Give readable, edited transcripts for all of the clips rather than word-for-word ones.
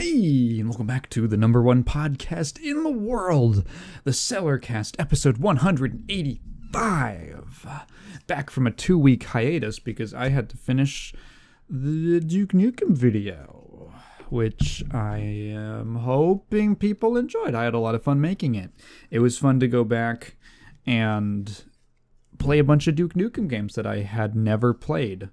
Hey, and welcome back to the number one podcast in the world, the Cellarcast, episode 185. Back from a 2-week hiatus because I had to finish the Duke Nukem video, which I am hoping people enjoyed. I had a lot of fun making it. It was fun to go back and play a bunch of Duke Nukem games that I had never played.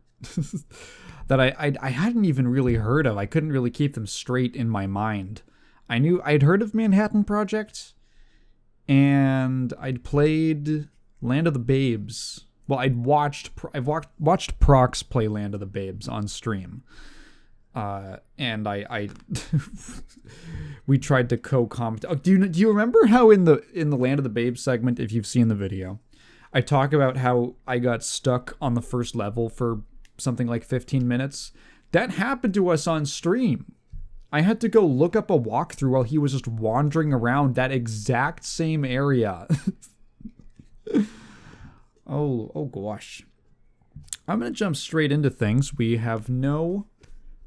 That I hadn't even really heard of. I couldn't really keep them straight in my mind. I'd heard of Manhattan Project, and I'd played Land of the Babes. Well, I've watched Prox play Land of the Babes on stream, and we tried to co-comment. Oh, do you remember how in the Land of the Babes segment, if you've seen the video, I talk about how I got stuck on the first level for something like 15 minutes. That happened to us on stream. I had to go look up a walkthrough while he was just wandering around that exact same area. oh gosh. I'm going to jump straight into things. We have no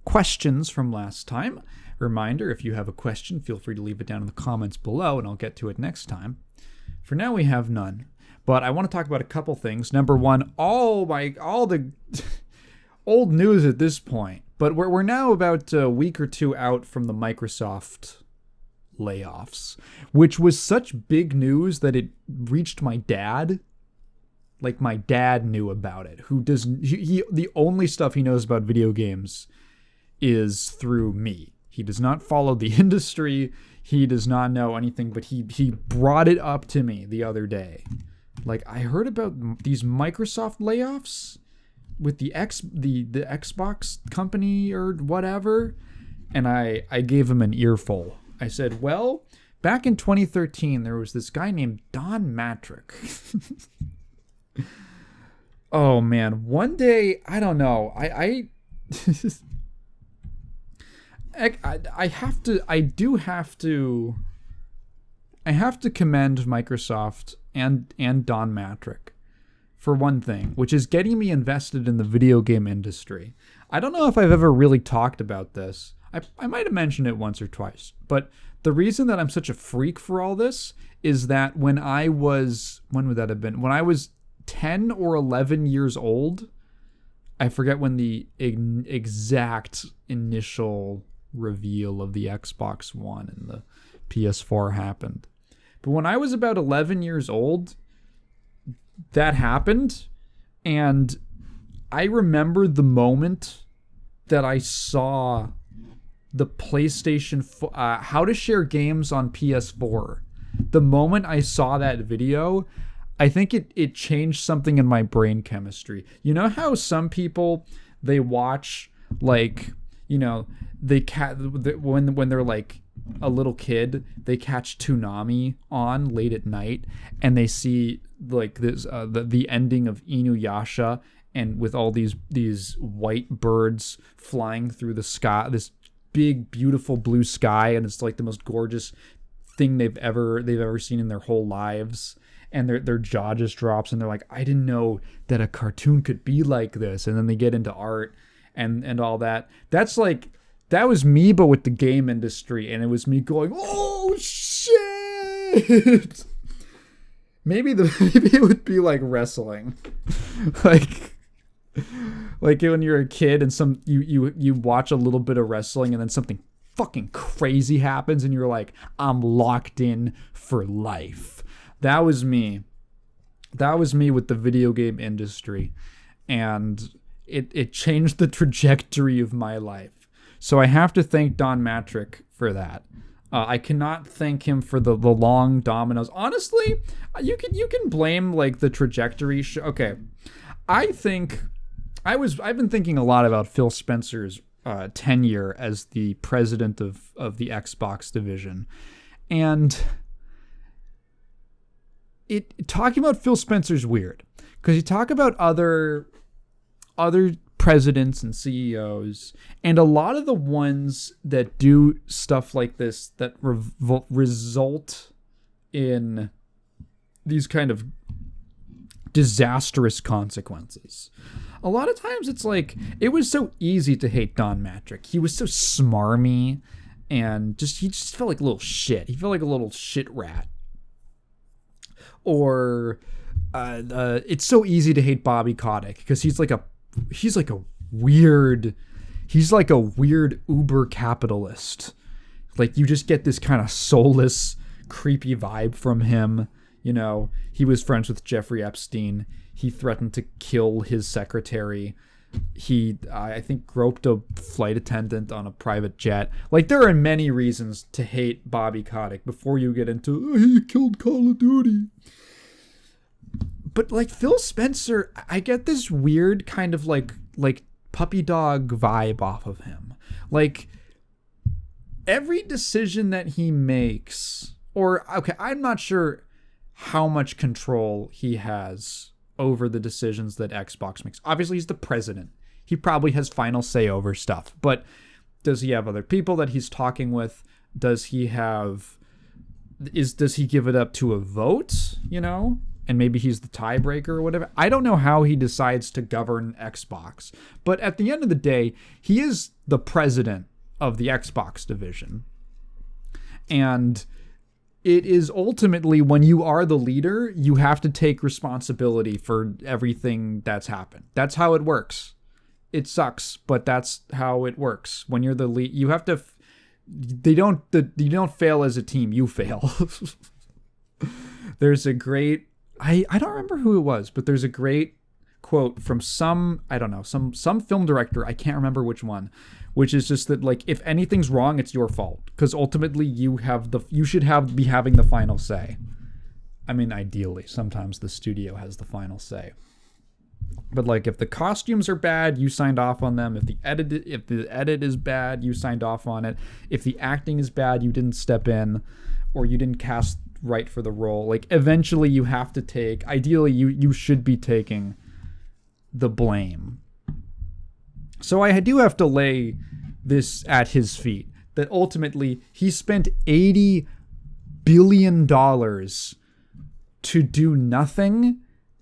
questions from last time. Reminder, if you have a question, feel free to leave it down in the comments below and I'll get to it next time. For now, we have none. But I want to talk about a couple things. Number one, all the old news at this point, but we're now about a week or two out from the Microsoft layoffs, which was such big news that it reached my dad. Like, my dad knew about it, the only stuff he knows about video games is through me. He does not follow the industry. He does not know anything, but he brought it up to me the other day. Like, I heard about these Microsoft layoffs with the Xbox company or whatever, and I gave him an earful. I said, well, back in 2013, there was this guy named Don Matrick. Oh, man. One day, I don't know. I have to commend Microsoft and Don Matrick for one thing, which is getting me invested in the video game industry. I don't know if I've ever really talked about this. I might have mentioned it once or twice, but the reason that I'm such a freak for all this is that when I was 10 or 11 years old, I forget when the exact initial reveal of the Xbox One and the PS4 happened. But when I was about 11 years old, that happened, and I remember the moment that I saw the PlayStation how to share games on PS4. The moment I saw that video, I think it changed something in my brain chemistry. You know how some people, they watch, like, you know, when they're like a little kid, they catch Toonami on late at night and they see like this the ending of Inuyasha, and with all these white birds flying through the sky, this big beautiful blue sky, and it's like the most gorgeous thing they've ever seen in their whole lives, and their jaw just drops and they're like, I didn't know that a cartoon could be like this. And then they get into art and all that. That was me, but with the game industry, and it was me going, oh shit. Maybe it would be like wrestling. like when you're a kid and you watch a little bit of wrestling and then something fucking crazy happens and you're like, I'm locked in for life. That was me. That was me with the video game industry, and it changed the trajectory of my life. So I have to thank Don Matrick for that. I cannot thank him for the long dominoes. Honestly, you can blame like the trajectory. Okay, I've been thinking a lot about Phil Spencer's tenure as the president of the Xbox division, and talking about Phil Spencer's weird because you talk about other presidents and CEOs, and a lot of the ones that do stuff like this that result in these kind of disastrous consequences. A lot of times it's like, it was so easy to hate Don Matrick. He was so smarmy and he just felt like a little shit. He felt like a little shit rat. Or it's so easy to hate Bobby Kotick because he's like a weird uber capitalist. Like, you just get this kind of soulless, creepy vibe from him. You know, he was friends with Jeffrey Epstein. He threatened to kill his secretary. He, I think, groped a flight attendant on a private jet. Like, there are many reasons to hate Bobby Kotick before you get into, he killed Call of Duty. But, like, Phil Spencer, I get this weird kind of, like puppy dog vibe off of him. Like, every decision that he makes, I'm not sure how much control he has over the decisions that Xbox makes. Obviously, he's the president. He probably has final say over stuff. But does he have other people that he's talking with? Does he give it up to a vote, you know? And maybe he's the tiebreaker or whatever. I don't know how he decides to govern Xbox. But at the end of the day, he is the president of the Xbox division. And it is ultimately, when you are the leader, you have to take responsibility for everything that's happened. That's how it works. It sucks, but that's how it works. When you're the lead, you have to. You don't fail as a team. You fail. There's a great. I don't remember who it was, but there's a great quote from some film director. I can't remember which one. Which is just that, like, if anything's wrong, it's your fault. Because ultimately, you should be having the final say. I mean, ideally, sometimes the studio has the final say. But, like, if the costumes are bad, you signed off on them. If the edit is bad, you signed off on it. If the acting is bad, you didn't step in, or you didn't cast right for the role. Like, eventually, you have to take. Ideally, you should be taking the blame. So I do have to lay this at his feet, that ultimately he spent $80 billion to do nothing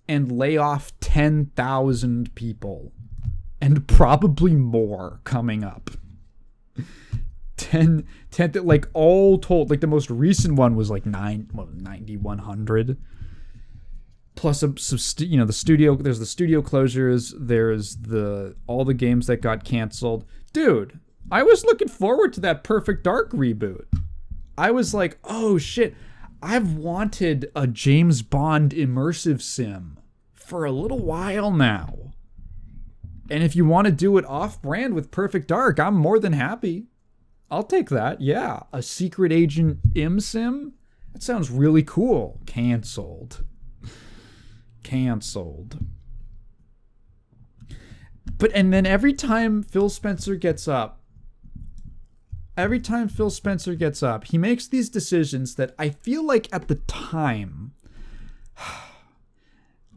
and lay off 10,000 people, and probably more coming up. 10 like, all told, like, the most recent one was like 9,100. Plus, the studio. There's the studio closures. There's all the games that got canceled. Dude, I was looking forward to that Perfect Dark reboot. I was like, oh shit, I've wanted a James Bond immersive sim for a little while now. And if you want to do it off-brand with Perfect Dark, I'm more than happy. I'll take that. Yeah, a secret agent im sim. That sounds really cool. Canceled. But, and then every time Phil Spencer gets up, he makes these decisions that I feel like at the time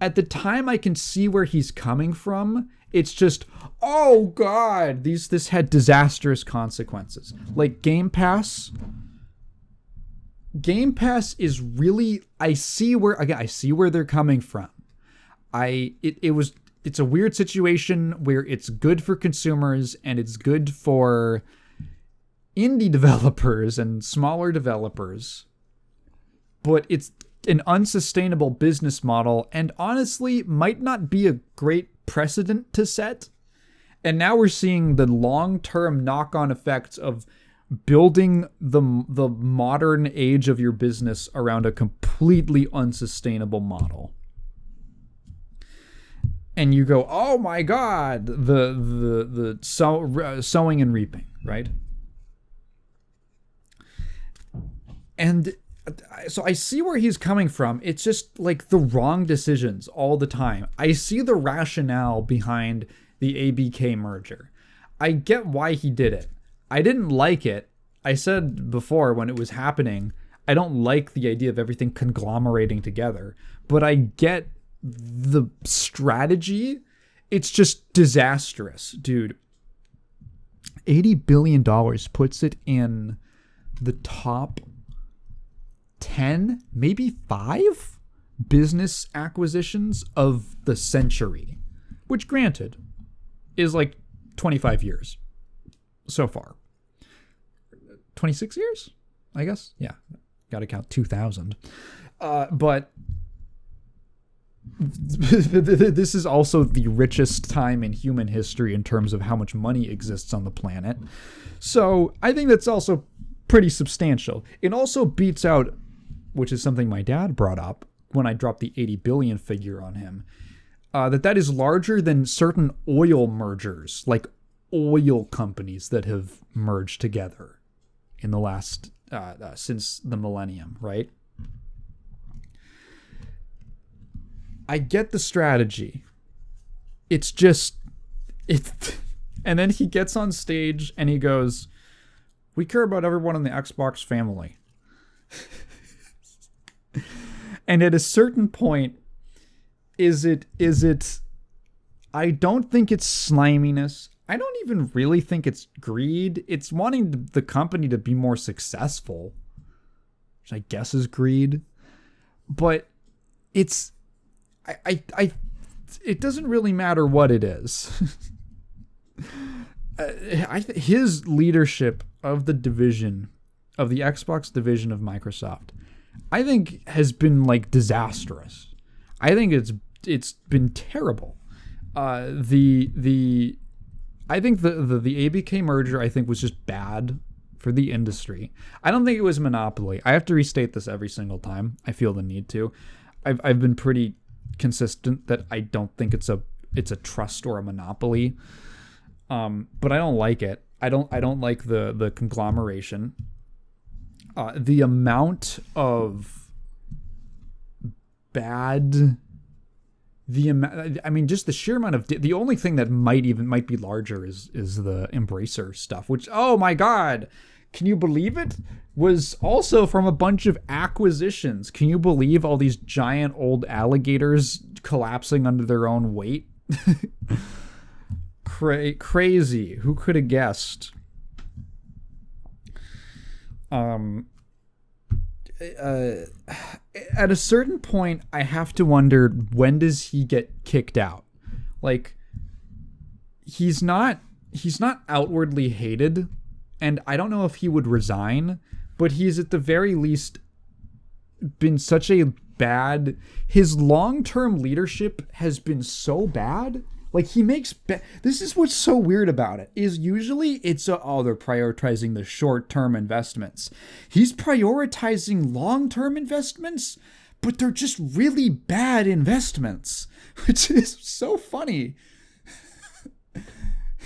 I can see where he's coming from. It's just, oh God, this had disastrous consequences. Like Game Pass is really, I see where they're coming from. It's a weird situation where it's good for consumers and it's good for indie developers and smaller developers, but it's an unsustainable business model and honestly might not be a great precedent to set. And now we're seeing the long-term knock-on effects of building the modern age of your business around a completely unsustainable model. And you go, oh my God, the sowing and reaping, right? And so I see where he's coming from. It's just like the wrong decisions all the time. I see the rationale behind the ABK merger. I get why he did it. I didn't like it. I said before when it was happening, I don't like the idea of everything conglomerating together, but I get the strategy. It's just disastrous, dude. $80 billion puts it in the top 10, maybe 5 business acquisitions of the century, which granted is like 25 years so far. 26 years, I guess. Yeah, got to count 2000. But this is also the richest time in human history in terms of how much money exists on the planet. So I think that's also pretty substantial. It also beats out, which is something my dad brought up when I dropped the 80 billion figure on him, that is larger than certain oil mergers, like oil companies that have merged together in the last, since the millennium, right? I get the strategy. It's just, and then he gets on stage and he goes, "We care about everyone in the Xbox family." And at a certain point, is it, I don't think it's sliminess. I don't even really think it's greed. It's wanting the company to be more successful, which I guess is greed. But it's, it doesn't really matter what it is. His leadership of the division, of the Xbox division of Microsoft, I think has been like disastrous. I think it's been terrible. I think the ABK merger, I think, was just bad for the industry. I don't think it was monopoly. I have to restate this every single time I feel the need to. I've been pretty consistent that I don't think it's a trust or a monopoly. But I don't like it. I don't like the conglomeration. The amount of bad, just the sheer amount of, the only thing that might be larger is the Embracer stuff, which, oh my God, can you believe it? Was also from a bunch of acquisitions. Can you believe all these giant old alligators collapsing under their own weight? Crazy. Who could have guessed? At a certain point, I have to wonder, when does he get kicked out? Like, he's not outwardly hated, and I don't know if he would resign, but he's at the very least been such a bad, his long-term leadership has been so bad. Like, he makes this is what's so weird about it, is usually it's they're prioritizing the short-term investments. He's prioritizing long-term investments, but they're just really bad investments, which is so funny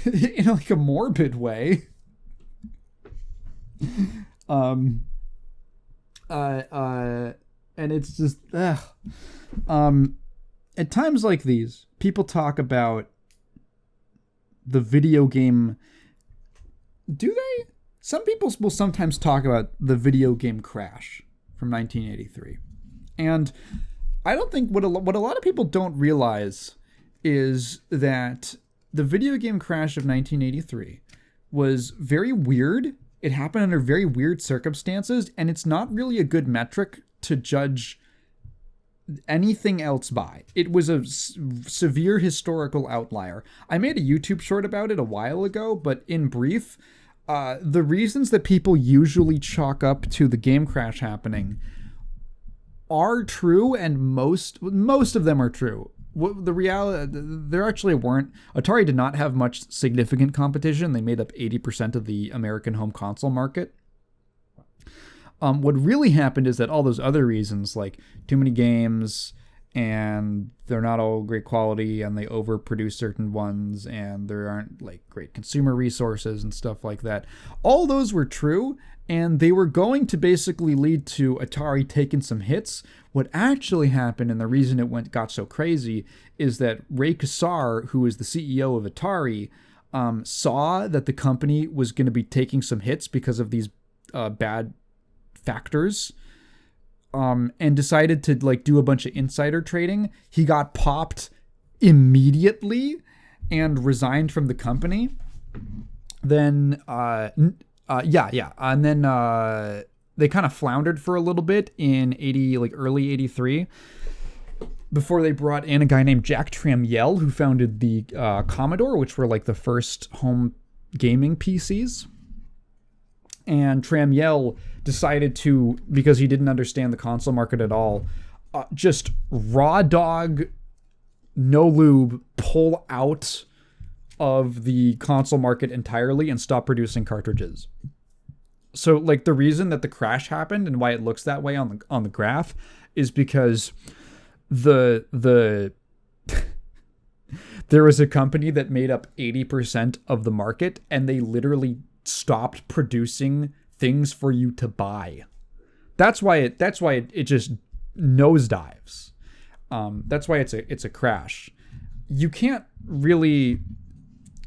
in like a morbid way. And it's just at times like these, people talk about the video game. Do they? Some people will sometimes talk about the video game crash from 1983. And I don't think what a lot of people don't realize is that the video game crash of 1983 was very weird. It happened under very weird circumstances, and it's not really a good metric to judge anything else by. It was a severe historical outlier. I made a YouTube short about it a while ago, but in brief, the reasons that people usually chalk up to the game crash happening are true, and most of them are true. The reality, there actually weren't. Atari did not have much significant competition. They made up 80% of the American home console market. What really happened is that all those other reasons, like too many games, and they're not all great quality, and they overproduce certain ones, and there aren't like great consumer resources and stuff like that. All those were true, and they were going to basically lead to Atari taking some hits. What actually happened, and the reason it got so crazy, is that Ray Kassar, who is the CEO of Atari, saw that the company was going to be taking some hits because of these bad factors, and decided to like do a bunch of insider trading. He got popped immediately and resigned from the company. Then and then they kind of floundered for a little bit in early 83 before they brought in a guy named Jack Tramiel, who founded the Commodore, which were like the first home gaming PCs. And Tramiel decided to, because he didn't understand the console market at all, just raw dog, no lube, pull out of the console market entirely and stop producing cartridges. So like the reason that the crash happened and why it looks that way on the graph is because the there was a company that made up 80% of the market, and they literally stopped producing things for you to buy. That's why it just nosedives. That's why it's a crash. You can't really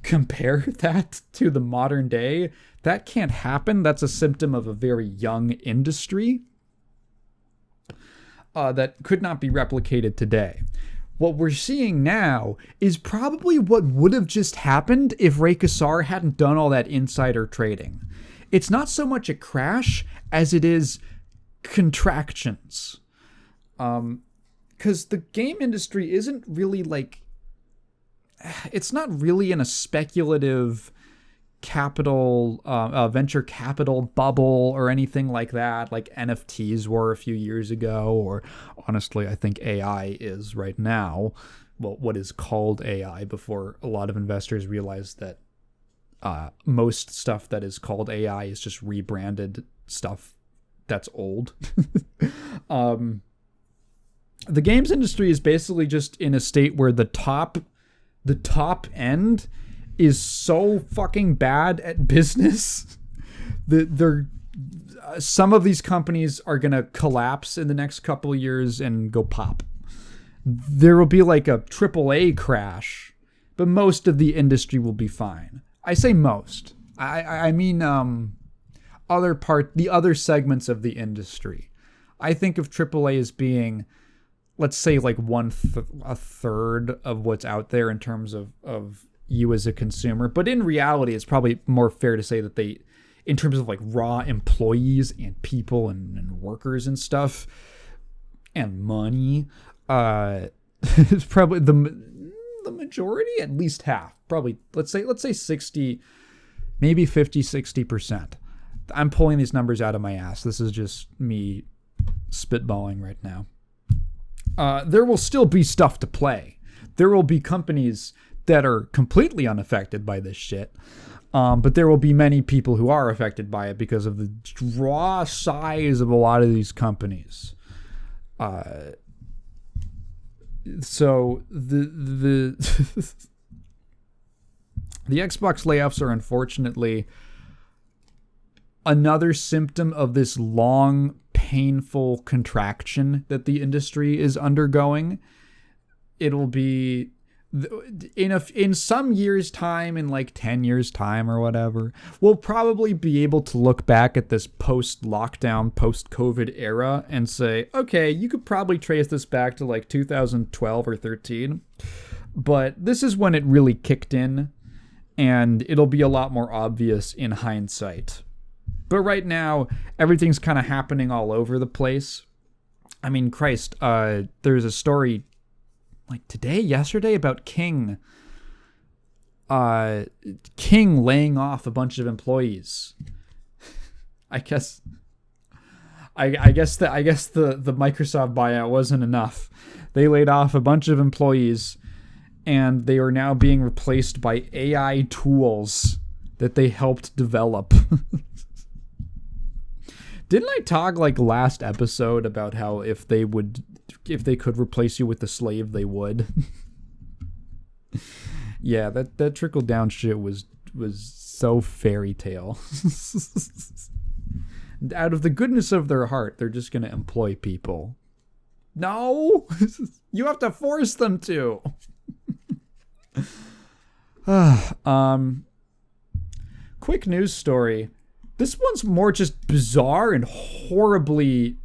compare that to the modern day. That can't happen. That's a symptom of a very young industry that could not be replicated today. What we're seeing now is probably what would have just happened if Ray Kassar hadn't done all that insider trading. It's not so much a crash as it is contractions. Because the game industry isn't really like... It's not really in a speculative capital, venture capital bubble or anything like that, like NFTs were a few years ago, or honestly, I think AI is right now. Well, what is called AI, before a lot of investors realize that most stuff that is called AI is just rebranded stuff that's old. The games industry is basically just in a state where the top end is so fucking bad at business that some of these companies are gonna collapse in the next couple of years and go pop. There will be like a AAA crash, but most of the industry will be fine. I say most. I mean the other segments of the industry. I think of AAA as being, let's say, like a third of what's out there in terms of you as a consumer. But in reality, it's probably more fair to say that they, in terms of like raw employees and people and workers and stuff and money, it's probably the majority, at least half, probably, let's say 60, maybe 50, 60%. I'm pulling these numbers out of my ass. This is just me spitballing right now. There will still be stuff to play. There will be companies that are completely unaffected by this shit. But there will be many people who are affected by it because of the raw size of a lot of these companies. So the the Xbox layoffs are unfortunately another symptom of this long, painful contraction that the industry is undergoing. It'll be in some years' time, in like 10 years' time or whatever, we'll probably be able to look back at this post-lockdown, post-COVID era and say, okay, you could probably trace this back to like 2012 or 13. But this is when it really kicked in, and it'll be a lot more obvious in hindsight. But right now, everything's kind of happening all over the place. I mean, Christ, there's a story like yesterday about King laying off a bunch of employees. I guess the Microsoft buyout wasn't enough. They laid off a bunch of employees, and they are now being replaced by AI tools that they helped develop. Didn't I talk like last episode about how if they could replace you with a slave, they would? Yeah, that trickle down shit was so fairy tale. Out of the goodness of their heart, they're just gonna employ people. No, you have to force them to. Quick news story. This one's more just bizarre and horribly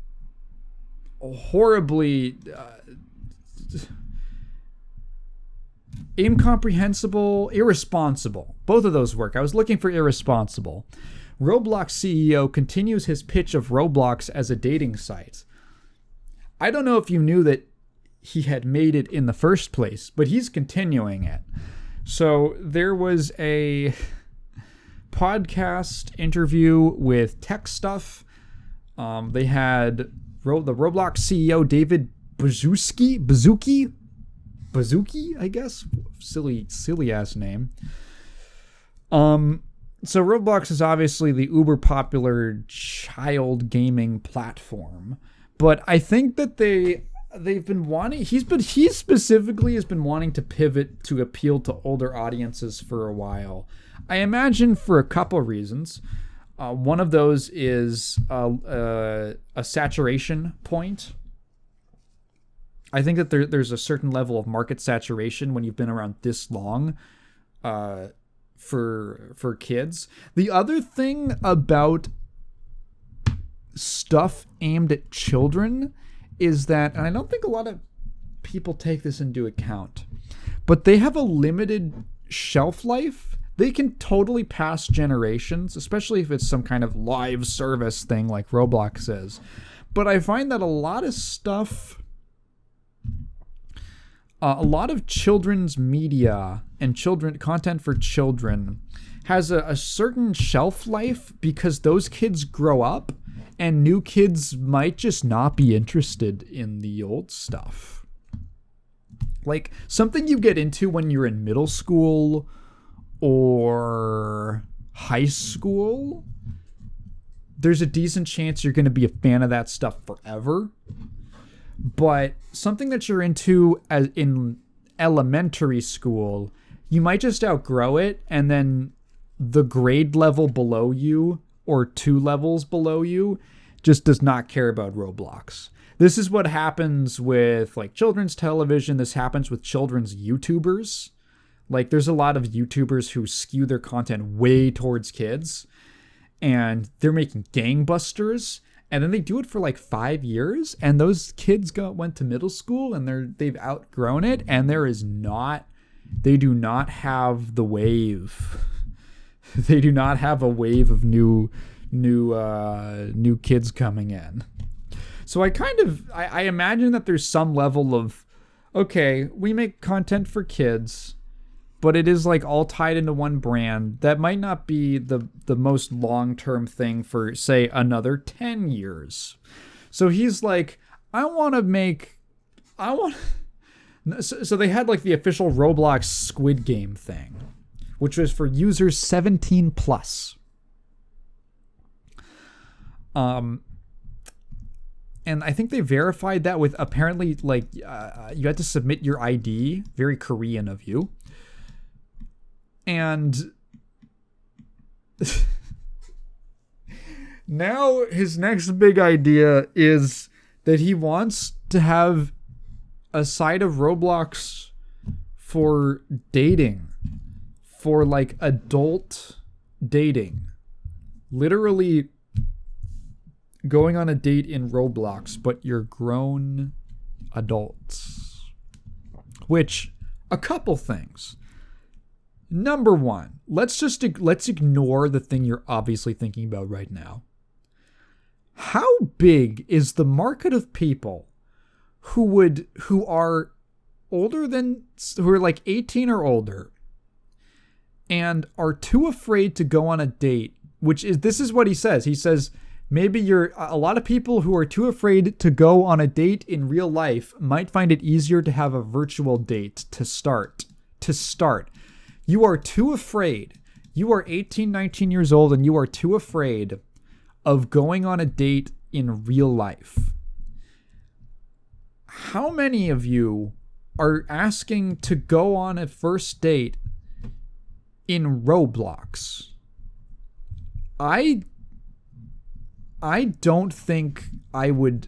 incomprehensible, irresponsible. Both of those work. I was looking for irresponsible. Roblox CEO continues his pitch of Roblox as a dating site. I don't know if you knew that he had made it in the first place, but he's continuing it. So there was a podcast interview with Tech Stuff. They had the Roblox CEO David Baszucki, I guess, silly ass name. So Roblox is obviously the uber popular child gaming platform, but I think that they've been wanting. He specifically has been wanting to pivot to appeal to older audiences for a while. I imagine for a couple reasons. One of those is a saturation point. I think that there's a certain level of market saturation when you've been around this long for kids. The other thing about stuff aimed at children is that, and I don't think a lot of people take this into account, but they have a limited shelf life. They can totally pass generations, especially if it's some kind of live service thing like Roblox is. But I find that a lot of stuff, a lot of children's media and content for children has a certain shelf life because those kids grow up and new kids might just not be interested in the old stuff. Like something you get into when you're in middle school or high school, there's a decent chance you're going to be a fan of that stuff forever. But something that you're into as in elementary school, you might just outgrow it, and then the grade level below you or 2 levels below you just does not care about Roblox. This is what happens with like children's television. This happens with children's YouTubers. Like there's a lot of YouTubers who skew their content way towards kids, and they're making gangbusters. And then they do it for like 5 years, and those kids went to middle school and they've outgrown it, and they do not have the wave. They do not have a wave of new kids coming in. So I imagine that there's some level of, okay, we make content for kids, but it is like all tied into one brand. That might not be the most long-term thing for, say, another 10 years. So he's like, So they had like the official Roblox Squid Game thing, which was for users 17 plus. And I think they verified that with apparently like you had to submit your ID, very Korean of you. And now his next big idea is that he wants to have a side of Roblox for dating, for like adult dating. Literally going on a date in Roblox, but you're grown adults. Which, a couple things. Number one, let's ignore the thing you're obviously thinking about right now. How big is the market of people who are like 18 or older and are too afraid to go on a date? This is what he says. He says, maybe a lot of people who are too afraid to go on a date in real life might find it easier to have a virtual date to start. You are too afraid. You are 18, 19 years old, and you are too afraid of going on a date in real life. How many of you are asking to go on a first date in Roblox? I don't think I would.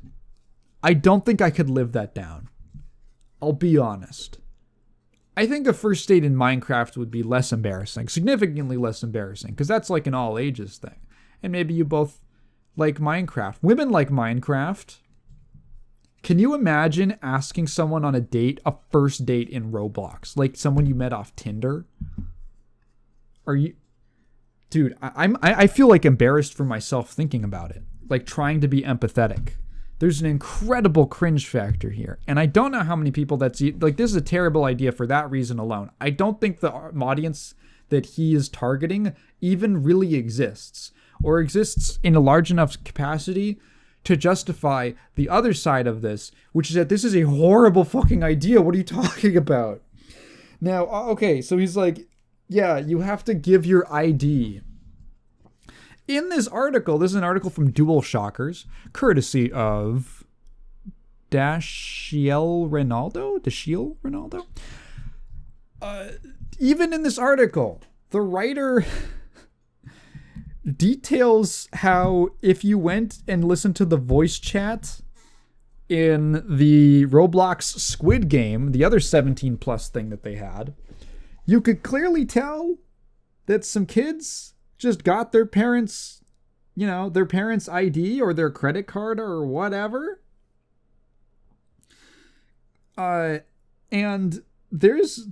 I don't think I could live that down. I'll be honest. I think a first date in Minecraft would be less embarrassing, significantly less embarrassing, because that's like an all ages thing. And maybe you both like Minecraft. Women like Minecraft. Can you imagine asking someone on a first date in Roblox, like someone you met off Tinder? Dude, I feel like embarrassed for myself thinking about it, like trying to be empathetic. There's an incredible cringe factor here, and I don't know how many people this is a terrible idea for that reason alone. I don't think the audience that he is targeting even really exists, or exists in a large enough capacity to justify the other side of this, which is that this is a horrible fucking idea. What are you talking about? Now, okay, so he's like, yeah, you have to give your ID. In this article, this is an article from Dual Shockers, courtesy of Dashiell Ronaldo? Even in this article, the writer details how if you went and listened to the voice chat in the Roblox Squid Game, the other 17 plus thing that they had, you could clearly tell that some kids just got their parents, their parents' ID or their credit card or whatever. And there's...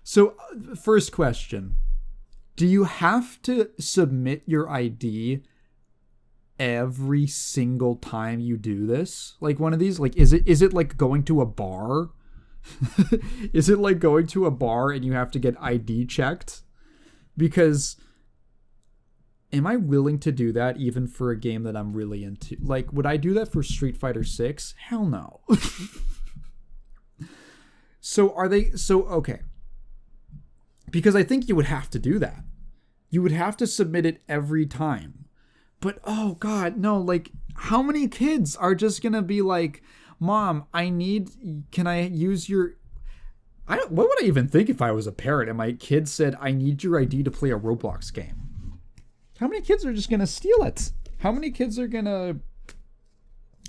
So, first question. Do you have to submit your ID every single time you do this? Like one of these? Like, is it like going to a bar? Is it like going to a bar and you have to get ID checked? Because am I willing to do that even for a game that I'm really into? Like, would I do that for Street Fighter 6? Hell no. Okay. Because I think you would have to do that. You would have to submit it every time. But, oh God, no, like, how many kids are just gonna be like, Mom, can I use your... what would I even think if I was a parent and my kid said, I need your ID to play a Roblox game? How many kids are just gonna steal it? How many kids are gonna...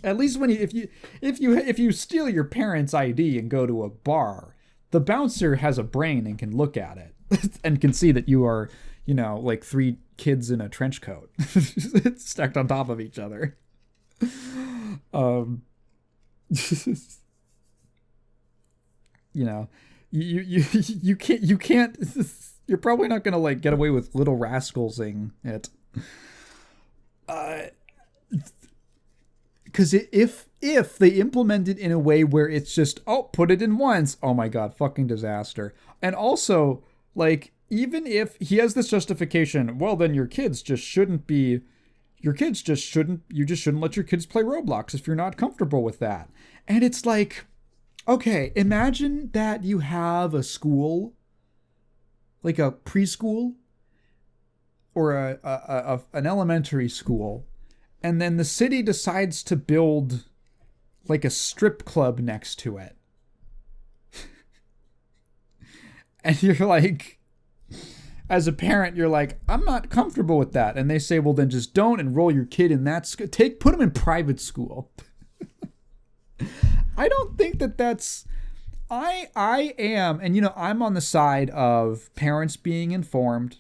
At least if you steal your parents' ID and go to a bar, the bouncer has a brain and can look at it and can see that you are, like 3 kids in a trench coat stacked on top of each other. You can't. You're probably not gonna like get away with little rascalsing it. Because if they implement it in a way where it's just, put it in once, oh my God, fucking disaster. And also, like, even if he has this justification, well, then you just shouldn't let your kids play Roblox if you're not comfortable with that. And it's like, okay, imagine that you have a school, like a preschool or an elementary school, and then the city decides to build like a strip club next to it. And you're like, as a parent, you're like, I'm not comfortable with that. And they say, well, then just don't enroll your kid in that school. Put them in private school. I don't think that's... I am, and I'm on the side of parents being informed.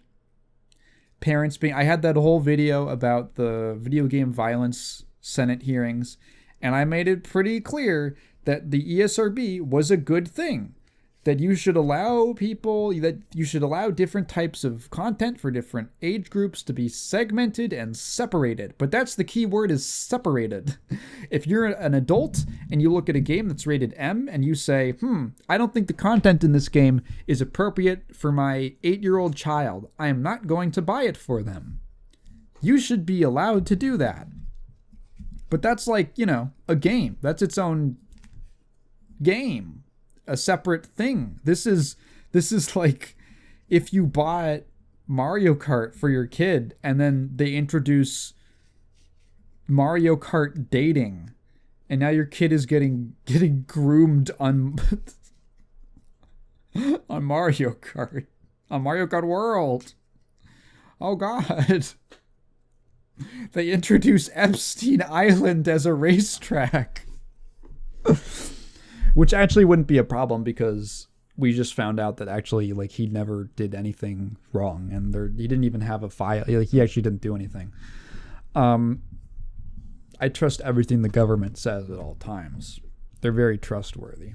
I had that whole video about the video game violence Senate hearings, and I made it pretty clear that the ESRB was a good thing. That you should allow different types of content for different age groups to be segmented and separated. But that's the key word, is separated. If you're an adult and you look at a game that's rated M and you say, I don't think the content in this game is appropriate for my 8-year-old child, I am not going to buy it for them. You should be allowed to do that. But that's like, a game. That's its own game. A separate thing. This is like if you bought Mario Kart for your kid and then they introduce Mario Kart dating and now your kid is getting groomed on on Mario Kart World. Oh God. They introduce Epstein Island as a racetrack. Which actually wouldn't be a problem because we just found out that actually, like, he never did anything wrong, and he didn't even have a file. Like, he actually didn't do anything. I trust everything the government says at all times. They're very trustworthy.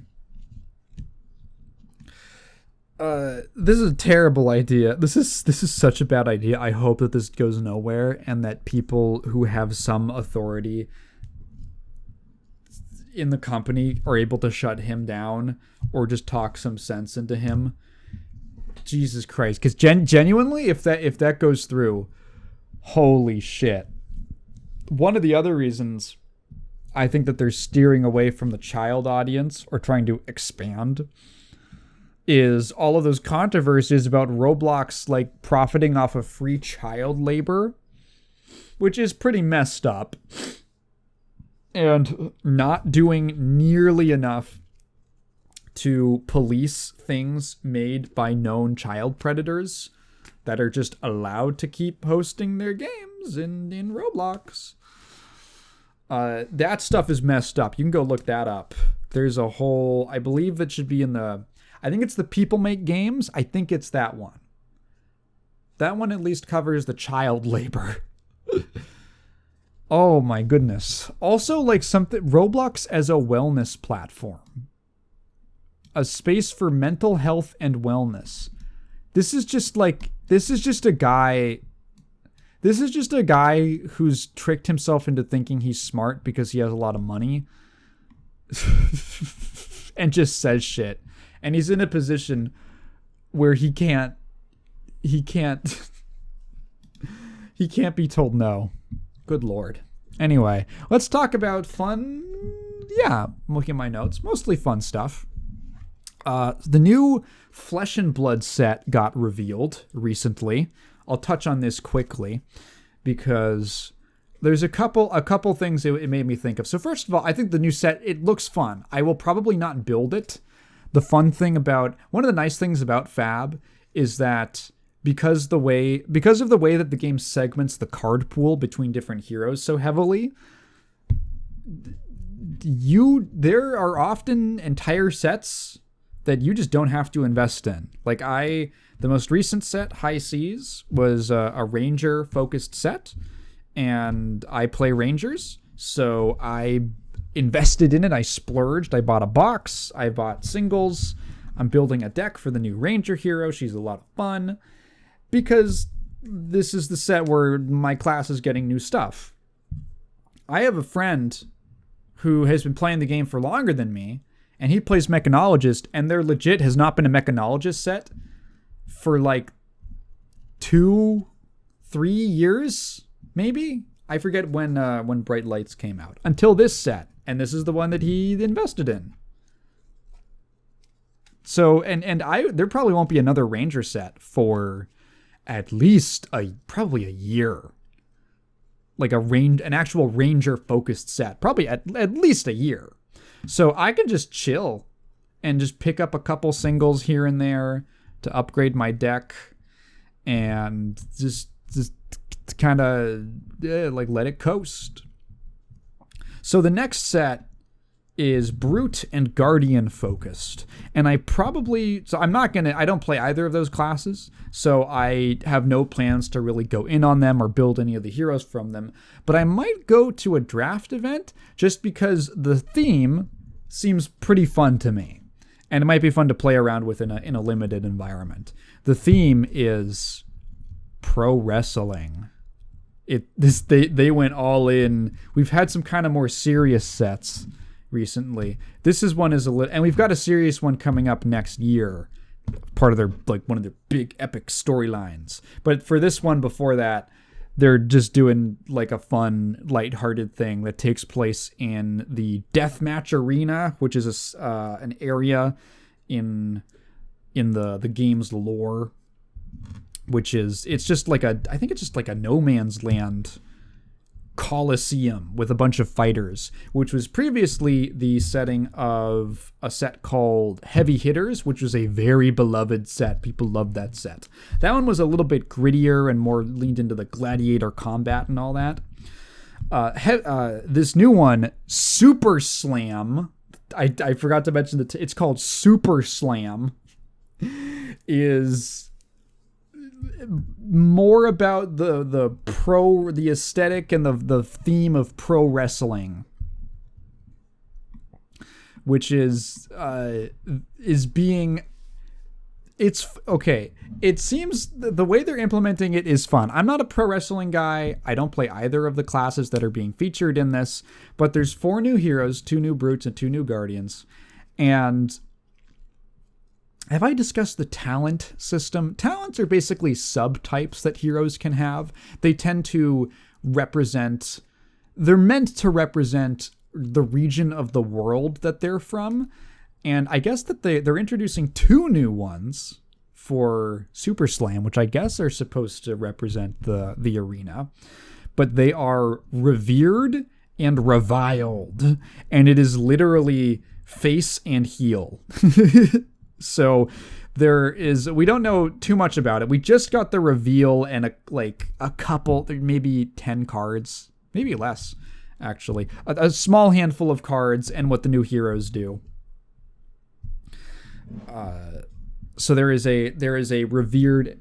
This is a terrible idea. This is such a bad idea. I hope that this goes nowhere and that people who have some authority in the company are able to shut him down or just talk some sense into him. Jesus Christ. Because genuinely, if that goes through, holy shit. One of the other reasons I think that they're steering away from the child audience or trying to expand is all of those controversies about Roblox like profiting off of free child labor, which is pretty messed up, and not doing nearly enough to police things made by known child predators that are just allowed to keep hosting their games in Roblox. That stuff is messed up. You can go look that up. There's a whole, I believe it should be in I think it's the People Make Games. I think it's that one. That one at least covers the child labor. Oh my goodness. Also, like something, Roblox as a wellness platform. A space for mental health and wellness. This is just a guy who's tricked himself into thinking he's smart because he has a lot of money. And just says shit. And he's in a position where he can't be told no. Good Lord. Anyway, let's talk about fun. Yeah, I'm looking at my notes. Mostly fun stuff. The new Flesh and Blood set got revealed recently. I'll touch on this quickly because there's a couple things it made me think of. So first of all, I think the new set, it looks fun. I will probably not build it. One of the nice things about Fab is that because of the way that the game segments the card pool between different heroes so heavily, there are often entire sets that you just don't have to invest in. Like the most recent set, High Seas, was a Ranger focused set, and I play Rangers, so I invested in it. I splurged. I bought a box. I bought singles. I'm building a deck for the new Ranger hero. She's a lot of fun because this is the set where my class is getting new stuff. I have a friend who has been playing the game for longer than me, and he plays Mechanologist, and there legit has not been a Mechanologist set for like 2-3 years, maybe? I forget when Bright Lights came out. Until this set. And this is the one that he invested in. So, there probably won't be another Ranger set for at least probably a year. Like an actual Ranger focused set. Probably at least a year. So I can just chill and just pick up a couple singles here and there to upgrade my deck and just kind of like let it coast. So the next set is Brute and Guardian focused. And I don't play either of those classes, so I have no plans to really go in on them or build any of the heroes from them. But I might go to a draft event just because the theme seems pretty fun to me. And it might be fun to play around with in a limited environment. The theme is pro wrestling. They went all in. We've had some kind of more serious sets recently. This is one and we've got a serious one coming up next year, part of one of their big epic storylines. But for this one before that, they're just doing like a fun, lighthearted thing that takes place in the Deathmatch Arena, which is an area in the game's lore. It's just like a no man's land coliseum with a bunch of fighters, which was previously the setting of a set called Heavy Hitters, which was a very beloved set. People loved that set. That one was a little bit grittier and more leaned into the gladiator combat and all that. This new one, Super Slam, I forgot to mention it's called Super Slam, is more about the aesthetic and the theme of pro wrestling, which is being, it's okay. It seems the way they're implementing it is fun. I'm not a pro wrestling guy. I don't play either of the classes that are being featured in this, but there's 4 new heroes, 2 new brutes and 2 new guardians. And have I discussed the talent system? Talents are basically subtypes that heroes can have. They tend to represent, they're meant to represent the region of the world that they're from. And I guess that they're introducing 2 new ones for Super Slam, which I guess are supposed to represent the arena. But they are revered and reviled. And it is literally face and heel. So we don't know too much about it. We just got the reveal and a couple, maybe 10 cards, maybe less, actually. A small handful of cards and what the new heroes do. So there is a revered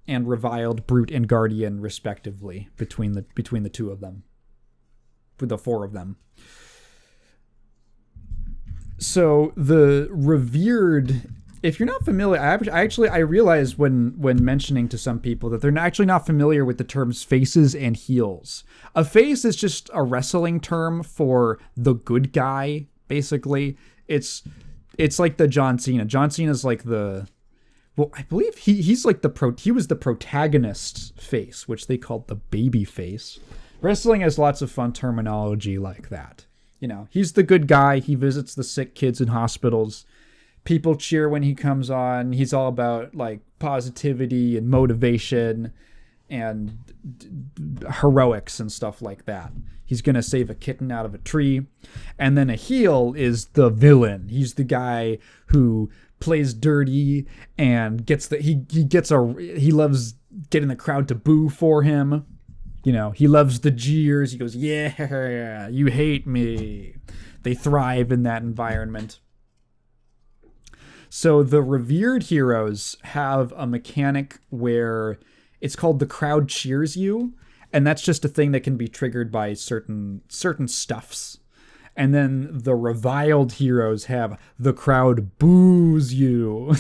and reviled brute and guardian, respectively, between the 2 of them, for the 4 of them. So the revered, if you're not familiar, I realized when mentioning to some people that they're actually not familiar with the terms faces and heels. A face is just a wrestling term for the good guy, basically. It's like the John Cena. John Cena's like I believe he was the protagonist face, which they called the baby face. Wrestling has lots of fun terminology like that. You know, he's the good guy. He visits the sick kids in hospitals. People cheer when he comes on. He's all about like positivity and motivation and heroics and stuff like that. He's going to save a kitten out of a tree. And then a heel is the villain. He's the guy who plays dirty and he loves getting the crowd to boo for him. You know, he loves the jeers. He goes, yeah, you hate me. They thrive in that environment. So the revered heroes have a mechanic where it's called the crowd cheers you. And that's just a thing that can be triggered by certain stuffs. And then the reviled heroes have the crowd boos you.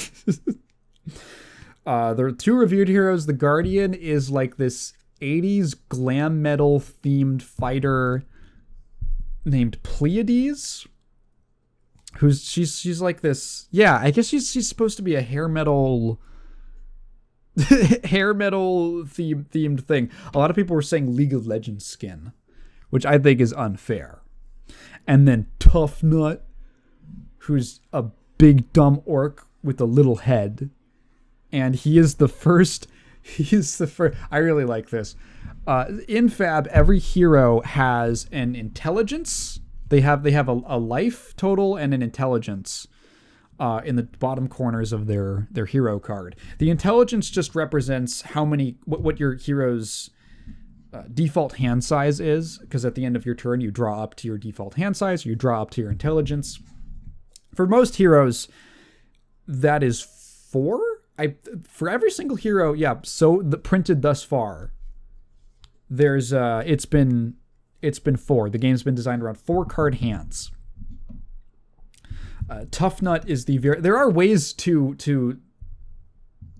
The 2 revered heroes, the Guardian is like this 80s glam metal themed fighter named Pleiades, she's like this, yeah, I guess she's supposed to be a hair metal themed thing. A lot of people were saying League of Legends skin, which I think is unfair. And then Tough Nut, who's a big dumb orc with a little head, and he is the first. I really like this. In Fab, every hero has an intelligence. They have a life total and an intelligence in the bottom corners of their hero card. The intelligence just represents what your hero's default hand size is, because at the end of your turn you draw up to your default hand size, or you draw up to your intelligence. For most heroes, that is 4. For every single hero, yeah. So printed thus far, there's it's been 4. The game's been designed around 4 card hands. Tough Nut is there are ways to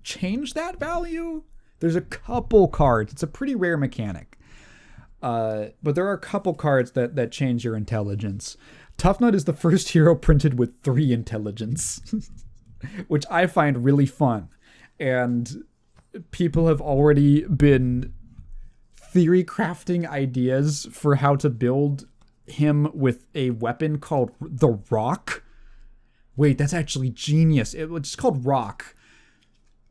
change that value. There's a couple cards. It's a pretty rare mechanic, but there are a couple cards that change your intelligence. Tough Nut is the first hero printed with 3 intelligence. Which I find really fun. And people have already been theory crafting ideas for how to build him with a weapon called the Rock. Wait, that's actually genius. It's called Rock.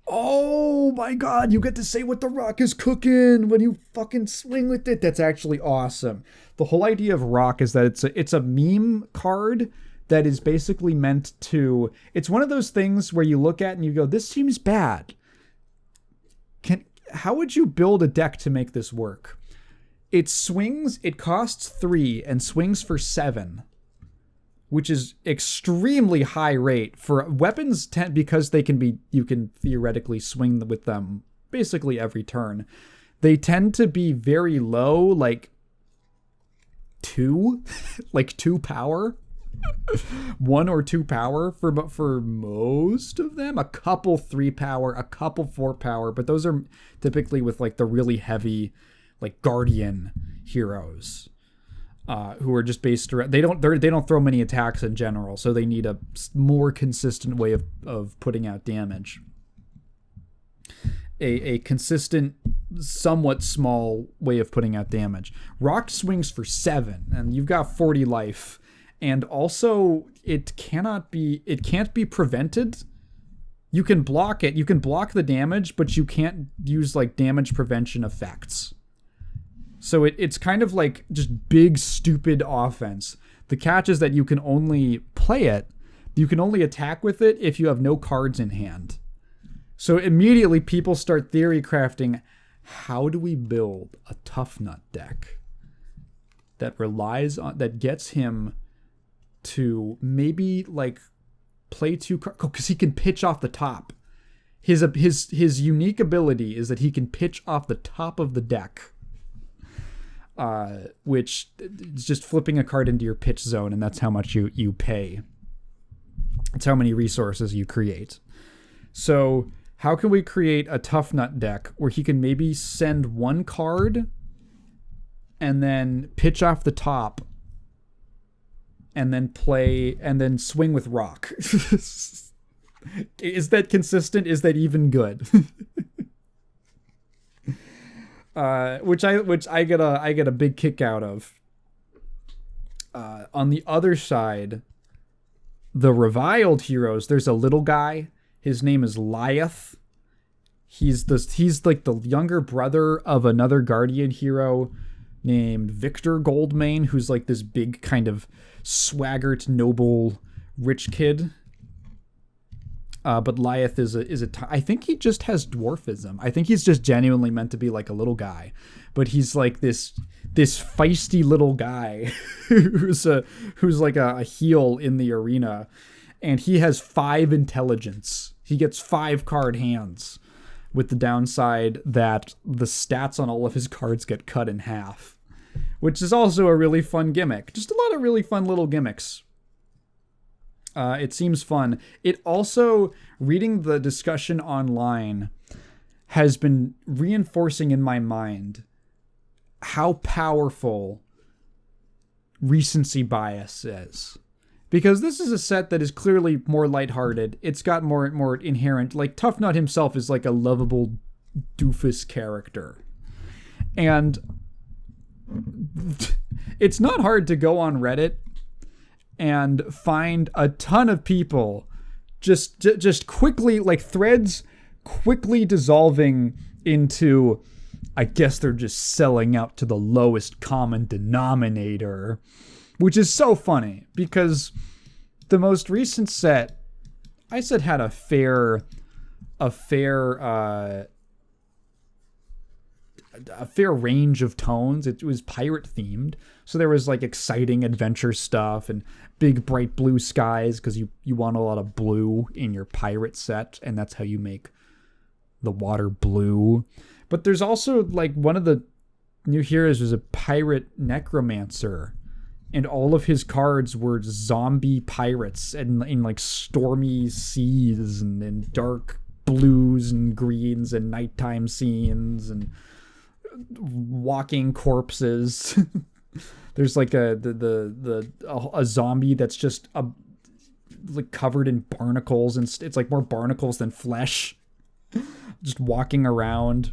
Oh my god, you get to say what the Rock is cooking when you fucking swing with it. That's actually awesome. The whole idea of Rock is that it's a meme card that is basically meant to... It's one of those things where you look at and you go, this seems bad. How would you build a deck to make this work? It costs 3 and swings for 7, which is extremely high rate for weapons, because you can theoretically swing with them basically every turn. They tend to be very low, like 2, like 2 power. 1 or 2 power for most of them. A couple 3 power, a couple 4 power, but those are typically with like the really heavy like Guardian heroes. who are just based around. They don't throw many attacks in general, so they need a more consistent way of putting out damage. A consistent, somewhat small way of putting out damage. Rock swings for 7, and you've got 40 life, and also it can't be prevented. You can block it. You can block the damage, but you can't use like damage prevention effects. So it's kind of like just big, stupid offense. The catch is that you can only play it. You can only attack with it if you have no cards in hand. So immediately people start theory crafting, how do we build a tough nut deck that gets him to maybe like play 2 cards, because he can pitch off the top. His unique ability is that he can pitch off the top of the deck, which is just flipping a card into your pitch zone, and that's how much you pay. That's how many resources you create. So how can we create a tough nut deck where he can maybe send 1 card and then pitch off the top and then swing with rock? Is that consistent? Is that even good? Which I get a big kick out of. On the other side, the reviled heroes, there's a little guy. His name is Lyeth. He's like the younger brother of another Guardian hero named Victor Goldmane, who's like this big kind of swaggart, noble, rich kid. But Lyeth I think he just has dwarfism. I think he's just genuinely meant to be like a little guy, but he's like this feisty little guy who's like a heel in the arena, and he has 5 intelligence. He gets 5 card hands, with the downside that the stats on all of his cards get cut in half, which is also a really fun gimmick. Just a lot of really fun little gimmicks. It seems fun. It also, reading the discussion online, has been reinforcing in my mind how powerful recency bias is. Because this is a set that is clearly more lighthearted. It's got more inherent, like Tough Nut himself is like a lovable doofus character. And it's not hard to go on Reddit and find a ton of people just quickly, like threads quickly dissolving into, I guess they're just selling out to the lowest common denominator, which is so funny because the most recent set I said had a fair range of tones. It was pirate themed, so there was like exciting adventure stuff and big bright blue skies because you want a lot of blue in your pirate set, and that's how you make the water blue. But there's also like one of the new heroes was a pirate necromancer, and all of his cards were zombie pirates and in like stormy seas and dark blues and greens and nighttime scenes and walking corpses. There's like a zombie that's just like covered in barnacles, and it's like more barnacles than flesh, just walking around.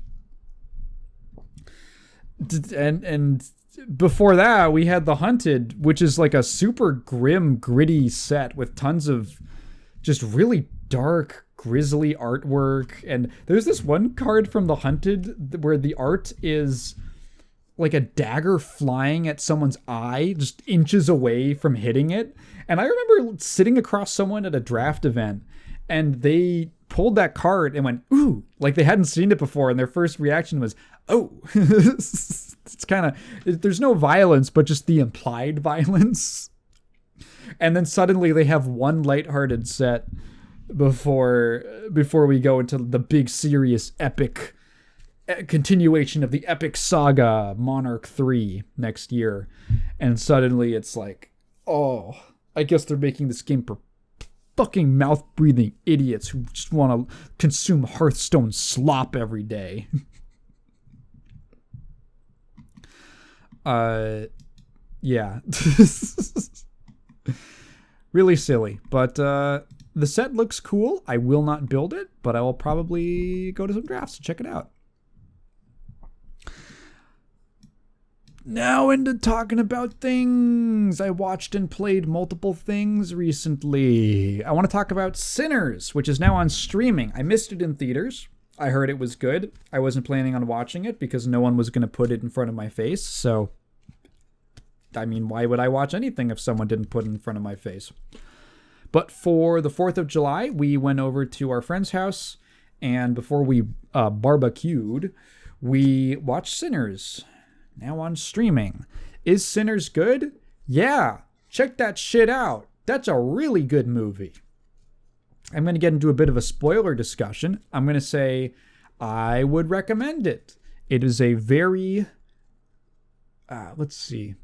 And before that, we had the Hunted, which is like a super grim, gritty set with tons of just really dark, grisly artwork. And there's this one card from the Hunted where the art is like a dagger flying at someone's eye, just inches away from hitting it. And I remember sitting across someone at a draft event, and they pulled that card and went, ooh, like they hadn't seen it before. And their first reaction was, oh. It's kind of, there's no violence, but just the implied violence. And then suddenly they have one lighthearted set before we go into the big, serious, epic continuation of the epic saga, Monarch 3, next year. And suddenly it's like, oh, I guess they're making this game for fucking mouth-breathing idiots who just want to consume Hearthstone slop every day. Yeah. Really silly. But the set looks cool. I will not build it, but I will probably go to some drafts to check it out. Now into talking about things. I watched and played multiple things recently. I want to talk about Sinners, which is now on streaming. I missed it in theaters. I heard it was good. I wasn't planning on watching it because no one was going to put it in front of my face. So, I mean, why would I watch anything if someone didn't put it in front of my face? But for the 4th of July, we went over to our friend's house, and before we barbecued, we watched Sinners. Now on streaming. Is Sinners good? Yeah. Check that shit out. That's a really good movie. I'm going to get into a bit of a spoiler discussion. I'm going to say I would recommend it. It is a very... let's see.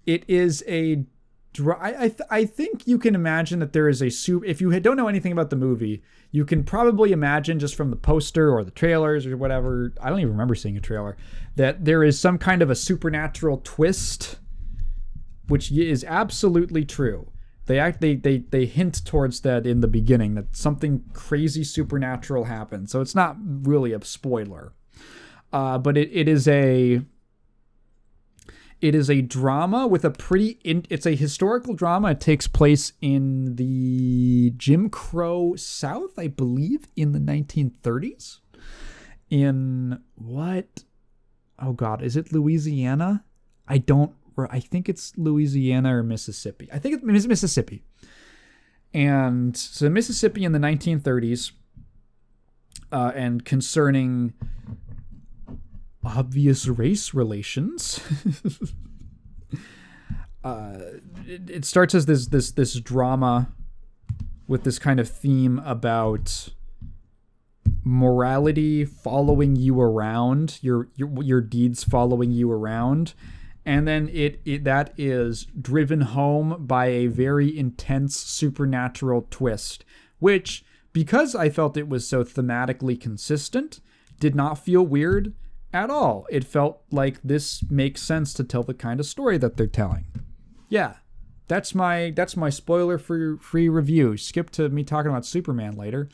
It is a... I think you can imagine that there is a... If you don't know anything about the movie, you can probably imagine just from the poster or the trailers or whatever, I don't even remember seeing a trailer, that there is some kind of a supernatural twist, which is absolutely true. They hint towards that in the beginning, that something crazy supernatural happens. So it's not really a spoiler. But it is a drama with a it's a historical drama. It takes place in the Jim Crow South, I believe, in the 1930s. In what? Oh God, is it Louisiana? I think it's Louisiana or Mississippi. I think it's Mississippi. And so Mississippi in the 1930s, and concerning obvious race relations. It starts as this drama with this kind of theme about morality following you around, your deeds following you around, and then that is driven home by a very intense supernatural twist, which, because I felt it was so thematically consistent, did not feel weird at all. It felt like this makes sense to tell the kind of story that they're telling. Yeah, that's my spoiler-free review. Skip to me talking about Superman later,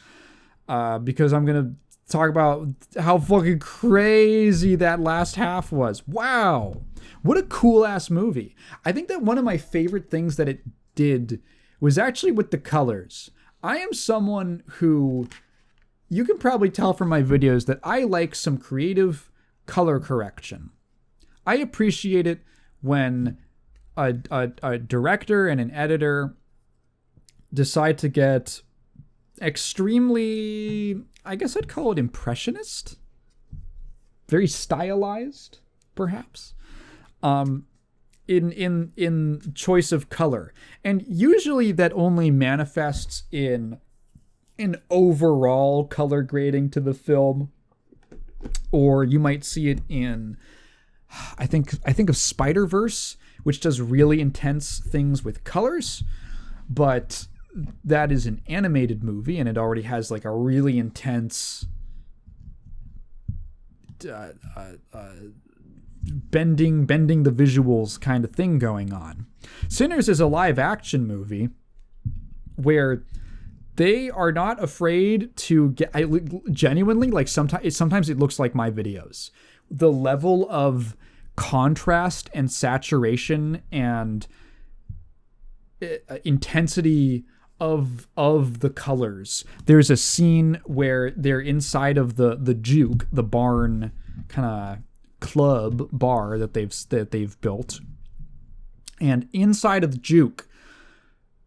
because I'm gonna talk about how fucking crazy that last half was. Wow, what a cool-ass movie. I think that one of my favorite things that it did was actually with the colors. I am someone who, you can probably tell from my videos, that I like some creative color correction. I appreciate it when a director and an editor decide to get extremely, I guess I'd call it impressionist, very stylized, perhaps, in choice of color. And usually that only manifests in an overall color grading to the film, or you might see it in, I think of Spider-Verse, which does really intense things with colors, but that is an animated movie and it already has like a really intense bending the visuals kind of thing going on. Sinners is a live action movie where they are not afraid to get, genuinely, like sometimes it looks like my videos. The level of contrast and saturation and intensity of the colors. There's a scene where they're inside of the juke, the barn kind of club bar that they've built, and inside of the juke,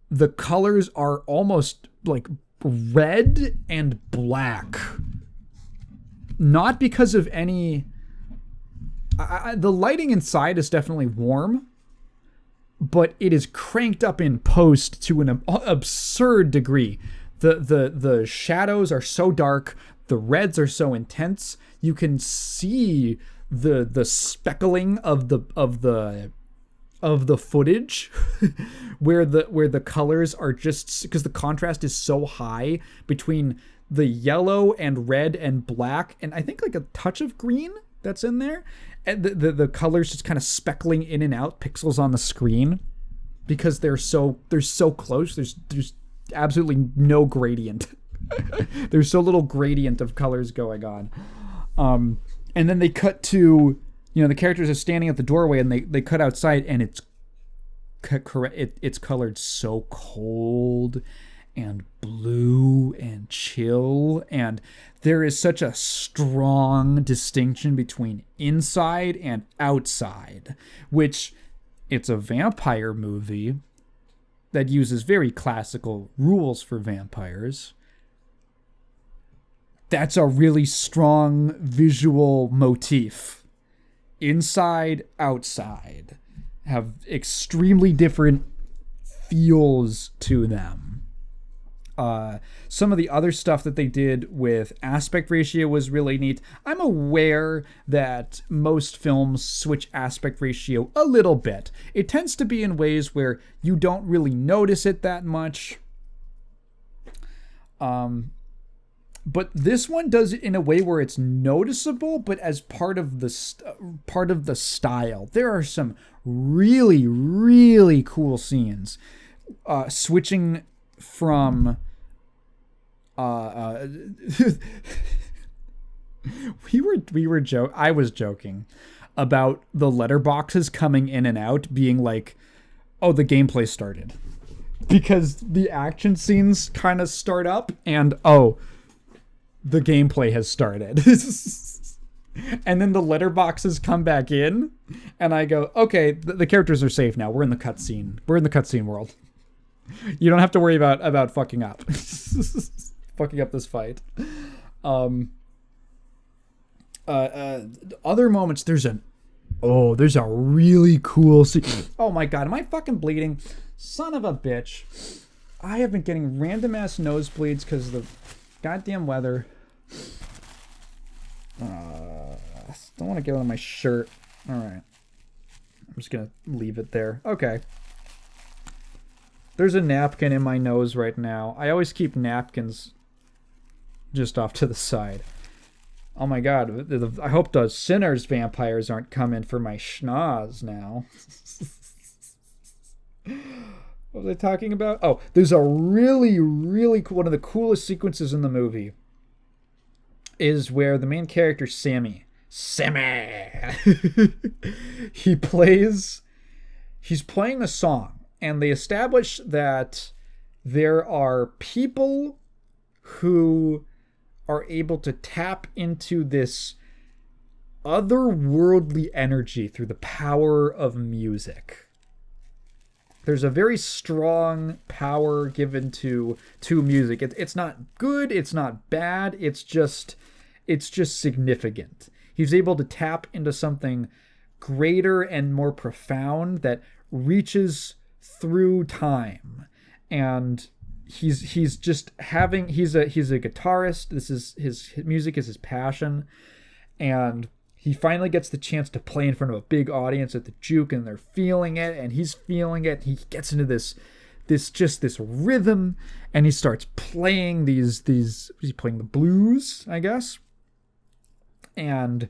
the colors are almost like red and black. Not because of any... the lighting inside is definitely warm, but it is cranked up in post to an absurd degree. The shadows are so dark, the reds are so intense. You can see the speckling of the footage where the colors are just, because the contrast is so high between the yellow and red and black and I think like a touch of green that's in there. And the colors just kind of speckling in and out, pixels on the screen, because they're so close. There's absolutely no gradient. There's so little gradient of colors going on. And then they cut to, the characters are standing at the doorway, and they cut outside, and it's colored so cold and blue and chill, and there is such a strong distinction between inside and outside, which it's a vampire movie that uses very classical rules for vampires. That's a really strong visual motif. Inside, outside have extremely different feels to them. Some of the other stuff that they did with aspect ratio was really neat. I'm aware that most films switch aspect ratio a little bit. It tends to be in ways where you don't really notice it that much. But this one does it in a way where it's noticeable, but as part of the style. There are some really, really cool scenes. Switching from I was joking about the letterboxes coming in and out being like, oh, the gameplay started. Because the action scenes kind of start up and the gameplay has started. And then the letterboxes come back in and I go, okay, the characters are safe now. We're in the cutscene. We're in the cutscene world. You don't have to worry about fucking up. Fucking up this fight. Other moments, there's a really cool scene. Oh my god, am I fucking bleeding? Son of a bitch. I have been getting random ass nosebleeds because of the goddamn weather. Don't want to get on my shirt. Alright. I'm just gonna leave it there. Okay. There's a napkin in my nose right now. I always keep napkins just off to the side. Oh my god. I hope the Sinners vampires aren't coming for my schnoz now. What was I talking about? Oh, there's a really, really cool... One of the coolest sequences in the movie is where the main character, Sammy... He's playing a song, and they establish that there are people who are able to tap into this otherworldly energy through the power of music. There's a very strong power given to music. It's not good, it's not bad, it's just significant. He's able to tap into something greater and more profound that reaches through time. And he's a guitarist. This is his music is his passion. And he finally gets the chance to play in front of a big audience at the Juke, and they're feeling it, and he's feeling it. He gets into this rhythm, and he starts playing he's playing the blues, I guess. And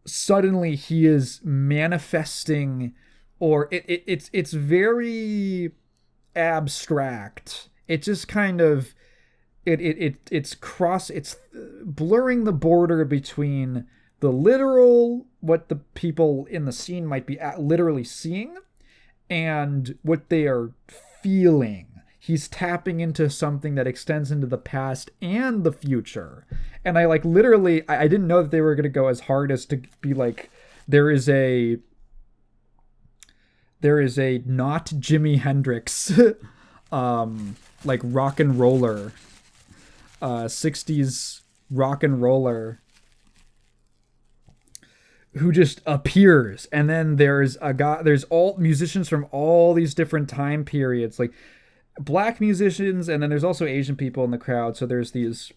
suddenly he is manifesting, or it's very abstract. It just kind of it's blurring the border between the literal, what the people in the scene might be literally seeing, and what they are feeling. He's tapping into something that extends into the past and the future. And I literally, I didn't know that they were going to go as hard as to be like, there is a not Jimi Hendrix, rock and roller, 60s rock and roller who just appears. And then there's all musicians from all these different time periods, like black musicians, and then there's also Asian people in the crowd. So there's these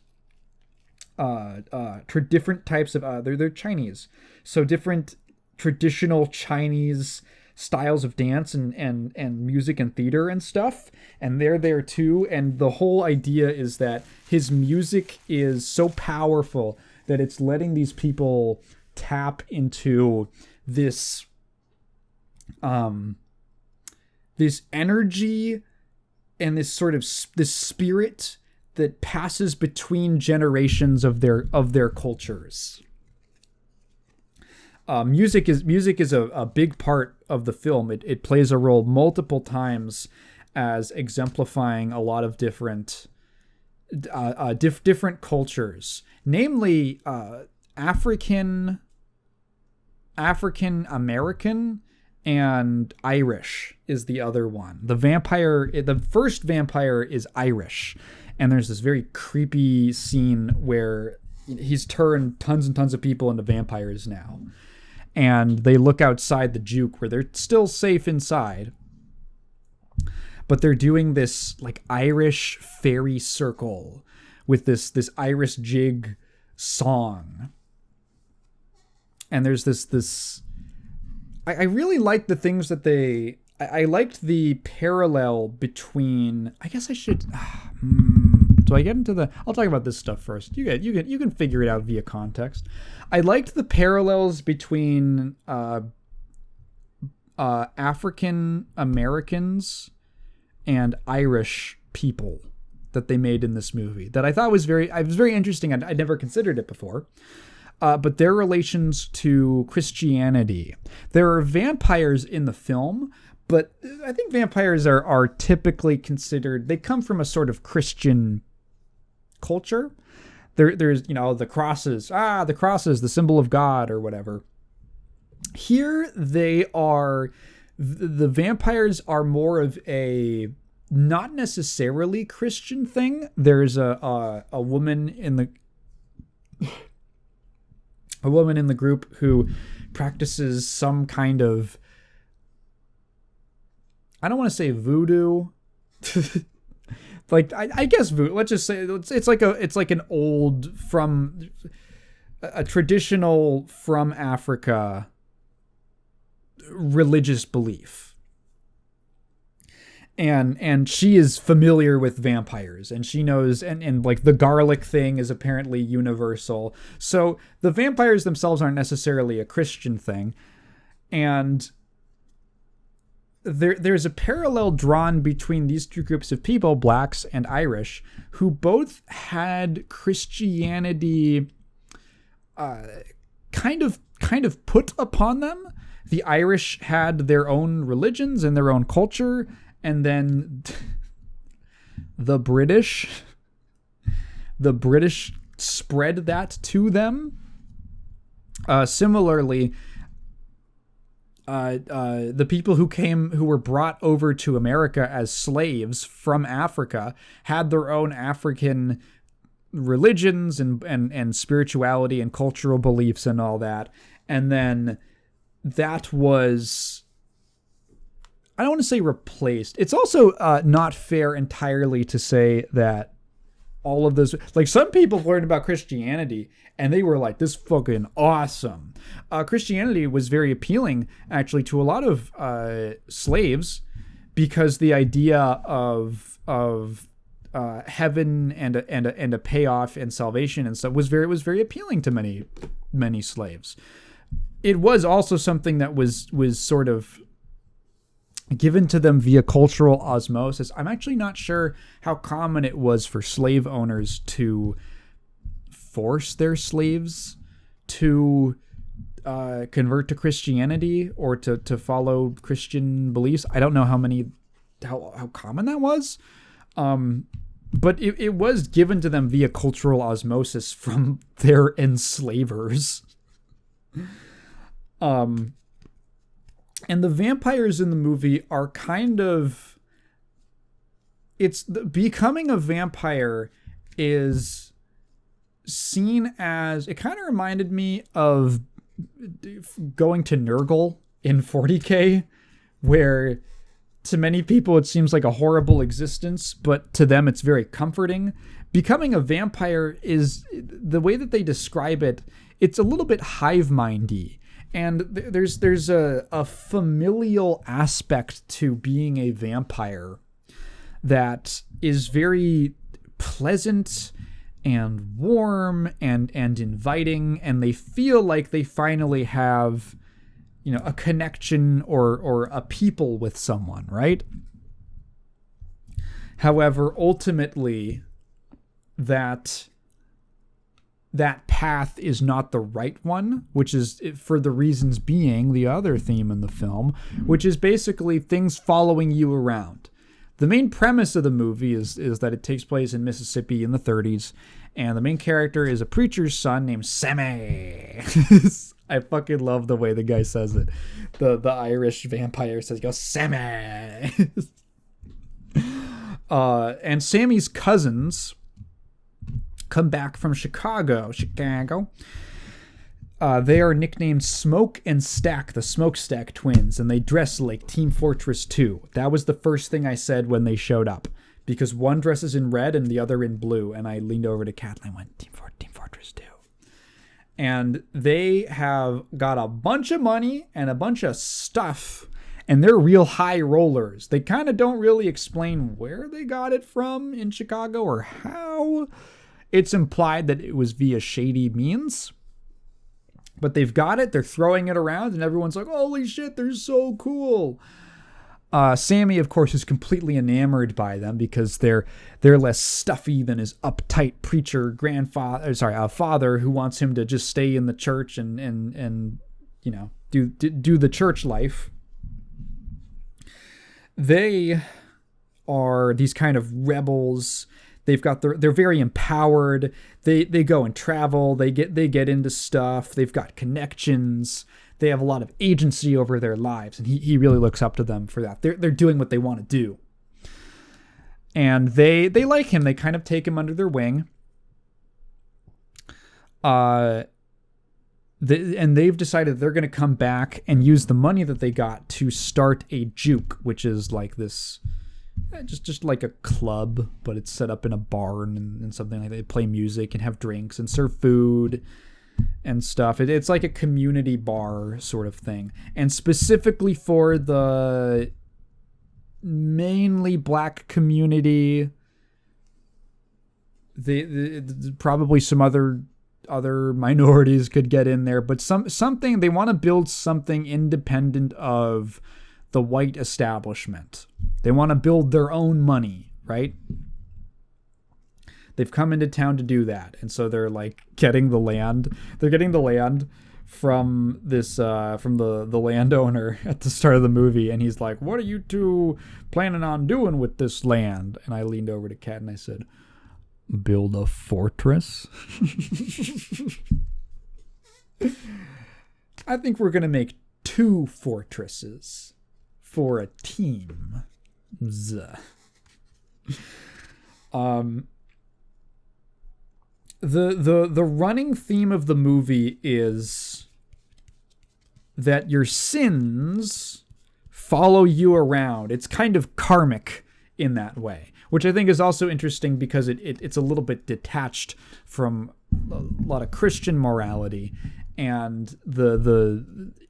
different types of they're Chinese, so different traditional Chinese styles of dance and music and theater and stuff, and they're there too. And the whole idea is that his music is so powerful that it's letting these people tap into this this energy and this sort of this spirit that passes between generations of their cultures. Music is a big part of the film. It plays a role multiple times as exemplifying a lot of different different cultures, namely African American and Irish is the other one. The first vampire is Irish, and there's this very creepy scene where he's turned tons and tons of people into vampires now. And they look outside the juke where they're still safe inside. But they're doing this like Irish fairy circle with this Irish jig song. And there's this I really like the things that I liked the parallel between, I guess I should do I get into the, I'll talk about this stuff first. You can figure it out via context. I liked the parallels between African Americans and Irish people that they made in this movie that I thought was very interesting. I'd never considered it before. But their relations to Christianity. There are vampires in the film, but I think vampires are typically considered, they come from a sort of Christian culture. There's, the crosses, the symbol of God or whatever. Here the vampires are more of a not necessarily Christian thing. There's a woman in the group who practices some kind of, I don't want to say voodoo. Like I guess voodoo. Let's just say it's like an old from a traditional from Africa religious belief. And she is familiar with vampires, and she knows, and like the garlic thing is apparently universal. So the vampires themselves aren't necessarily a Christian thing. And there's a parallel drawn between these two groups of people, blacks and Irish, who both had Christianity kind of put upon them. The Irish had their own religions and their own culture, and then the British spread that to them. Similarly, the people who were brought over to America as slaves from Africa had their own African religions and spirituality and cultural beliefs and all that. And then that was, I don't want to say replaced. It's also not fair entirely to say that all of those, like some people learned about Christianity and they were like, this fucking awesome. Christianity was very appealing actually to a lot of slaves, because the idea of heaven and a payoff and salvation and stuff was very appealing to many slaves. It was also something that was sort of given to them via cultural osmosis. I'm actually not sure how common it was for slave owners to force their slaves to convert to Christianity or to follow Christian beliefs. I don't know how common that was. But it was given to them via cultural osmosis from their enslavers. And the vampires in the movie are kind of, becoming a vampire is seen as, it kind of reminded me of going to Nurgle in 40K, where to many people it seems like a horrible existence, but to them it's very comforting. Becoming a vampire is, the way that they describe it, it's a little bit hive-mindy. And there's a familial aspect to being a vampire that is very pleasant and warm and inviting, and they feel like they finally have, a connection or a people with someone, right? However, ultimately, that path is not the right one, which is for the reasons being the other theme in the film, which is basically things following you around. The main premise of the movie is that it takes place in Mississippi in the 30s, and the main character is a preacher's son named Sammy. I fucking love the way the guy says it. The Irish vampire says, "Yo, Sammy." And Sammy's cousins come back from Chicago. They are nicknamed Smoke and Stack, the Smokestack twins, and they dress like Team Fortress 2. That was the first thing I said when they showed up, because one dresses in red and the other in blue, and I leaned over to Kat and I went, Team Fortress 2. And they have got a bunch of money and a bunch of stuff, and they're real high rollers. They kind of don't really explain where they got it from in Chicago or how. It's implied that it was via shady means. But they've got it, they're throwing it around, and everyone's like, holy shit, they're so cool. Sammy, of course, is completely enamored by them because they're less stuffy than his uptight preacher father who wants him to just stay in the church and do the church life. They are these kind of rebels. They're very empowered. They go and travel. They get into stuff. They've got connections. They have a lot of agency over their lives, and he really looks up to them for that. They're doing what they want to do, and they like him. They kind of take him under their wing. And they've decided they're going to come back and use the money that they got to start a juke, which is like this. Just like a club, but it's set up in a barn and something like that. They play music and have drinks and serve food and stuff. It's like a community bar sort of thing. And specifically for the mainly black community, probably some other minorities could get in there, but something they want to build something independent of the white establishment. They want to build their own money, right? They've come into town to do that. And so they're like getting the land. They're getting the land from this, from the landowner at the start of the movie. And he's like, what are you two planning on doing with this land? And I leaned over to Kat and I said, build a fortress. I think we're going to make 2 fortresses for a team. The running theme of the movie is that your sins follow you around. It's kind of karmic in that way, which I think is also interesting because it's a little bit detached from a lot of Christian morality, and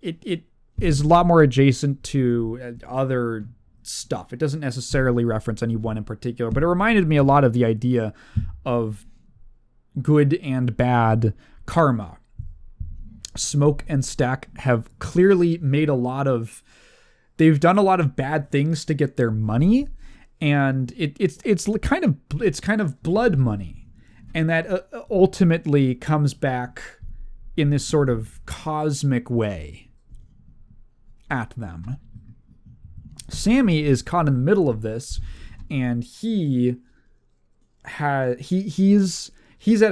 it is a lot more adjacent to other stuff. It doesn't necessarily reference any one in particular, but it reminded me a lot of the idea of good and bad karma. Smoke and Stack have clearly made they've done a lot of bad things to get their money, and it's kind of blood money, and that ultimately comes back in this sort of cosmic way at them. Sammy is caught in the middle of this, and he's at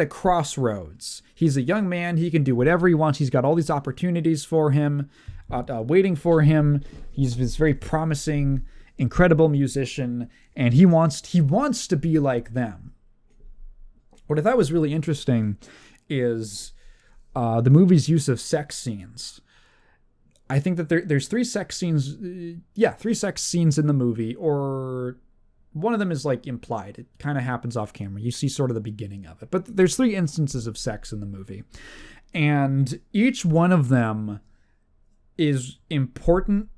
a crossroads. He's a young man. He can do whatever he wants. He's got all these opportunities for him, waiting for him. He's this very promising, incredible musician, and he wants to be like them. What I thought was really interesting is the movie's use of sex scenes. I think that there's 3 sex scenes. 3 sex scenes in the movie, or one of them is like implied. It kind of happens off camera. You see sort of the beginning of it. But there's 3 instances of sex in the movie. And each one of them is important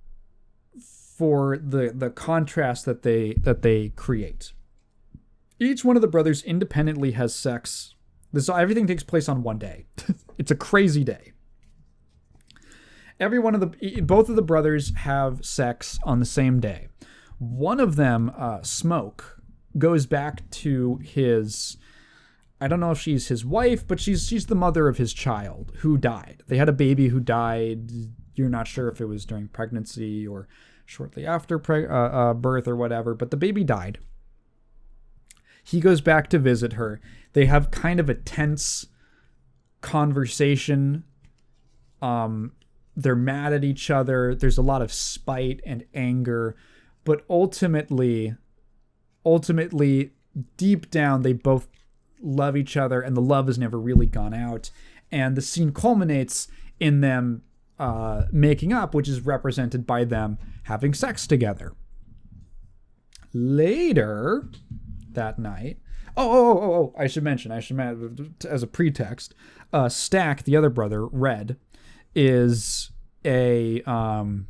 for the contrast that they create. Each one of the brothers independently has sex. Everything takes place on one day. It's a crazy day. Both of the brothers have sex on the same day. One of them, Smoke, goes back to his, I don't know if she's his wife, but she's the mother of his child who died. They had a baby who died. You're not sure if it was during pregnancy or shortly after birth or whatever, but the baby died. He goes back to visit her. They have kind of a tense conversation. They're mad at each other. There's a lot of spite and anger, but ultimately, deep down, they both love each other, and the love has never really gone out. And the scene culminates in them making up, which is represented by them having sex together. Later that night, I should mention, as a pretext, Stack, the other brother, Red, is when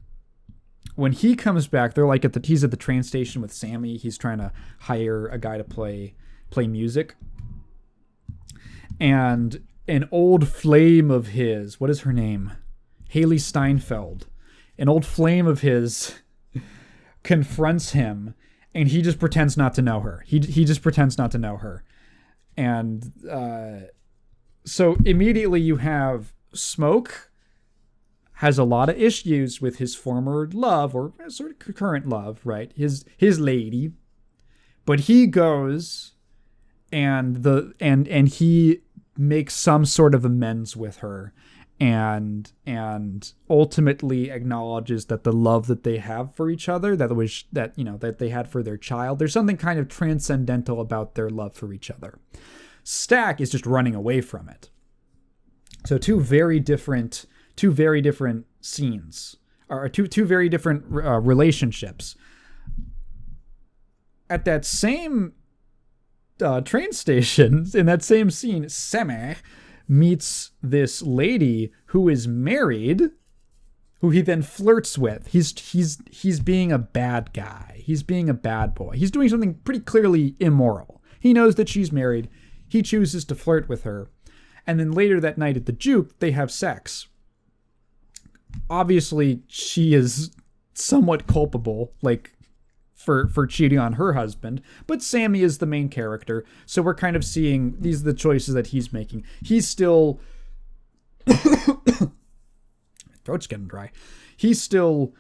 he comes back, they're like he's at the train station with Sammy. He's trying to hire a guy to play music. And an old flame of his, what is her name? Haley Steinfeld. An old flame of his confronts him, and he just pretends not to know her. He just pretends not to know her. And so immediately you have Smoke has a lot of issues with his former love, or sort of current love, right? His lady. But he goes and he makes some sort of amends with her, and ultimately acknowledges that the love that they have for each other, that they had for their child, there's something kind of transcendental about their love for each other. Stack is just running away from it. So two very different scenes, or two very different relationships. At that same train station, in that same scene, Sammy meets this lady who is married, who he then flirts with. He's being a bad guy. He's being a bad boy. He's doing something pretty clearly immoral. He knows that she's married. He chooses to flirt with her. And then later that night at the juke, they have sex. Obviously, she is somewhat culpable, like, for cheating on her husband, but Sammy is the main character, so we're kind of seeing these are the choices that he's making. He's still throat's getting dry. He still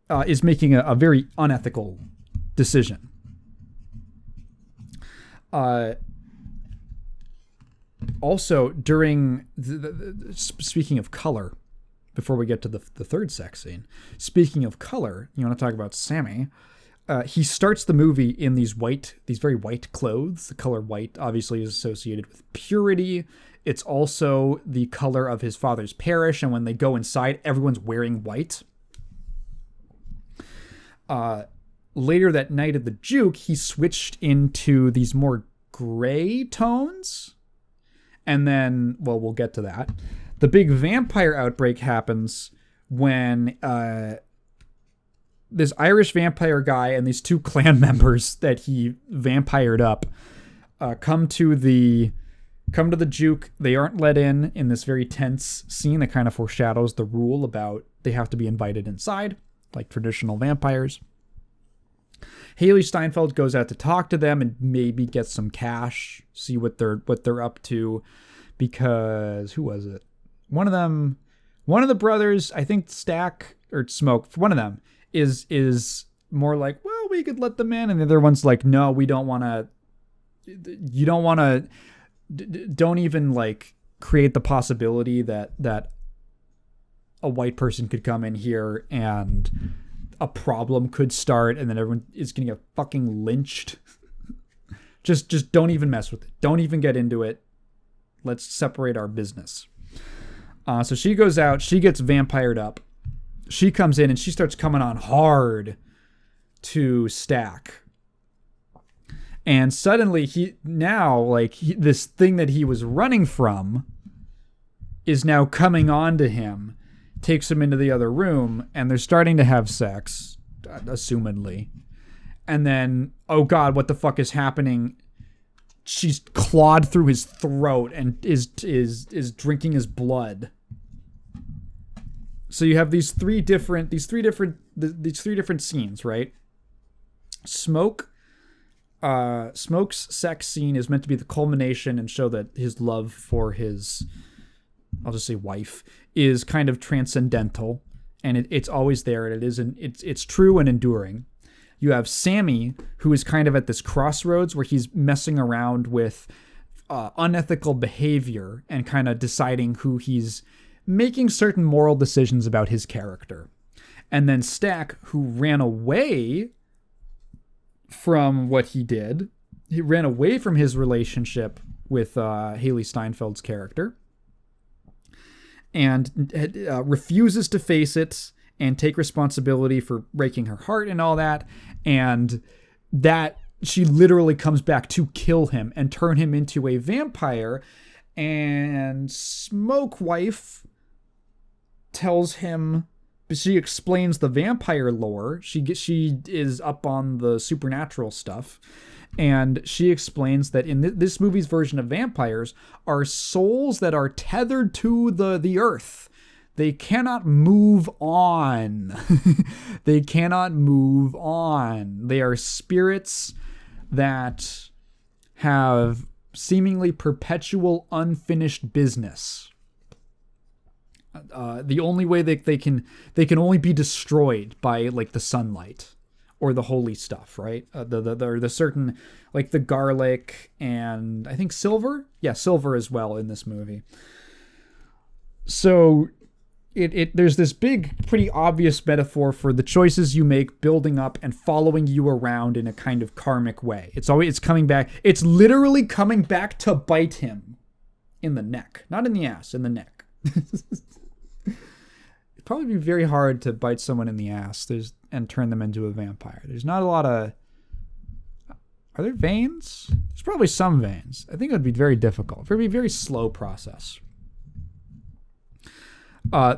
is making a very unethical decision. Also, during speaking of color, before we get to the third sex scene, speaking of color, you want to talk about Sammy. He starts the movie in these very white clothes. The color white obviously is associated with purity. It's also the color of his father's parish, and when they go inside, everyone's wearing white. Later that night at the juke, he switched into these more gray tones. And then, well, we'll get to that. The big vampire outbreak happens when this Irish vampire guy and these two clan members that he vampired up come to the juke. They aren't let in this very tense scene that kind of foreshadows the rule about they have to be invited inside, like traditional vampires. Haley Steinfeld goes out to talk to them and maybe get some cash, see what they're up to, because who was it? One of the brothers, I think Stack or Smoke, one of them is more like, well, we could let them in, and the other one's like, no, we don't want to. You don't want to. Don't even like create the possibility that a white person could come in here and a problem could start, and then everyone is going to get fucking lynched. Just don't even mess with it. Don't even get into it. Let's separate our business. So she goes out. She gets vampired up. She comes in and she starts coming on hard to Stack. And suddenly this thing that he was running from is now coming on to him, takes him into the other room, and they're starting to have sex, assumedly. And then, oh God, what the fuck is happening? she's clawed through his throat and is drinking his blood. So you have these three different scenes, right? Smoke's sex scene is meant to be the culmination and show that his love for his, I'll just say wife, is kind of transcendental, and it's always there, and it's true and enduring. You have Sammy, who is kind of at this crossroads where he's messing around with unethical behavior and kind of deciding who he's making certain moral decisions about his character. And then Stack, who ran away from what he did. He ran away from his relationship with Haley Steinfeld's character and refuses to face it and take responsibility for breaking her heart and all that. And that she literally comes back to kill him and turn him into a vampire. And Smoke Wife tells him, she explains the vampire lore. She is up on the supernatural stuff. And she explains that in this movie's version of vampires are souls that are tethered to the earth. They cannot move on. They cannot move on. They are spirits that have seemingly perpetual unfinished business. The only way they can only be destroyed by like the sunlight or the holy stuff, right? The certain, like the garlic and I think silver. Yeah, silver as well in this movie. So there's this big, pretty obvious metaphor for the choices you make building up and following you around in a kind of karmic way. It's coming back. It's literally coming back to bite him in the neck, not in the ass, in the neck. It'd probably be very hard to bite someone in the ass and turn them into a vampire. There's not a lot of... Are there veins? There's probably some veins. I think it would be very difficult. It would be a very slow process.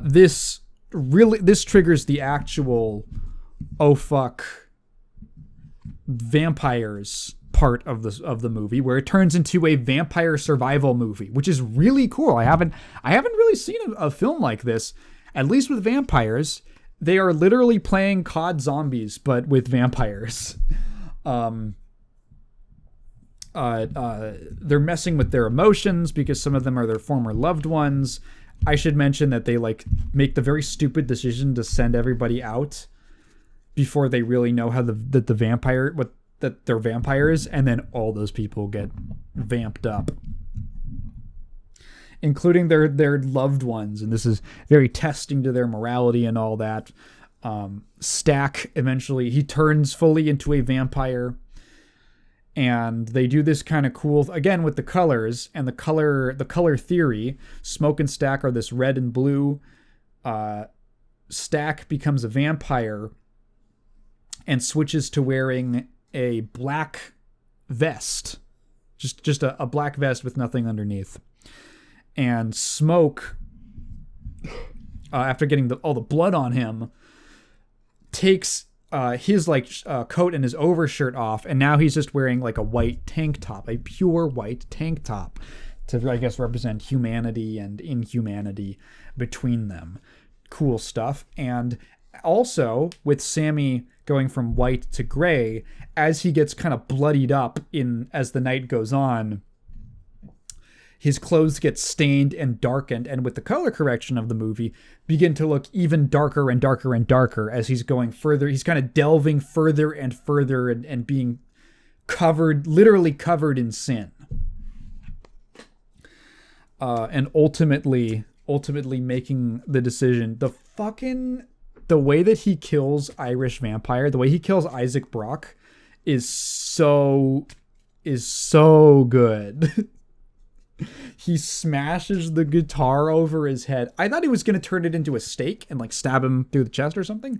This triggers the actual oh fuck vampires part of the movie, where it turns into a vampire survival movie, which is really cool. I haven't really seen a film like this, at least with vampires. They are literally playing COD Zombies, but with vampires. They're messing with their emotions because some of them are their former loved ones. I should mention that they like make the very stupid decision to send everybody out before they really know how that they're vampires, and then all those people get vamped up, including their loved ones, and this is very testing to their morality and all that. Stack eventually he turns fully into a vampire. And they do this kind of cool, again, with the colors and the color theory. Smoke and Stack are this red and blue. Stack becomes a vampire and switches to wearing a black vest. Just a black vest with nothing underneath. And Smoke, after getting all the blood on him, takes his coat and his overshirt off, and now he's just wearing like a white tank top, a pure white tank top, to I guess represent humanity and inhumanity between them. Cool stuff. And also with Sammy going from white to gray, as he gets kind of bloodied up as the night goes on, his clothes get stained and darkened, and with the color correction of the movie, begin to look even darker and darker and darker as he's going further. He's kind of delving further and further and being literally covered in sin. And ultimately making the decision. The way that he kills Irish Vampire, the way he kills Isaac Brock is so good. He smashes the guitar over his head. I thought he was going to turn it into a stake and like stab him through the chest or something.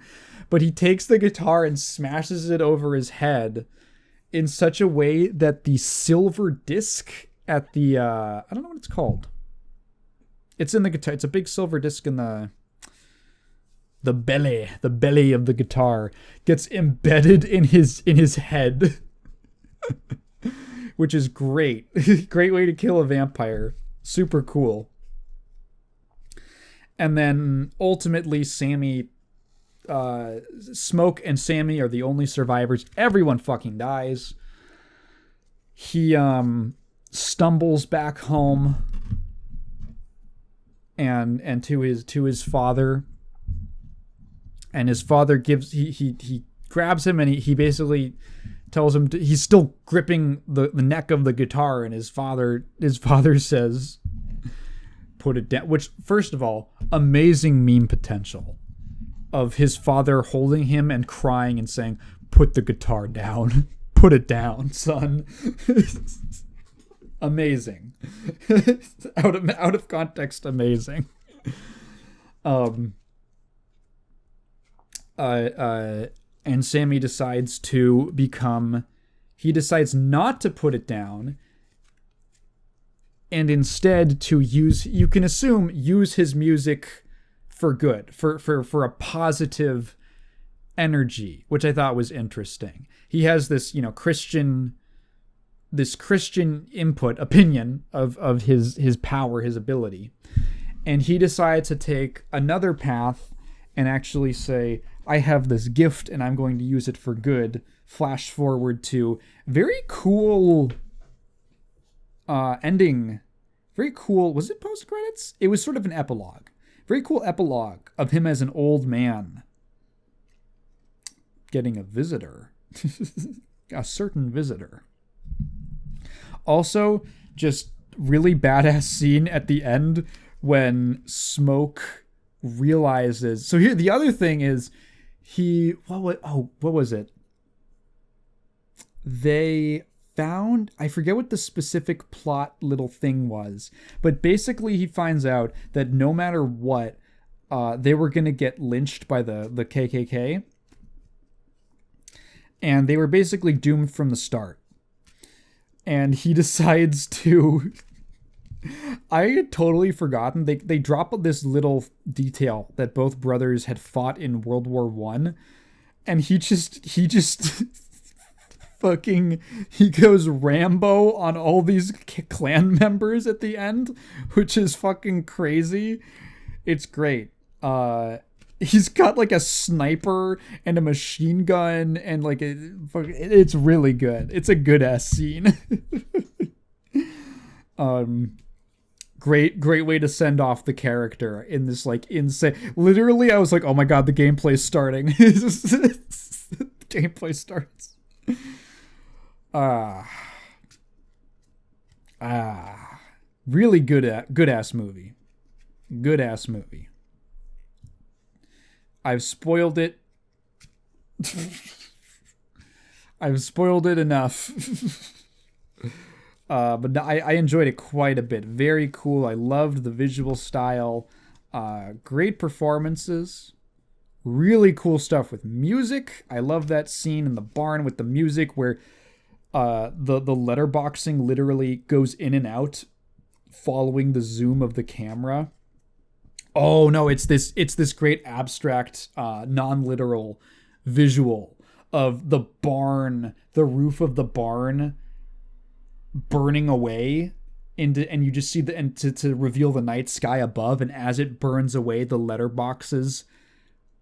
But he takes the guitar and smashes it over his head in such a way that the silver disc at the, I don't know what it's called. It's in the guitar. It's a big silver disc in the belly of the guitar gets embedded in his head. which is great. Great way to kill a vampire. Super cool. And then ultimately Sammy, Smoke and Sammy are the only survivors. Everyone fucking dies. He stumbles back home and to his father. And his father gives he grabs him and he basically tells him he's still gripping the neck of the guitar, and his father says, put it down. Which, first of all, amazing meme potential of his father holding him and crying and saying, put the guitar down. Put it down, son. Amazing. out of context, amazing. And Sammy decides not to put it down, and instead to use his music for good, for a positive energy, which I thought was interesting. He has this, Christian opinion of his power, his ability, and he decides to take another path and actually say, I have this gift and I'm going to use it for good. Flash forward to very cool ending. Very cool. Was it post credits? It was sort of an epilogue. Very cool epilogue of him as an old man getting a visitor. A certain visitor. Also, just really badass scene at the end when Smoke realizes. So here, the other thing is what was it? They found, I forget what the specific plot little thing was, but basically he finds out that no matter what, they were going to get lynched by the KKK. And they were basically doomed from the start. And he decides to... I had totally forgotten. They drop this little detail that both brothers had fought in World War I. And he just fucking... He goes Rambo on all these clan members at the end, which is fucking crazy. It's great. He's got like a sniper and a machine gun and like it's really good. It's a good ass scene. Great way to send off the character in this like insane. Literally, I was like, oh my god, the gameplay's starting. Gameplay starts. Really good ass movie. Good ass movie. I've spoiled it. I've spoiled it enough. But I enjoyed it quite a bit. Very cool. I loved the visual style. Great performances. Really cool stuff with music. I love that scene in the barn with the music where the letterboxing literally goes in and out following the zoom of the camera. Oh no, it's this great abstract, non-literal visual of the barn, the roof of the barn burning away and you just see to reveal the night sky above, and as it burns away, the letterboxes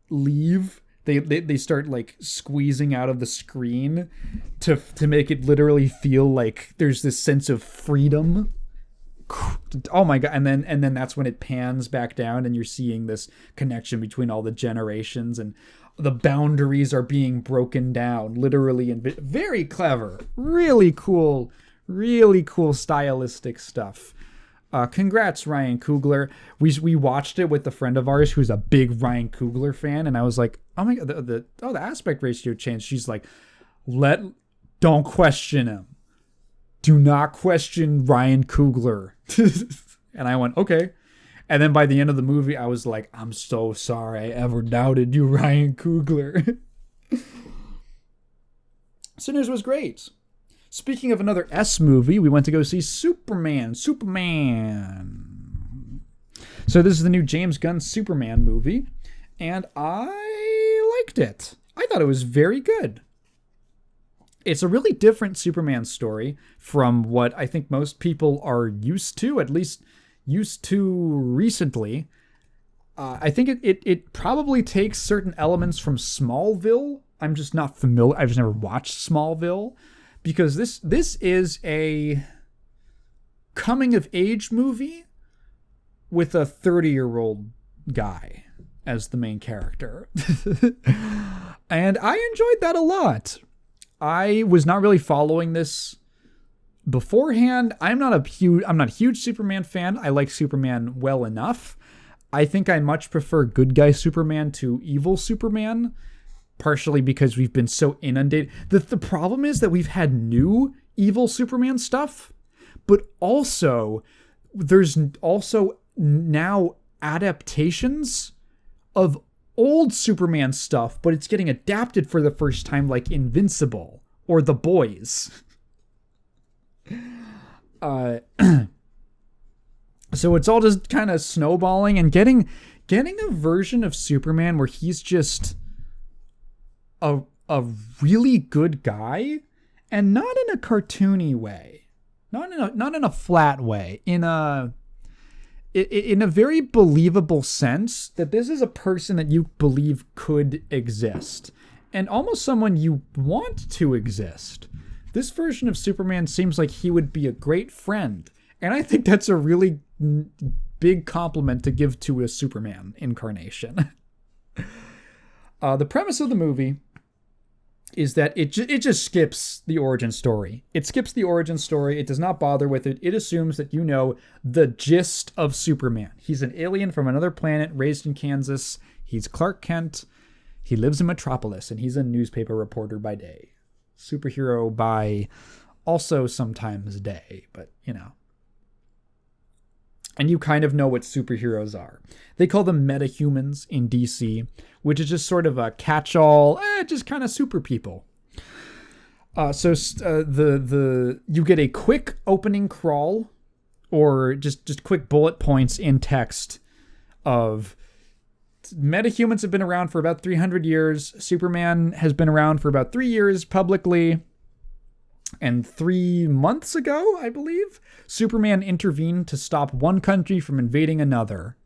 leave. They start like squeezing out of the screen to make it literally feel like there's this sense of freedom. Oh my god. And then that's when it pans back down and you're seeing this connection between all the generations and the boundaries are being broken down literally, and very clever, really cool stylistic stuff. Congrats, Ryan Coogler. We watched it with a friend of ours who's a big Ryan Coogler fan, and I was like, oh my god, the aspect ratio changed. She's like, don't question him. Do not question Ryan Coogler. And I went, okay. And then by the end of the movie, I was like, I'm so sorry I ever doubted you, Ryan Coogler. Sinners was great. Speaking of another S movie, we went to go see Superman. So this is the new James Gunn Superman movie, and I liked it. I thought it was very good. It's a really different Superman story from what I think most people are used to, at least used to recently. I think it probably takes certain elements from Smallville. I'm just not familiar. I've just never watched Smallville, because this is a coming of age movie with a 30-year-old guy as the main character. And I enjoyed that a lot. I was not really following this beforehand. I'm not a huge Superman fan. I like Superman well enough. I think I much prefer good guy Superman to evil Superman, partially because we've been so inundated. The problem is that we've had new evil Superman stuff, but also there's also now adaptations of old Superman stuff, but it's getting adapted for the first time, like Invincible or The Boys. So it's all just kind of snowballing, and getting a version of Superman where he's just a really good guy, and not in a cartoony way, not in a flat way, in a very believable sense that this is a person that you believe could exist, and almost someone you want to exist. This version of Superman seems like he would be a great friend, and I think that's a really big compliment to give to a Superman incarnation. The premise of the movie is that it just skips the origin story. It skips the origin story. It does not bother with it. It assumes that you know the gist of Superman. He's an alien from another planet, raised in Kansas. He's Clark Kent. He lives in Metropolis, and he's a newspaper reporter by day. Superhero by also sometimes day, but you know. And you kind of know what superheroes are. They call them metahumans in DC, which is just sort of a catch-all, just kind of super people. So you get a quick opening crawl, or just quick bullet points in text of metahumans have been around for about 300 years. Superman has been around for about 3 years publicly. And 3 months ago, I believe, Superman intervened to stop one country from invading another.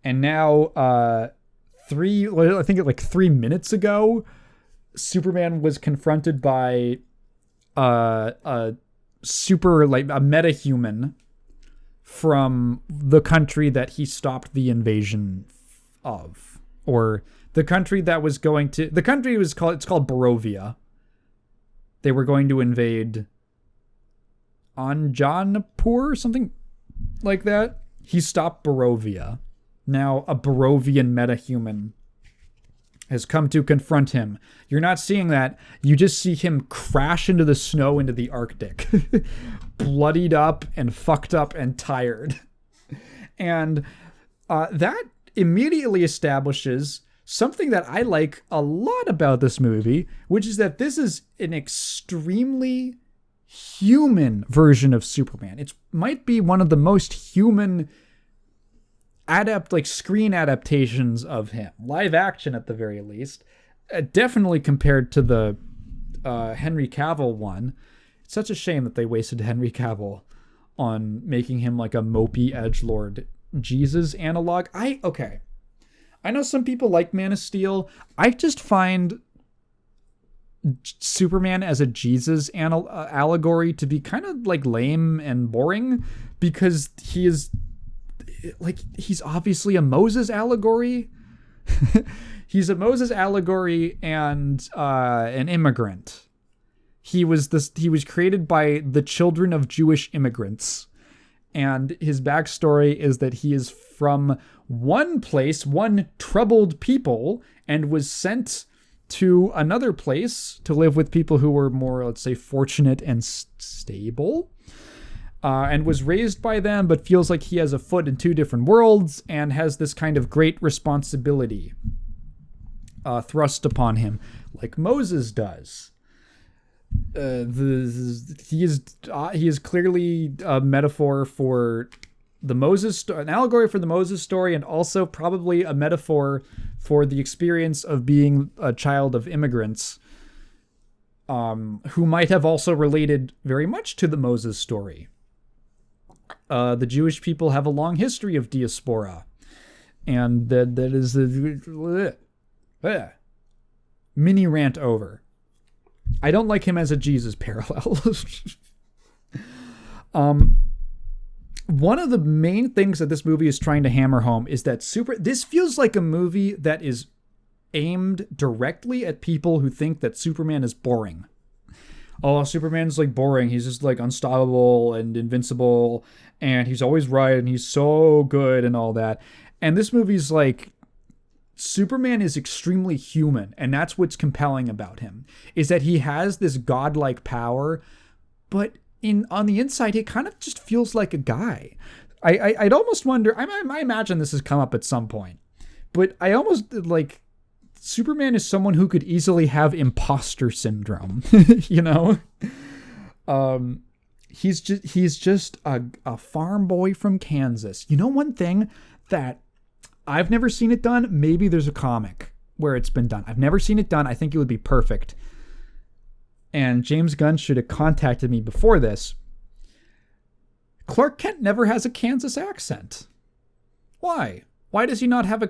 And now, I think 3 minutes ago, Superman was confronted by a metahuman from the country that he stopped the invasion of, or the country that was going to. The country it's called Barovia. They were going to invade Anjanapur, something like that. He stopped Barovia. Now a Barovian metahuman has come to confront him. You're not seeing that. You just see him crash into the snow into the Arctic. Bloodied up and fucked up and tired. And that immediately establishes something that I like a lot about this movie, which is that this is an extremely human version of Superman. It might be one of the most human screen adaptations of him, live action at the very least. Definitely compared to the Henry Cavill one. It's such a shame that they wasted Henry Cavill on making him like a mopey edgelord Jesus analog. I know some people like Man of Steel. I just find Superman as a Jesus allegory to be kind of like lame and boring, because he's obviously a Moses allegory. He's a Moses allegory and an immigrant. He was created by the children of Jewish immigrants. And his backstory is that he is from one place, one troubled people, and was sent to another place to live with people who were more, let's say, fortunate and stable, and was raised by them, but feels like he has a foot in two different worlds and has this kind of great responsibility thrust upon him, like Moses does. He is clearly a metaphor for the Moses, an allegory for the Moses story, and also probably a metaphor for the experience of being a child of immigrants. who might have also related very much to the Moses story. The Jewish people have a long history of diaspora, and that is the mini rant over. I don't like him as a Jesus parallel. One of the main things that this movie is trying to hammer home is that this feels like a movie that is aimed directly at people who think that Superman is boring. Oh, Superman's like boring. He's just like unstoppable and invincible, and he's always right, and he's so good and all that. And this movie's like, Superman is extremely human, and that's what's compelling about him, is that he has this godlike power, but on the inside, he kind of just feels like a guy. I'd almost wonder, I imagine this has come up at some point, but I almost like, Superman is someone who could easily have imposter syndrome, you know? He's just a farm boy from Kansas. You know, one thing that I've never seen it done, maybe there's a comic where it's been done. I've never seen it done. I think it would be perfect. And James Gunn should have contacted me before this. Clark Kent never has a Kansas accent. Why? Why does he not have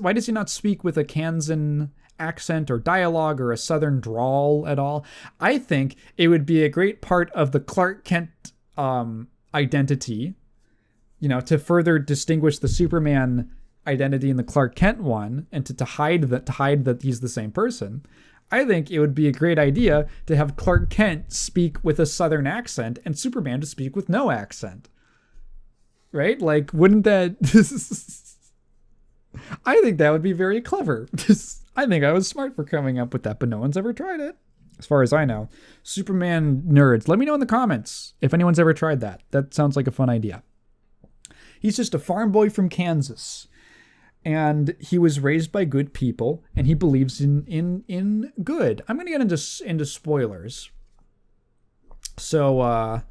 why does he not speak with a Kansan accent or dialogue or a southern drawl at all? I think it would be a great part of the Clark Kent identity, you know, to further distinguish the Superman identity in the Clark Kent one, and to hide that he's the same person. I think it would be a great idea to have Clark Kent speak with a southern accent and Superman to speak with no accent. Right? Like, wouldn't that... I think that would be very clever. I think I was smart for coming up with that, but no one's ever tried it, as far as I know. Superman nerds, let me know in the comments if anyone's ever tried that. That sounds like a fun idea. He's just a farm boy from Kansas. And he was raised by good people, and he believes in good. I'm going to get into spoilers. So,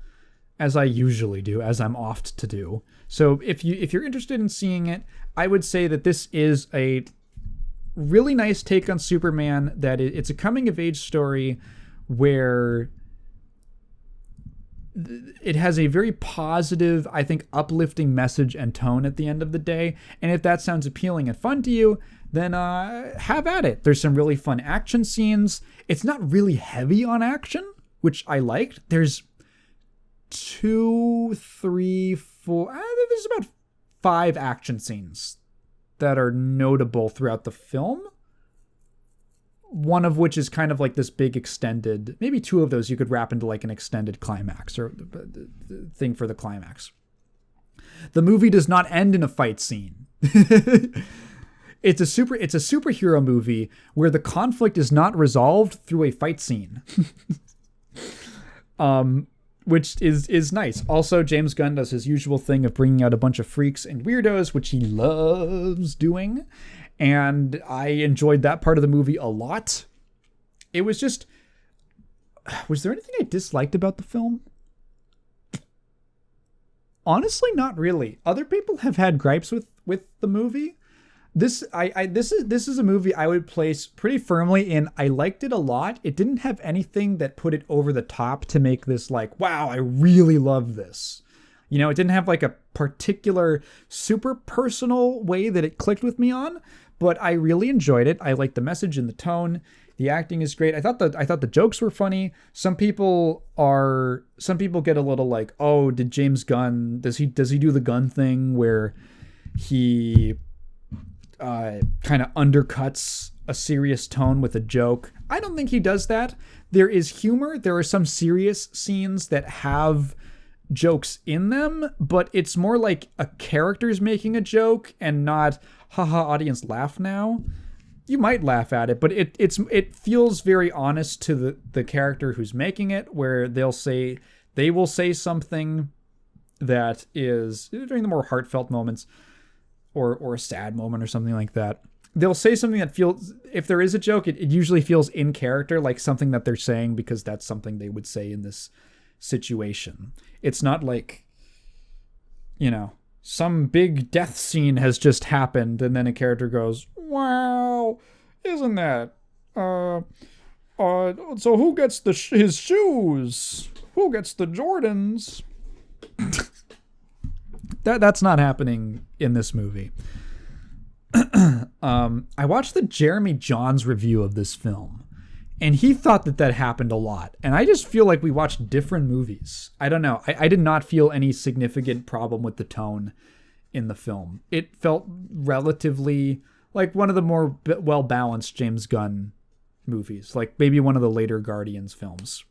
as I usually do, as I'm oft to do. So, if you're interested in seeing it, I would say that this is a really nice take on Superman. That it's a coming of age story where it has a very positive, I think, uplifting message and tone at the end of the day. And if that sounds appealing and fun to you, then have at it. There's some really fun action scenes. It's not really heavy on action, which I liked. There's 2, 3, 4, there's about 5 action scenes that are notable throughout the film. One of which is kind of like this big extended, maybe 2 of those you could wrap into like an extended climax or the thing for the climax. The movie does not end in a fight scene. It's a superhero movie where the conflict is not resolved through a fight scene. Which is nice. Also, James Gunn does his usual thing of bringing out a bunch of freaks and weirdos, which he loves doing. And I enjoyed that part of the movie a lot. It was just... Was there anything I disliked about the film? Honestly, not really. Other people have had gripes with the movie. This is a movie I would place pretty firmly in I liked it a lot. It didn't have anything that put it over the top to make this like, wow, I really love this. You know, it didn't have like a particular super personal way that it clicked with me on, but I really enjoyed it. I liked the message and the tone. The acting is great. I thought the jokes were funny. Some people get a little like, oh, did James Gunn, does he do the Gunn thing where he kind of undercuts a serious tone with a joke? I don't think he does that. There is humor. There are some serious scenes that have jokes in them, but it's more like a character's making a joke and not, haha, audience laugh now. You might laugh at it, but it feels very honest to the character who's making it, where they will say something that is during the more heartfelt moments or a sad moment or something like that. They'll say something that feels, if there is a joke, it usually feels in character, like something that they're saying because that's something they would say in this situation. It's not like, you know, some big death scene has just happened and then a character goes, wow, isn't that So who gets his shoes? Who gets the Jordans? That's not happening in this movie. I watched the Jeremy Johns review of this film, and he thought that happened a lot. And I just feel like we watched different movies. I don't know. I did not feel any significant problem with the tone in the film. It felt relatively like one of the more well-balanced James Gunn movies, like maybe one of the later Guardians films.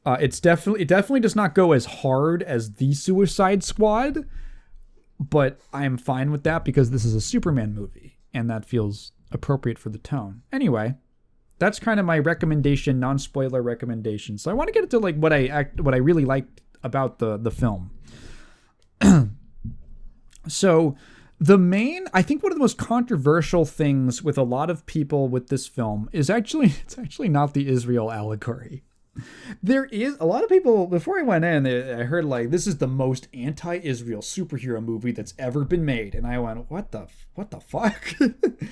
It definitely does not go as hard as The Suicide Squad, but I am fine with that because this is a Superman movie, and that feels appropriate for the tone. Anyway, that's kind of my recommendation, non-spoiler recommendation. So I want to get into like what I really liked about the film. So I think one of the most controversial things with a lot of people with this film is it's actually not the Israel allegory. There is a lot of people, before I went in, I heard like, this is the most anti-Israel superhero movie that's ever been made. And I went, what the fuck? And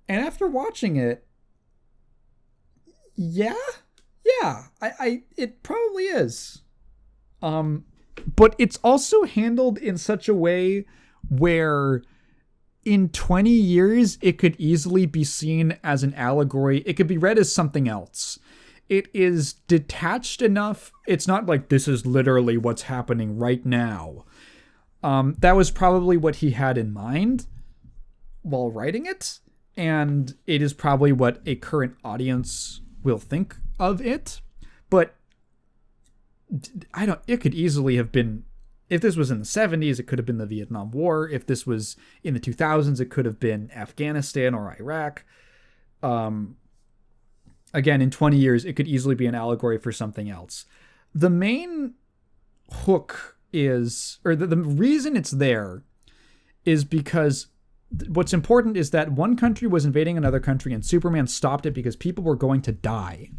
after watching it, yeah, it probably is. But it's also handled in such a way where in 20 years, it could easily be seen as an allegory. It could be read as something else. It is detached enough. It's not like this is literally what's happening right now. That was probably what he had in mind while writing it. And it is probably what a current audience will think of it. But it could easily have been, if this was in the 70s, it could have been the Vietnam War. If this was in the 2000s, it could have been Afghanistan or Iraq. Again, in 20 years, it could easily be an allegory for something else. The main hook is, or the reason it's there is because what's important is that one country was invading another country and Superman stopped it because people were going to die.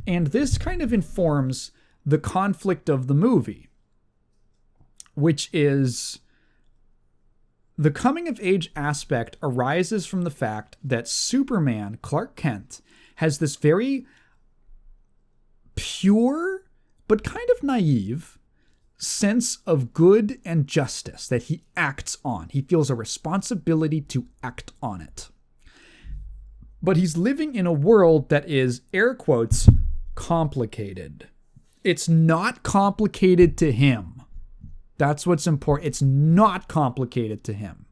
And this kind of informs the conflict of the movie, which is the coming of age aspect arises from the fact that Superman, Clark Kent, has this very pure but kind of naive sense of good and justice that he acts on. He feels a responsibility to act on it. But he's living in a world that is, air quotes, complicated. It's not complicated to him. That's what's important. It's not complicated to him.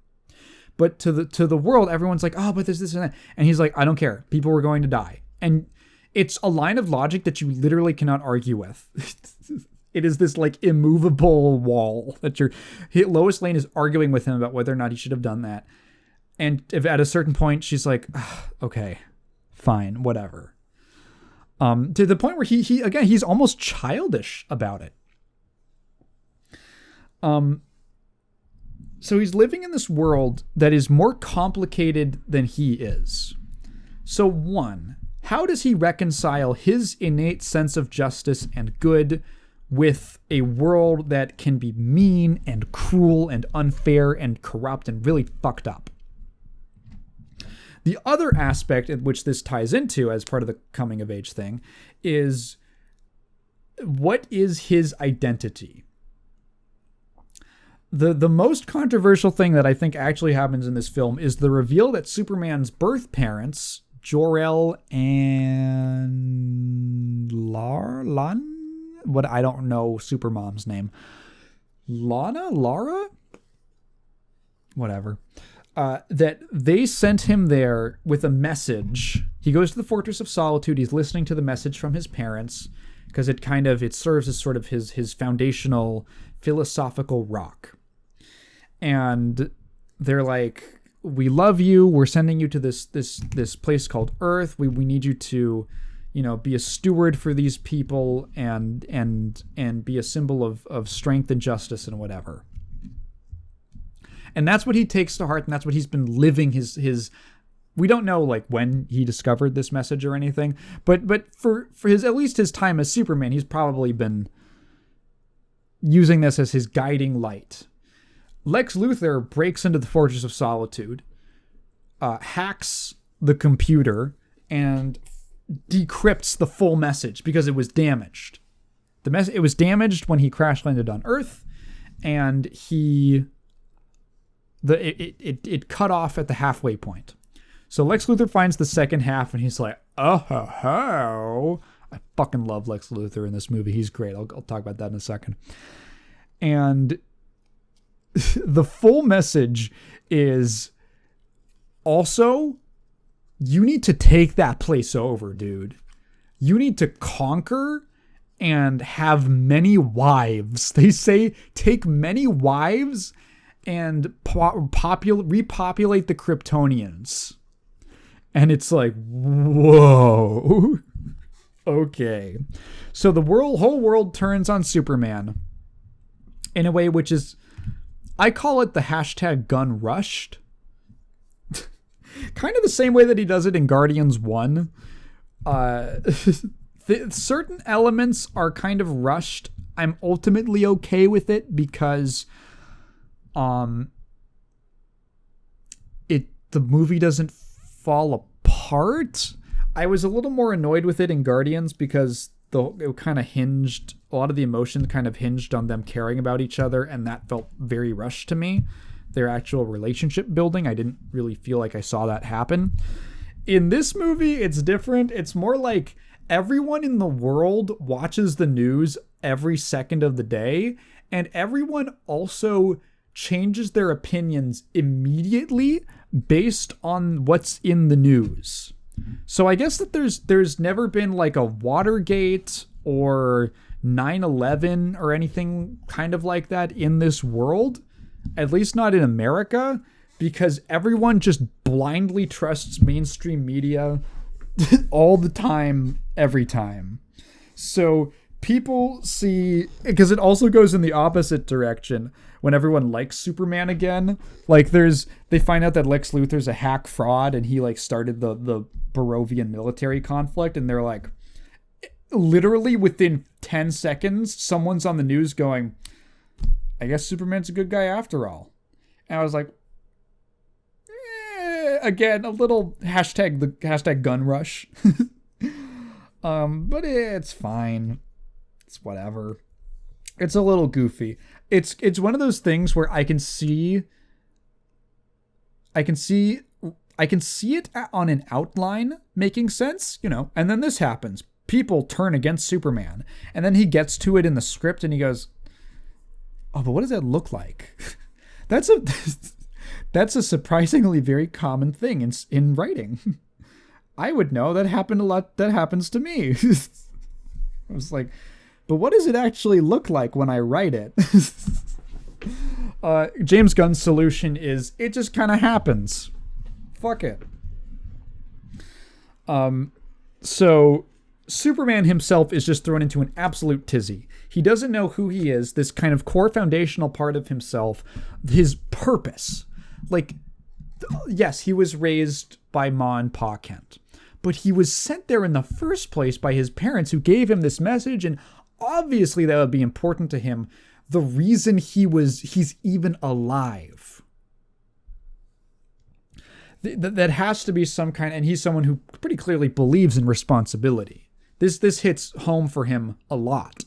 But to the world, everyone's like, oh, but there's this and that. And he's like, I don't care. People were going to die. And it's a line of logic that you literally cannot argue with. It is this like immovable wall that Lois Lane is arguing with him about whether or not he should have done that. And if at a certain point, she's like, okay, fine, whatever. To the point where he's almost childish about it. So he's living in this world that is more complicated than he is. So one, how does he reconcile his innate sense of justice and good with a world that can be mean and cruel and unfair and corrupt and really fucked up? The other aspect in which this ties into as part of the coming of age thing is, what is his identity? The most controversial thing that I think actually happens in this film is the reveal that Superman's birth parents, Jor-El and I don't know Supermom's name. Lara? Whatever. That they sent him there with a message. He goes to the Fortress of Solitude. He's listening to the message from his parents because it serves as sort of his foundational philosophical rock. And they're like, we love you. We're sending you to this place called Earth. We need you to, be a steward for these people and be a symbol of strength and justice and whatever. And that's what he takes to heart, and that's what he's been living his we don't know like when he discovered this message or anything, but for his at least his time as Superman, he's probably been using this as his guiding light. Lex Luthor breaks into the Fortress of Solitude, hacks the computer, and decrypts the full message because it was damaged. It was damaged when he crash landed on Earth, and it cut off at the halfway point. So Lex Luthor finds the second half, and he's like, oh ho ho. I fucking love Lex Luthor in this movie. He's great. I'll talk about that in a second. And the full message is also, you need to take that place over, dude. You need to conquer and have many wives. They say take many wives and repopulate the Kryptonians. And it's like, whoa. Okay. So the whole world turns on Superman in a way which is, I call it the hashtag gun rushed. Kind of the same way that he does it in Guardians 1. Certain elements are kind of rushed. I'm ultimately okay with it because the movie doesn't fall apart. I was a little more annoyed with it in Guardians because it kind of hinged, a lot of the emotion kind of hinged on them caring about each other, and that felt very rushed to me. Their actual relationship building, I didn't really feel like I saw that happen. In this movie, it's different. It's more like everyone in the world watches the news every second of the day, and everyone also changes their opinions immediately based on what's in the news. So I guess that there's never been like a Watergate or 9/11 or anything kind of like that in this world, at least not in America, because everyone just blindly trusts mainstream media all the time, every time. So people see, because it also goes in the opposite direction when everyone likes Superman again. Like they find out that Lex Luthor's a hack fraud and he like started the Barovian military conflict, and they're like, literally within 10 seconds, someone's on the news going, I guess Superman's a good guy after all. And I was like, again, a little hashtag gun rush. But it's fine. It's whatever. It's a little goofy. It's one of those things where I can see it on an outline making sense, and then this happens. People turn against Superman, and then he gets to it in the script and he goes, oh, but what does that look like? That's a surprisingly very common thing in writing. I would know. That happened a lot. That happens to me. I was like, but what does it actually look like when I write it? James Gunn's solution is it just kind of happens. Fuck it. So Superman himself is just thrown into an absolute tizzy. He doesn't know who he is, this kind of core foundational part of himself, his purpose. Like, yes, he was raised by Ma and Pa Kent, but he was sent there in the first place by his parents who gave him this message, and obviously that would be important to him. The reason he's even alive. That has to be some kind, and he's someone who pretty clearly believes in responsibility. This hits home for him a lot.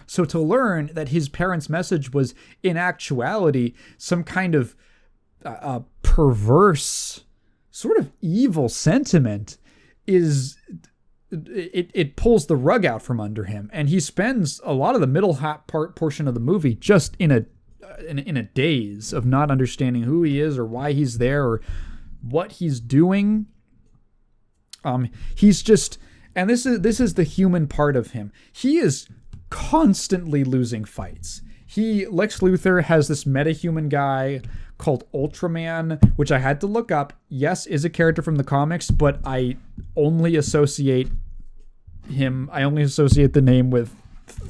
So to learn that his parents' message was in actuality some kind of perverse, sort of evil sentiment it pulls the rug out from under him, and he spends a lot of the middle portion of the movie just in a daze of not understanding who he is or why he's there or what he's doing. He's just, and this is the human part of him. He is constantly losing fights. Lex Luthor has this metahuman guy called Ultraman, which I had to look up. Yes, is a character from the comics, but I only associate the name with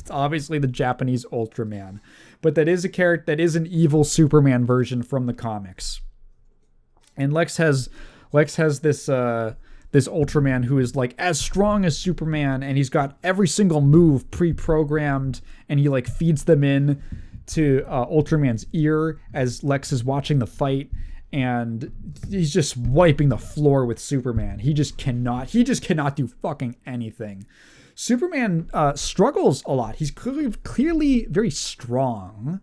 obviously the Japanese Ultraman. But that is a character, that is an evil Superman version from the comics. And Lex has this Ultraman who is like as strong as Superman, and he's got every single move pre-programmed, and he like feeds them in to Ultraman's ear as Lex is watching the fight. and he's just wiping the floor with Superman. He just cannot do fucking anything. Superman struggles a lot. He's clearly very strong.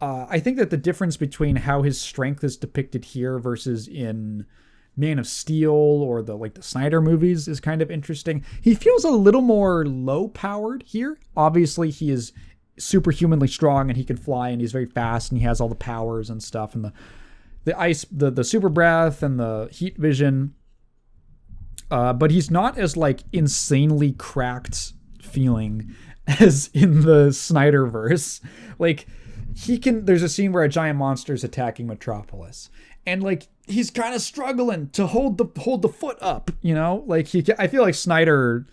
I think that the difference between how his strength is depicted here versus in Man of Steel or the Snyder movies is kind of interesting. He feels a little more low powered here. Obviously, he is superhumanly strong and he can fly and he's very fast and he has all the powers and stuff and the ice, the super breath and the heat vision. But he's not as insanely cracked feeling as in the Snyderverse. There's a scene where a giant monster is attacking Metropolis, and he's kind of struggling to hold the foot up, I feel like Snyder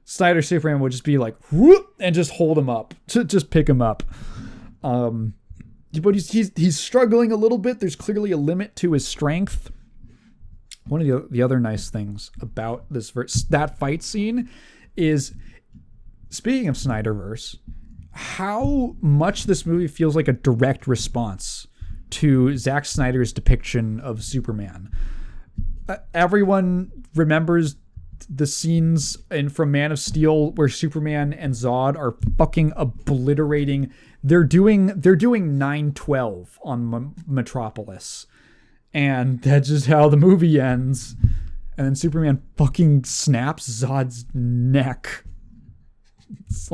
Superman would just be whoop, and just hold him up, to just pick him up. But he's struggling a little bit. There's clearly a limit to his strength. One of the other nice things about that fight scene is, speaking of Snyderverse, how much this movie feels like a direct response to Zack Snyder's depiction of Superman. Everyone remembers the scenes from Man of Steel where Superman and Zod are fucking obliterating. They're doing 9/12 on Metropolis. And that's just how the movie ends. And then Superman fucking snaps Zod's neck. It's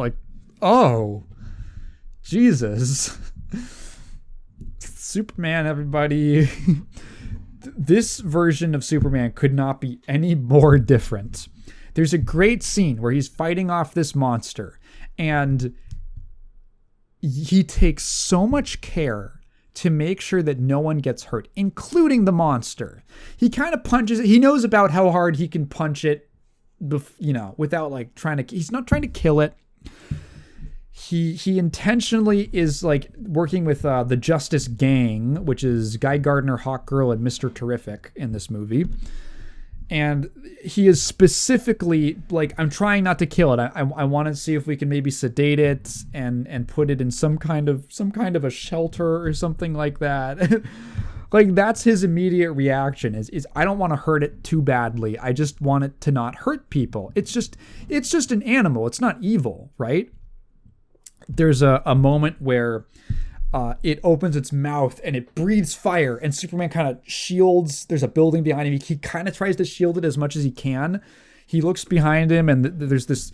oh, Jesus. Superman, everybody. This version of Superman could not be any more different. There's a great scene where he's fighting off this monster, and he takes so much care to make sure that no one gets hurt, including the monster. He kind of punches it. He knows about how hard he can punch it, without trying to, he's not trying to kill it. He intentionally is working with the Justice Gang, which is Guy Gardner, Hawkgirl, and Mr. Terrific in this movie. And he is specifically I'm trying not to kill it. I want to see if we can maybe sedate it and put it in some kind of a shelter or something like that. That's his immediate reaction is I don't want to hurt it too badly. I just want it to not hurt people. It's just an animal. It's not evil, right? There's a moment where it opens its mouth and it breathes fire, and Superman kind of shields. There's a building behind him. He kind of tries to shield it as much as he can. He looks behind him, and there's this,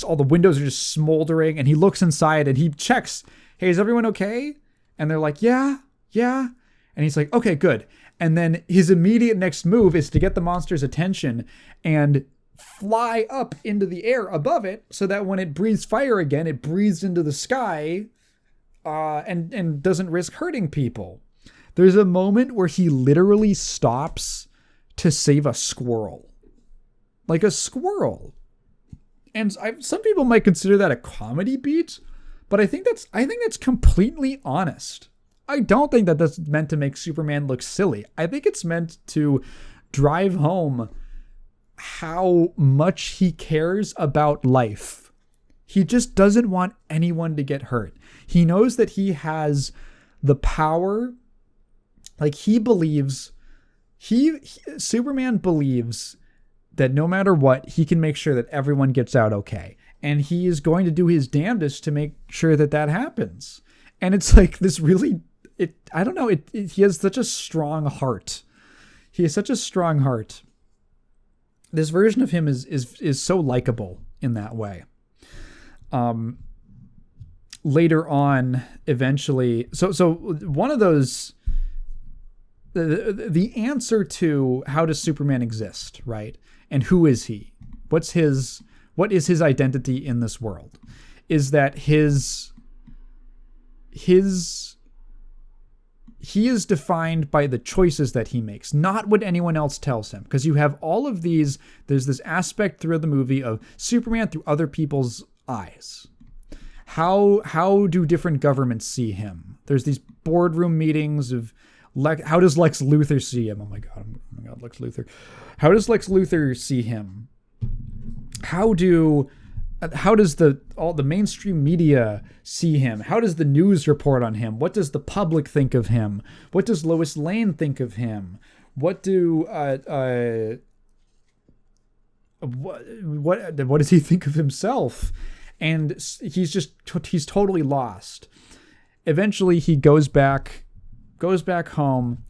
all the windows are just smoldering, and he looks inside and he checks, hey, is everyone okay? And they're like, yeah. And he's like, okay, good. And then his immediate next move is to get the monster's attention and fly up into the air above it so that when it breathes fire again, it breathes into the sky and doesn't risk hurting people. There's a moment where he literally stops to save a squirrel. A squirrel. And some people might consider that a comedy beat, but I think that's completely honest. I don't think that that's meant to make Superman look silly. I think it's meant to drive home how much he cares about life. He just doesn't want anyone to get hurt. He knows that he has the power. Superman believes that no matter what, he can make sure that everyone gets out okay. And he is going to do his damnedest to make sure that happens. And it's this really, I don't know, he has such a strong heart. He has such a strong heart. This version of him is so likable in that way. Later on, eventually, so one of those, the answer to how does Superman exist, right? And who is he? What is his identity in this world? Is that he is defined by the choices that he makes, not what anyone else tells him. Because you have all of these, there's this aspect through the movie of Superman through other people's eyes. How do different governments see him? There's these boardroom meetings of how does Lex Luthor see him? Oh my god, Lex Luthor. How does Lex Luthor see him? How do how does all the mainstream media see him? How does the news report on him? What does the public think of him? What does Lois Lane think of him? What does he think of himself? And he's totally lost. Eventually he goes back home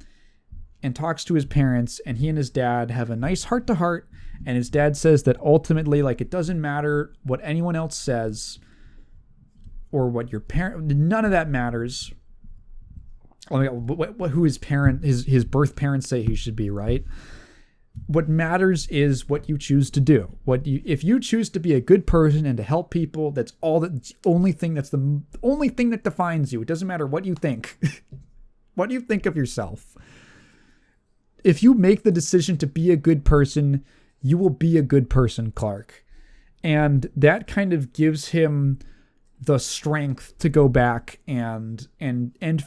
and talks to his parents, and he and his dad have a nice heart-to-heart. And his dad says that ultimately, like, it doesn't matter what anyone else says or what your parent, none of that matters. Who his birth parents say he should be, right? What matters is what you choose to do. If you choose to be a good person and to help people, that's the only thing that defines you. It doesn't matter what you think. What do you think of yourself? If you make the decision to be a good person, you will be a good person, Clark. And that kind of gives him the strength to go back and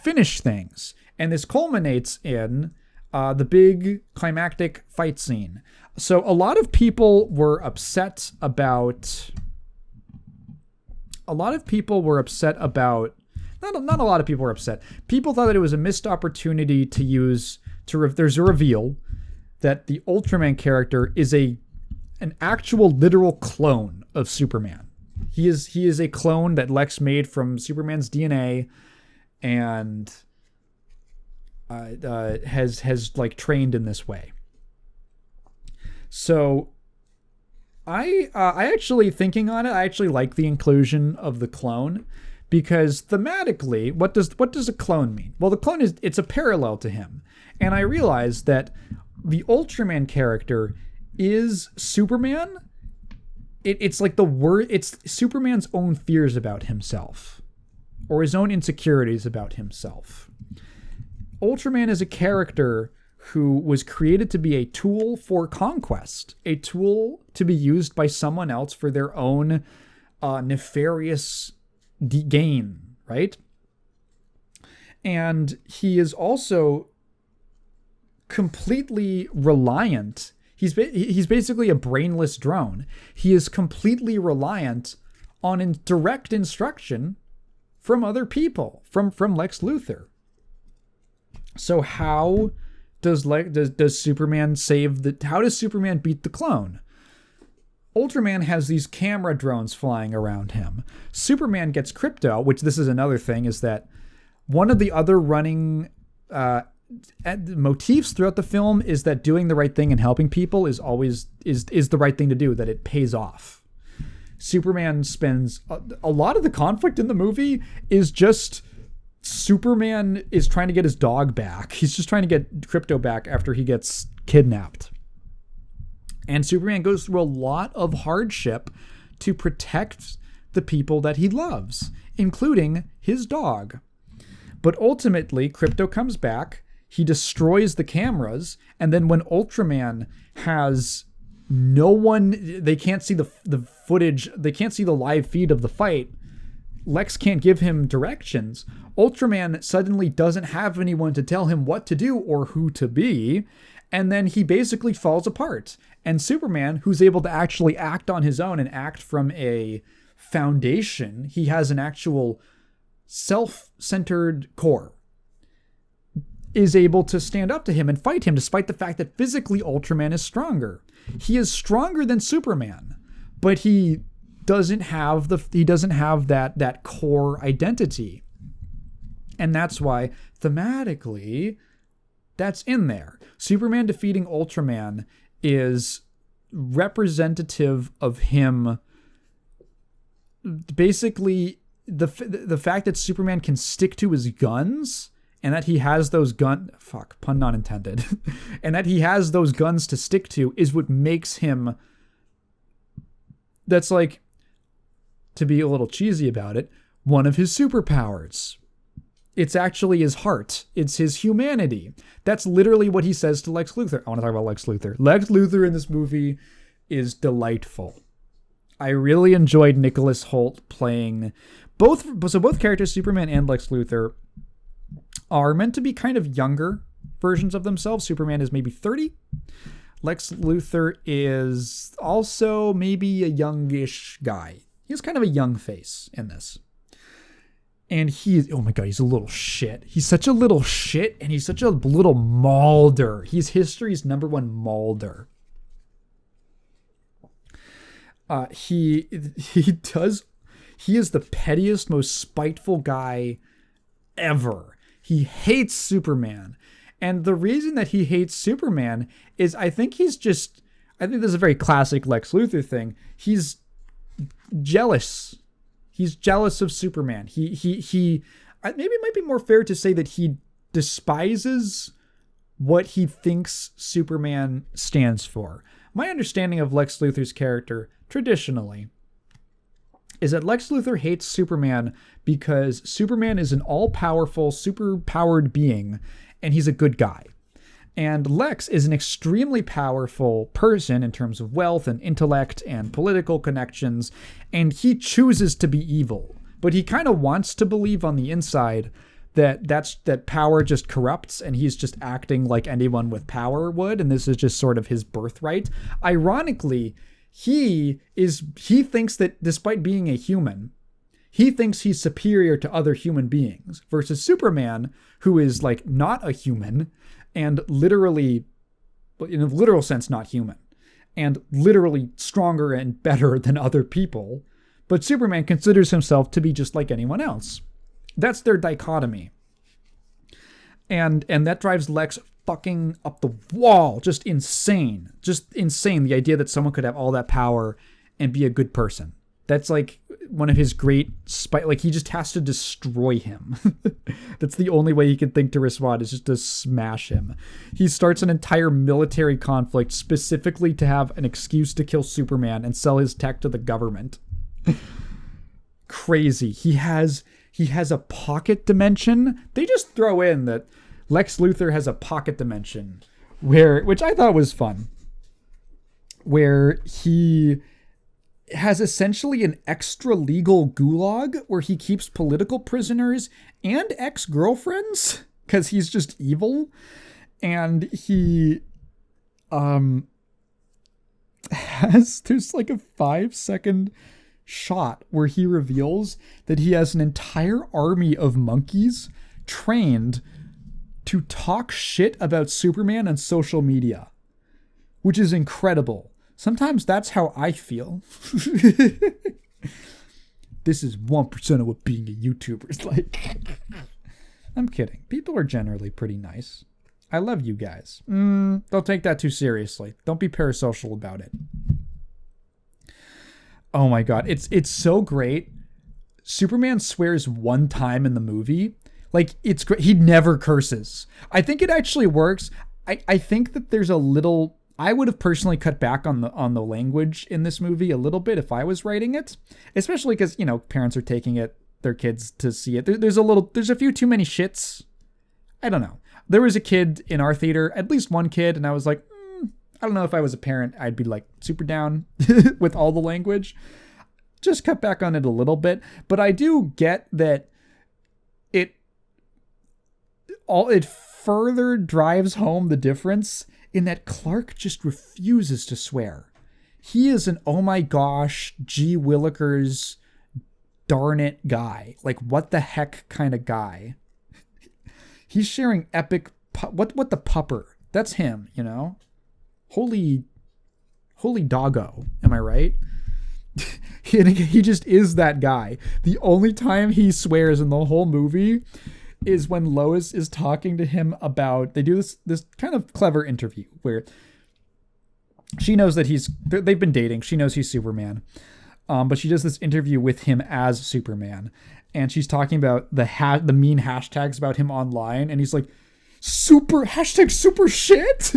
finish things. And this culminates in the big climactic fight scene. So a lot of people were upset about... Not a lot of people were upset. People thought that it was a missed opportunity to use... There's a reveal that the Ultraman character is an actual literal clone of Superman. He is a clone that Lex made from Superman's DNA, and has like trained in this way. So I actually, thinking on it, I actually like the inclusion of the clone, because thematically, what does a clone mean? Well, the clone it's a parallel to him. And I realized that the Ultraman character is Superman. It's like it's Superman's own fears about himself, or his own insecurities about himself. Ultraman is a character who was created to be a tool for conquest, a tool to be used by someone else for their own nefarious gain, right? And he is also completely reliant. He's basically a brainless drone. He is completely reliant on direct instruction from other people, from Lex Luthor. So how does Superman how does Superman beat the clone? Ultraman has these camera drones flying around him. Superman gets Crypto, which this is another thing, is that one of the other running motifs throughout the film is that doing the right thing and helping people is always the right thing to do, that it pays off. Superman spends a lot of the conflict in the movie is just Superman is trying to get his dog back. He's just trying to get Crypto back after he gets kidnapped. And Superman goes through a lot of hardship to protect the people that he loves, including his dog. But ultimately, Crypto comes back, he destroys the cameras, and then when Ultraman has no one, they can't see the footage, they can't see the live feed of the fight, Lex can't give him directions, Ultraman suddenly doesn't have anyone to tell him what to do or who to be, and then he basically falls apart. And Superman, who's able to actually act on his own and act from a foundation, he has an actual self-centered core, is able to stand up to him and fight him, despite the fact that physically Ultraman is stronger. He is stronger than Superman, but he doesn't have that core identity. And that's why thematically that's in there. Superman defeating Ultraman is representative of him. Basically, the fact that Superman can stick to his guns, and that he has those pun not intended, and that he has those guns to stick to is what makes him, that's like, to be a little cheesy about it, one of his superpowers. It's actually his heart. It's his humanity. That's literally what he says to Lex Luthor. I want to talk about Lex Luthor. Lex Luthor in this movie is delightful. I really enjoyed Nicholas Hoult playing both characters, Superman and Lex Luthor, are meant to be kind of younger versions of themselves. Superman is maybe 30. Lex Luthor is also maybe a youngish guy. He's kind of a young face in this. And oh my God, he's a little shit. He's such a little shit, and he's such a little Mulder. He's history's #1 Mulder. He is the pettiest, most spiteful guy ever. He hates Superman. And the reason that he hates Superman is I think this is a very classic Lex Luthor thing. He's jealous. He's jealous of Superman. Maybe it might be more fair to say that he despises what he thinks Superman stands for. My understanding of Lex Luthor's character, traditionally, is that Lex Luthor hates Superman because Superman is an all-powerful, super-powered being, and he's a good guy. And Lex is an extremely powerful person in terms of wealth and intellect and political connections, and he chooses to be evil. But he kind of wants to believe on the inside that power just corrupts, and he's just acting like anyone with power would, and this is just sort of his birthright. Ironically, he thinks that despite being a human, he thinks he's superior to other human beings, versus Superman, who is like not a human and literally, in a literal sense, not human, and literally stronger and better than other people. But Superman considers himself to be just like anyone else. That's their dichotomy. And that drives Lex fucking up the wall. Just insane. Just insane. The idea that someone could have all that power and be a good person. That's like one of his great like he just has to destroy him. That's the only way he can think to respond, is just to smash him. He starts an entire military conflict specifically to have an excuse to kill Superman and sell his tech to the government. Crazy. He has a pocket dimension. They just throw in that Lex Luthor has a pocket dimension which I thought was fun, where he has essentially an extra legal gulag where he keeps political prisoners and ex-girlfriends because he's just evil. And he there's like a 5-second shot where he reveals that he has an entire army of monkeys trained to talk shit about Superman on social media, which is incredible. Sometimes that's how I feel. This is 1% of what being a YouTuber is like. I'm kidding. People are generally pretty nice. I love you guys. Don't take that too seriously. Don't be parasocial about it. Oh my God. It's so great. Superman swears one time in the movie. Like, it's great. He never curses. I think it actually works. I think that there's a little... I would have personally cut back on the language in this movie a little bit if I was writing it, especially because, parents are taking their kids to see it. There's a few too many shits. I don't know. There was a kid in our theater, at least one kid, and I was like, I don't know if I was a parent, I'd be like super down with all the language. Just cut back on it a little bit. But I do get that it further drives home the difference in that Clark just refuses to swear. He is an oh my gosh, gee willikers, darn it guy. Like, what the heck kind of guy. He's sharing epic, what the pupper. That's him, Holy doggo, am I right? He just is that guy. The only time he swears in the whole movie is when Lois is talking to him about, they do this kind of clever interview where she knows that they've been dating. She knows he's Superman. But she does this interview with him as Superman. And she's talking about the mean hashtags about him online. And he's like, super shit.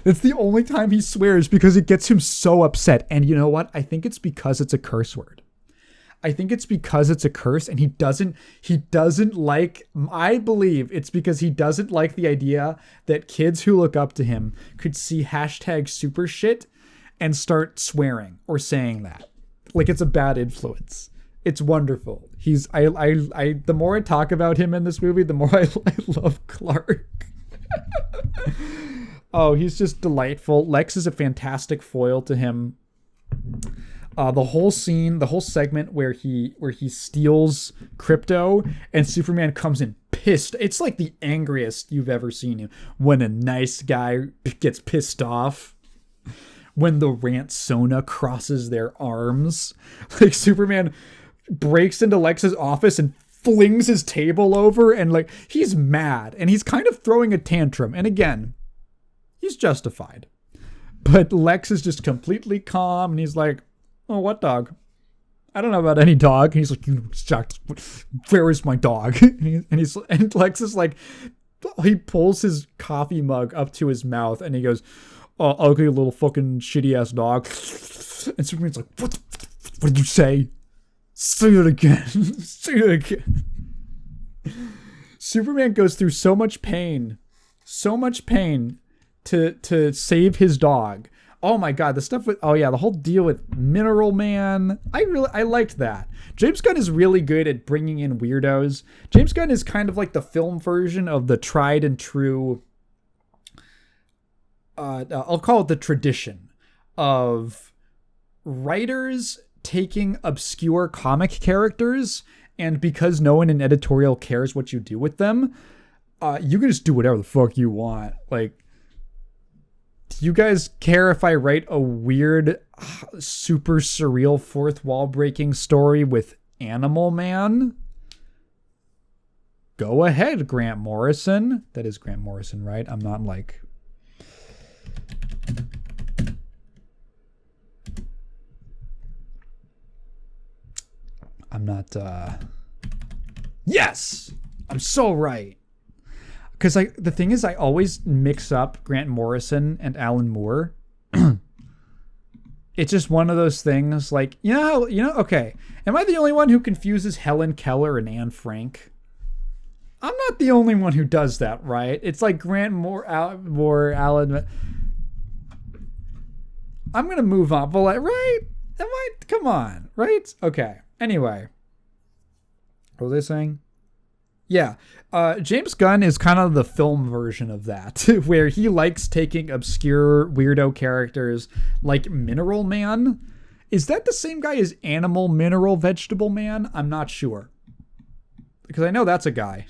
That's the only time he swears because it gets him so upset. And you know what? I think it's because it's a curse word. I think it's because it's a curse, and he doesn't like, I believe it's because he doesn't like the idea that kids who look up to him could see hashtag super shit and start swearing or saying that. Like, it's a bad influence. It's wonderful. The more I talk about him in this movie, the more I love Clark. Oh, he's just delightful. Lex is a fantastic foil to him. The whole scene, the whole segment where he steals crypto and Superman comes in pissed. It's like the angriest you've ever seen him when a nice guy gets pissed off. When the Rantsona crosses their arms, like Superman breaks into Lex's office and flings his table over, and like he's mad and he's kind of throwing a tantrum. And again, he's justified. But Lex is just completely calm and he's like, "Oh, what dog? I don't know about any dog." And he's like, "You shocked? Where is my dog?" And Lex is like, he pulls his coffee mug up to his mouth and he goes, "Oh, ugly little fucking shitty ass dog." And Superman's like, What did you say? Say it again. Say it again. Superman goes through so much pain to save his dog. Oh my god, the stuff with the whole deal with Mineral Man. I liked that. James Gunn is really good at bringing in weirdos. James Gunn is kind of like the film version of the tried and true I'll call it the tradition of writers taking obscure comic characters, and because no one in editorial cares what you do with them, you can just do whatever the fuck you want. Like, do you guys care if I write a weird, super surreal fourth wall breaking story with Animal Man? Go ahead, Grant Morrison. That is Grant Morrison, right? I'm not like... I'm not, Yes! I'm so right. Because the thing is, I always mix up Grant Morrison and Alan Moore. It's just one of those things, like, okay. Am I the only one who confuses Helen Keller and Anne Frank? I'm not the only one who does that, right? It's like Grant Moore, Alan... I'm going to move on, but right? Come on, right? Okay. Anyway, what was I saying? Yeah, James Gunn is kind of the film version of that, where he likes taking obscure weirdo characters like Mineral Man. Is that the same guy as Animal Mineral Vegetable Man? I'm not sure, because I know that's a guy.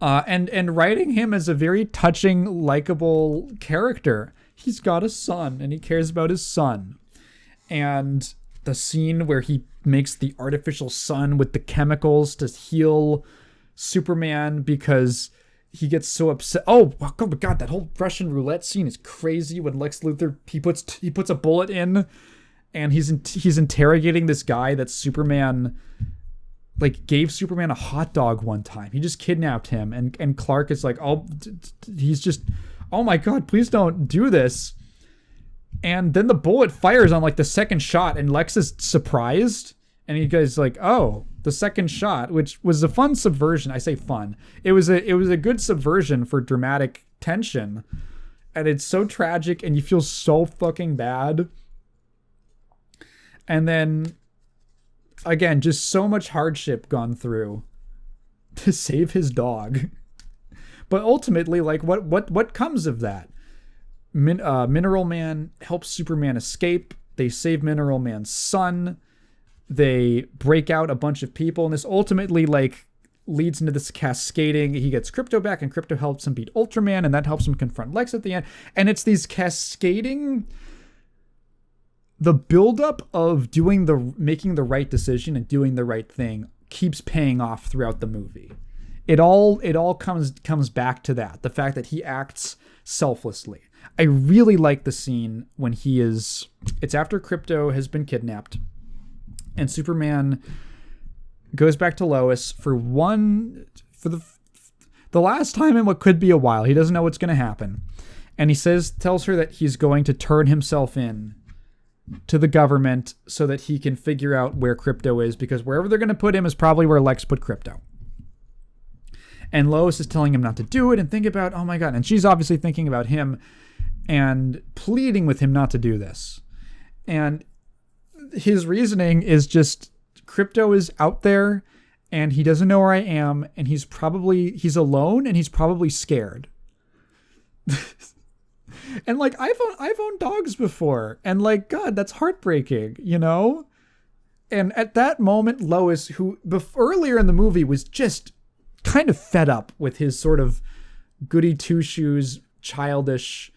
And writing him as a very touching, likable character. He's got a son, and he cares about his son. And the scene where he makes the artificial sun with the chemicals to heal Superman because he gets so upset. Oh my god, that whole Russian roulette scene is crazy when Lex Luthor, he puts a bullet in and he's interrogating this guy that Superman like gave Superman a hot dog one time. He just kidnapped him, and Clark is like, "Oh, he's just, oh my god, please don't do this." And then the bullet fires on like the second shot, and Lex is surprised, and he goes like, "Oh, the second shot," which was a fun subversion. I say fun. It was a good subversion for dramatic tension, and it's so tragic, and you feel so fucking bad. And then, again, just so much hardship gone through to save his dog. But ultimately, like, what comes of that? Mineral Man helps Superman escape. They save Mineral Man's son. They break out a bunch of people, and this ultimately like leads into this cascading. He gets Crypto back, and Crypto helps him beat Ultraman, and that helps him confront Lex at the end. And it's these cascading, the buildup of making the right decision and doing the right thing keeps paying off throughout the movie. It all comes back to that, the fact that he acts selflessly. I really like the scene when it's after Crypto has been kidnapped, and Superman goes back to Lois for the last time in what could be a while. He doesn't know what's going to happen, and he tells her that he's going to turn himself in to the government so that he can figure out where Crypto is, because wherever they're going to put him is probably where Lex put Crypto. And Lois is telling him not to do it and think about, oh my god, and she's obviously thinking about him and pleading with him not to do this. And his reasoning is just, Crypto is out there and he doesn't know where I am, and he's alone and he's probably scared. And like I've owned dogs before, and like God, that's heartbreaking, you know. And at that moment, Lois, who earlier in the movie was just kind of fed up with his sort of goody two shoes, childish,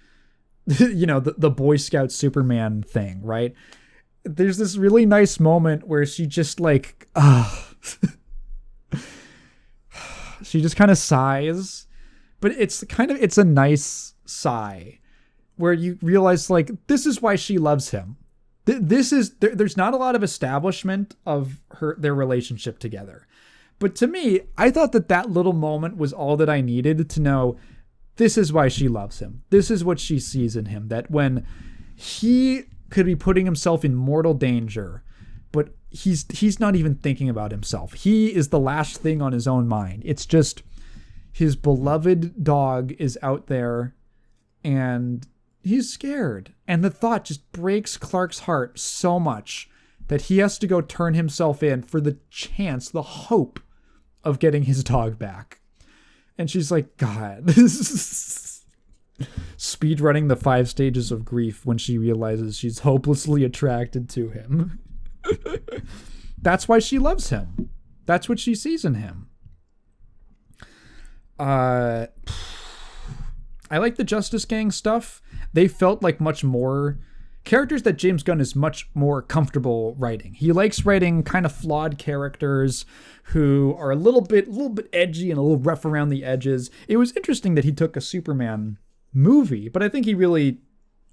you know, the Boy Scout Superman thing, right? There's this really nice moment where she just like, she just kind of sighs, but it's a nice sigh where you realize like, this is why she loves him. There's not a lot of establishment of their relationship together. But to me, I thought that little moment was all that I needed to know this is why she loves him. This is what she sees in him. That when he could be putting himself in mortal danger, but he's not even thinking about himself. He is the last thing on his own mind. It's just his beloved dog is out there and he's scared. And the thought just breaks Clark's heart so much that he has to go turn himself in for the chance, the hope of getting his dog back. And she's like, God, speed running the 5 stages of grief when she realizes she's hopelessly attracted to him. That's why she loves him. That's what she sees in him. I like the Justice Gang stuff. They felt like much more characters that James Gunn is much more comfortable writing. He likes writing kind of flawed characters who are a little bit edgy and a little rough around the edges. It was interesting that he took a Superman movie, but I think he really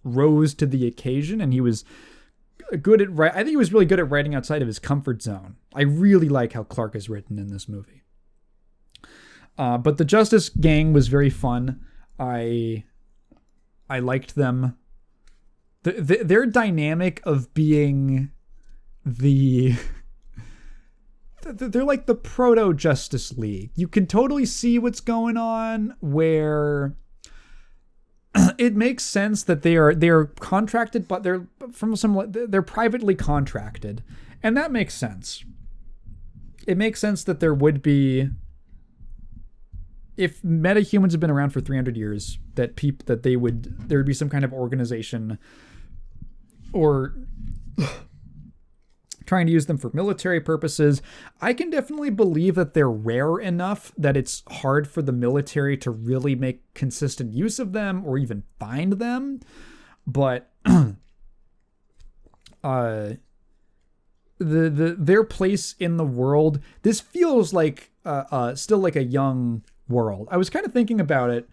rose to the occasion, and he was good at I think he was really good at writing outside of his comfort zone. I really like how Clark is written in this movie. But the Justice Gang was very fun. I liked them. Their dynamic of being they're like the proto Justice League. You can totally see what's going on where it makes sense that they're contracted, but they're privately contracted, and that makes sense. It makes sense that there would be, if metahumans have been around for 300 years, there would be some kind of organization or trying to use them for military purposes. I can definitely believe that they're rare enough that it's hard for the military to really make consistent use of them or even find them. But their place in the world, this feels like still like a young world. I was kind of thinking about it.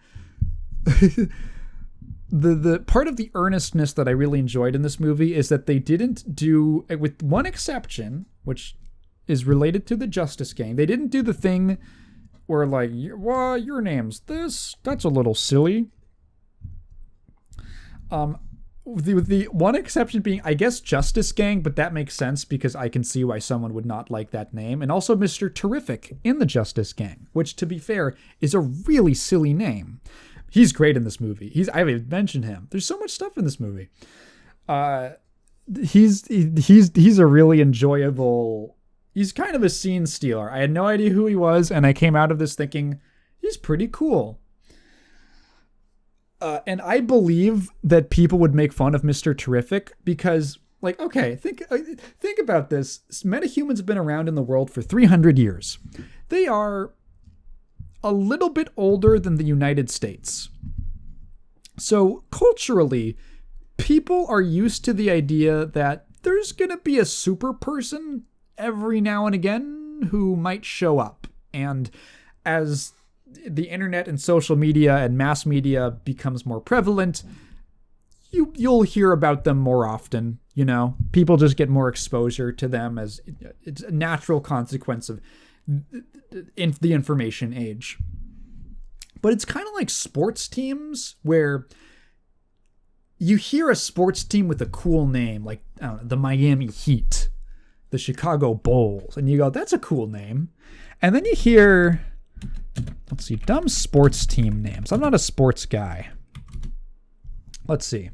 The part of the earnestness that I really enjoyed in this movie is that they didn't do, with one exception, which is related to the Justice Gang, they didn't do the thing where like, well, your name's this, that's a little silly. The one exception being, I guess, Justice Gang, but that makes sense because I can see why someone would not like that name. And also Mr. Terrific in the Justice Gang, which, to be fair, is a really silly name. He's great in this movie. I haven't even mentioned him. There's so much stuff in this movie. He's a really enjoyable. He's kind of a scene stealer. I had no idea who he was, and I came out of this thinking he's pretty cool. And I believe that people would make fun of Mr. Terrific because, like, okay, think about this. Metahumans have been around in the world for 300 years. They are a little bit older than the United States. So culturally, people are used to the idea that there's going to be a super person every now and again who might show up. And as the internet and social media and mass media becomes more prevalent, you'll hear about them more often. You know, people just get more exposure to them as it's a natural consequence of in the information age. But it's kind of like sports teams where you hear a sports team with a cool name, like, I don't know, the Miami Heat, the Chicago Bulls, and you go, that's a cool name. And then you hear, let's see, dumb sports team names. I'm not a sports guy. Let's see.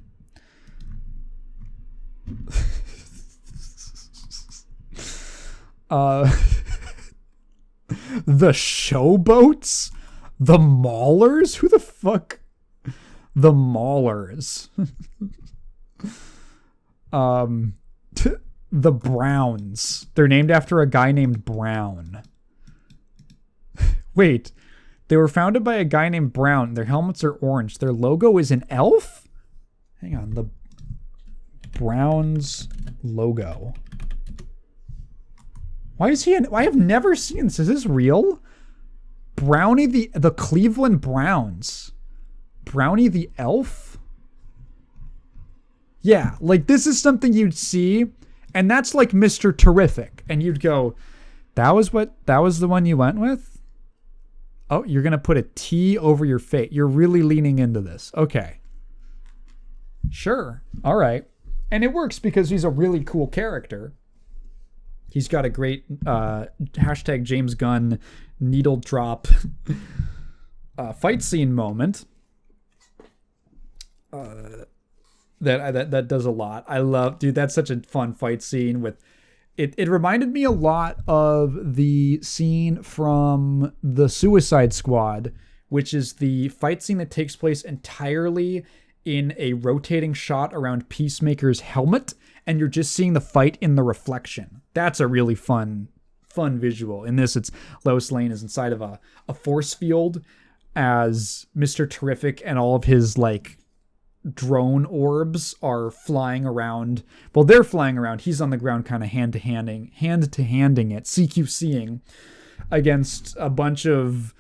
The Showboats? The Maulers? Who the fuck? The Maulers. The Browns. They're named after a guy named Brown. Wait, they were founded by a guy named Brown. Their helmets are orange. Their logo is an elf? Hang on, the Browns logo. Why is he I have never seen this. Is this real? Brownie the Cleveland Browns. Brownie the elf? Yeah, like this is something you'd see, and that's like Mr. Terrific, and you'd go, that was the one you went with? Oh, you're gonna put a T over your face. You're really leaning into this. Okay. Sure. All right. And it works because he's a really cool character. He's got a great hashtag James Gunn needle drop fight scene moment. That does a lot. I love, dude, that's such a fun fight scene with it reminded me a lot of the scene from the Suicide Squad, which is the fight scene that takes place entirely in a rotating shot around Peacemaker's helmet, and you're just seeing the fight in the reflection. That's a really fun visual. In this, it's Lois Lane is inside of a force field as Mr. Terrific and all of his like drone orbs are flying around. Well, they're flying around. He's on the ground kind of hand to handing it, CQCing against a bunch of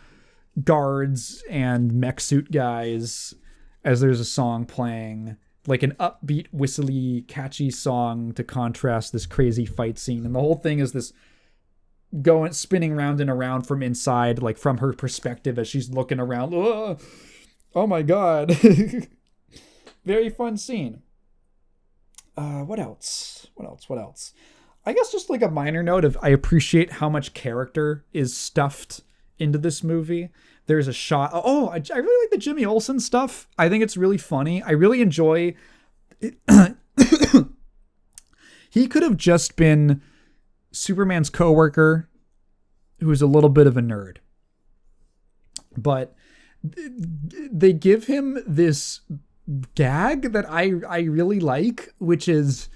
guards and mech suit guys as there's a song playing, like an upbeat, whistly, catchy song to contrast this crazy fight scene. And the whole thing is this spinning round and around from inside, like from her perspective as she's looking around. Oh my God. Very fun scene. What else? I guess just like a minor note of I appreciate how much character is stuffed into this movie. There's a shot. Oh, I really like the Jimmy Olsen stuff. I think it's really funny. I really enjoy it. He could have just been Superman's coworker who's a little bit of a nerd. But they give him this gag that I really like, which is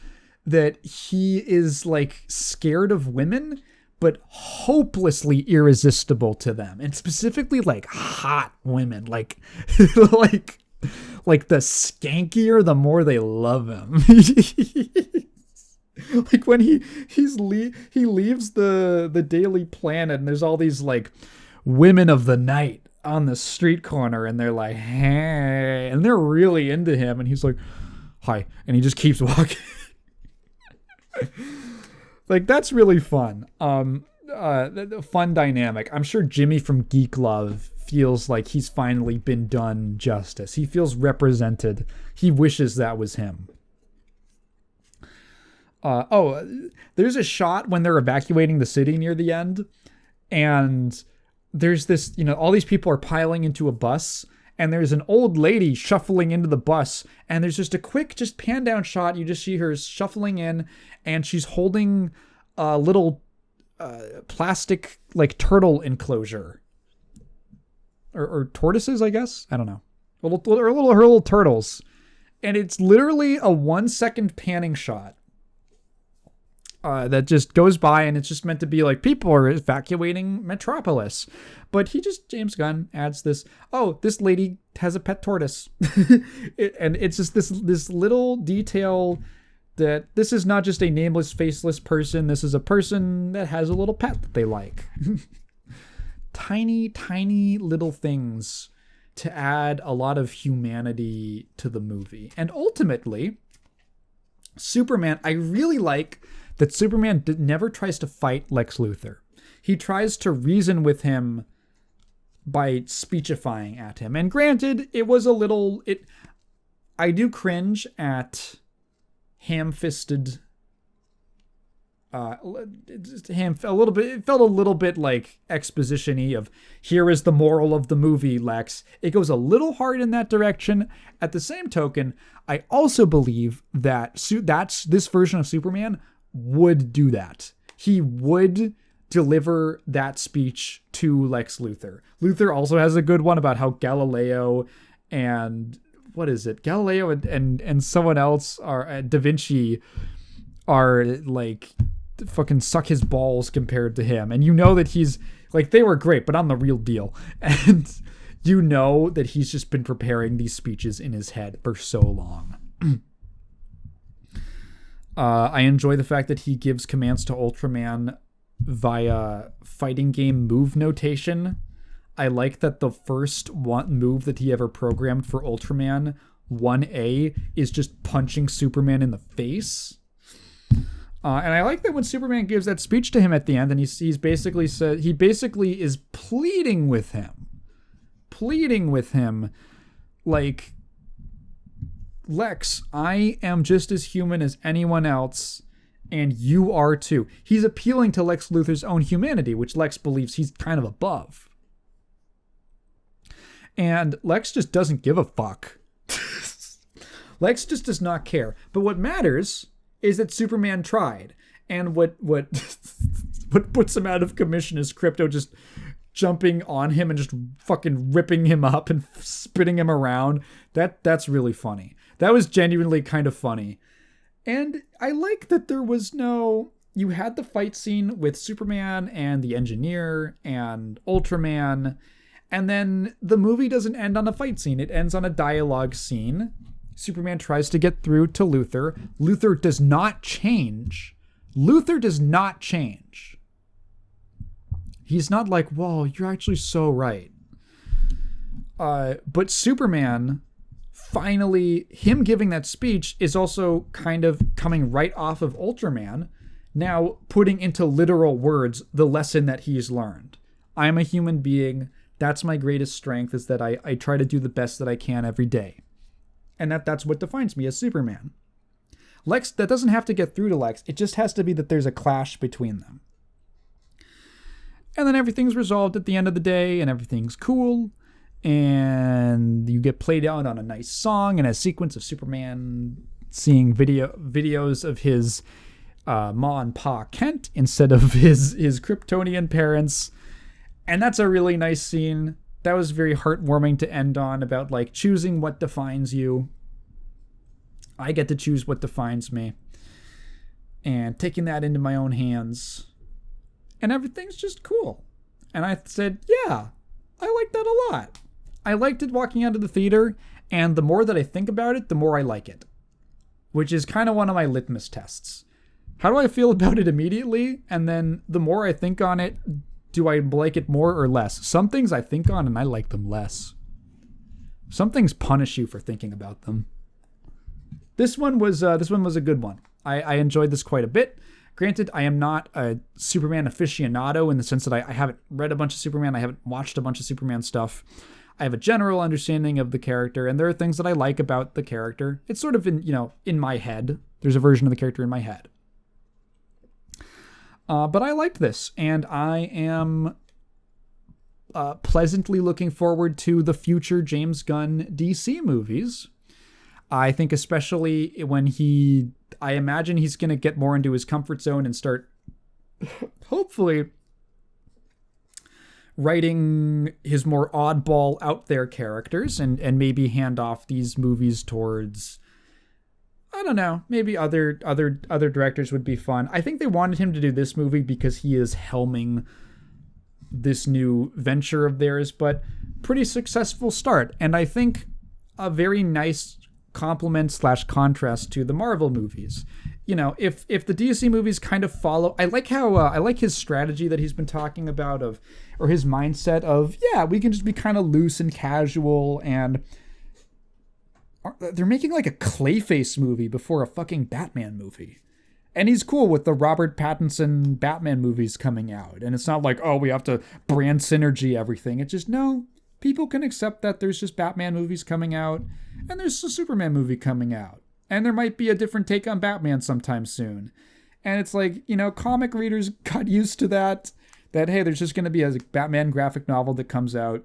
that he is like scared of women, but hopelessly irresistible to them. And specifically like hot women, like, like the skankier, the more they love him. Like when he leaves the Daily Planet and there's all these like women of the night on the street corner and they're like, hey, and they're really into him and he's like, hi, and he just keeps walking. Like that's really fun. Fun dynamic. I'm sure Jimmy from Geek Love feels like he's finally been done justice. He feels represented. He wishes that was him. There's a shot when they're evacuating the city near the end, and there's this, all these people are piling into a bus, and there's an old lady shuffling into the bus, and there's just a quick, pan down shot. You just see her shuffling in, and she's holding a little plastic like turtle enclosure, or tortoises, I guess. I don't know, her little turtles, and it's literally a 1 second panning shot. That just goes by, and it's just meant to be like people are evacuating Metropolis, but James Gunn adds this. Oh, this lady has a pet tortoise, and it's just this little detail that this is not just a nameless, faceless person. This is a person that has a little pet that they like. Tiny, tiny little things to add a lot of humanity to the movie, and ultimately, Superman. I really like that Superman never tries to fight Lex Luthor. He tries to reason with him by speechifying at him. And granted, it was a little... I do cringe at ham-fisted... it felt a little bit like exposition-y of, here is the moral of the movie, Lex. It goes a little hard in that direction. At the same token, I also believe that this version of Superman would do that. He would deliver that speech to Lex Luthor. Luthor also has a good one about how Galileo and what is it? Galileo and someone else are Da Vinci are like fucking suck his balls compared to him. And you know that he's like, they were great, but I'm the real deal. And you know that he's just been preparing these speeches in his head for so long. I enjoy the fact that he gives commands to Ultraman via fighting game move notation. I like that the first one move that he ever programmed for Ultraman, 1A, is just punching Superman in the face. And I like that when Superman gives that speech to him at the end, and he basically is pleading with him, like, Lex, I am just as human as anyone else, and you are too. He's appealing to Lex Luthor's own humanity, which Lex believes he's kind of above. And Lex just doesn't give a fuck. Lex just does not care. But what matters is that Superman tried. And what puts him out of commission is Krypto just jumping on him and just fucking ripping him up and spinning him around. That's really funny. That was genuinely kind of funny. And I like that there was you had the fight scene with Superman and the Engineer and Ultraman, and then the movie doesn't end on a fight scene. It ends on a dialogue scene. Superman tries to get through to Luthor. Luthor does not change. He's not like, whoa, you're actually so right. But Superman, finally, him giving that speech is also kind of coming right off of Ultraman, now putting into literal words the lesson that he's learned. I'm a human being. That's my greatest strength, is that I try to do the best that I can every day. And that's what defines me as Superman. Lex, that doesn't have to get through to Lex. It just has to be that there's a clash between them. And then everything's resolved at the end of the day, and everything's cool. And you get played out on a nice song and a sequence of Superman seeing videos of his Ma and Pa Kent instead of his Kryptonian parents. And that's a really nice scene. That was very heartwarming to end on, about like choosing what defines you. I get to choose what defines me. And taking that into my own hands. And everything's just cool. And I said, yeah, I like that a lot. I liked it walking out of the theater, and the more that I think about it, the more I like it. Which is kind of one of my litmus tests. How do I feel about it immediately? And then the more I think on it, do I like it more or less? Some things I think on and I like them less. Some things punish you for thinking about them. This one was a good one. I enjoyed this quite a bit. Granted, I am not a Superman aficionado in the sense that I haven't read a bunch of Superman. I haven't watched a bunch of Superman stuff. I have a general understanding of the character, and there are things that I like about the character. It's sort of in my head. There's a version of the character in my head. But I liked this, and I am pleasantly looking forward to the future James Gunn DC movies. I think especially when I imagine he's going to get more into his comfort zone and start, hopefully, writing his more oddball, out there characters, and maybe hand off these movies towards, I don't know, maybe other directors would be fun. I think they wanted him to do this movie because he is helming this new venture of theirs, but pretty successful start. And I think a very nice complement / contrast to the Marvel movies. If the DC movies kind of follow, I like how I like his strategy that he's been talking about or his mindset of, yeah, we can just be kind of loose and casual, and they're making like a Clayface movie before a fucking Batman movie. And he's cool with the Robert Pattinson Batman movies coming out. And it's not like, oh, we have to brand synergy everything. It's just, no, people can accept that there's just Batman movies coming out, and there's a Superman movie coming out. And there might be a different take on Batman sometime soon. And it's like, comic readers got used to that, hey, there's just going to be a Batman graphic novel that comes out.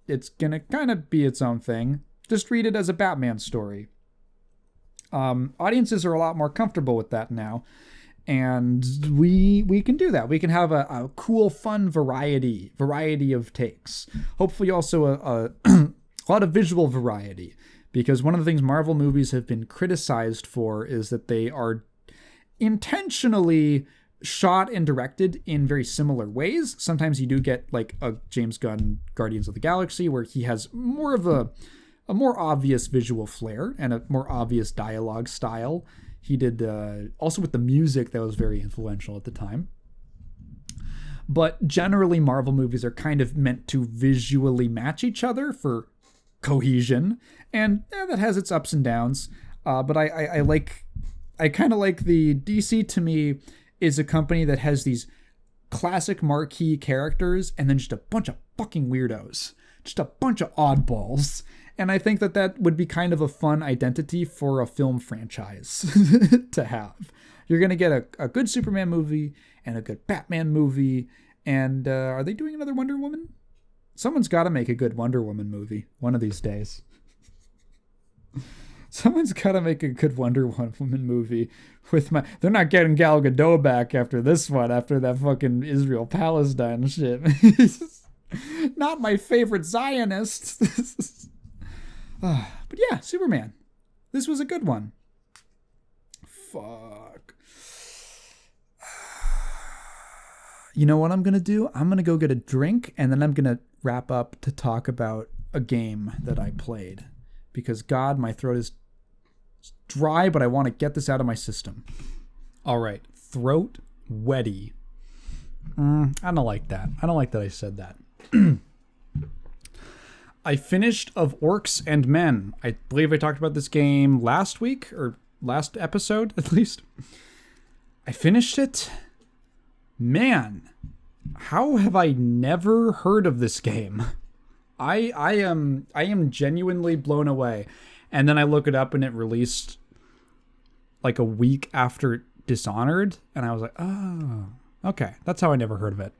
It's going to kind of be its own thing. Just read it as a Batman story. Audiences are a lot more comfortable with that now. And we can do that. We can have a cool, fun variety of takes. Hopefully also a lot of visual variety. because one of the things Marvel movies have been criticized for is that they are intentionally shot and directed in very similar ways. Sometimes you do get like a James Gunn Guardians of the Galaxy where he has more of a more obvious visual flair and a more obvious dialogue style. He did also with the music that was very influential at the time. But generally Marvel movies are kind of meant to visually match each other for cohesion, and that has its ups and downs. But I kind of like the DC. To me, is a company that has these classic marquee characters and then just a bunch of fucking weirdos, just a bunch of oddballs. And I think that would be kind of a fun identity for a film franchise to have. You're going to get a good Superman movie and a good Batman movie. And are they doing another Wonder Woman? Someone's got to make a good Wonder Woman movie one of these days. Someone's got to make a good Wonder Woman movie with They're not getting Gal Gadot back after this one, after that fucking Israel-Palestine shit. Not my favorite Zionist. But yeah, Superman. This was a good one. Fuck. You know what I'm going to do? I'm going to go get a drink, and then I'm going to wrap up to talk about a game that I played. Because, God, my throat is dry, but I want to get this out of my system. All right. Throat wetty. I don't like that. I don't like that I said that. I finished of Orcs and Men. I believe I talked about this game last week, or last episode, at least. I finished it. Man, how have I never heard of this game? I am genuinely blown away. And then I look it up and it released like a week after Dishonored, and I was like, oh, okay, that's how I never heard of it.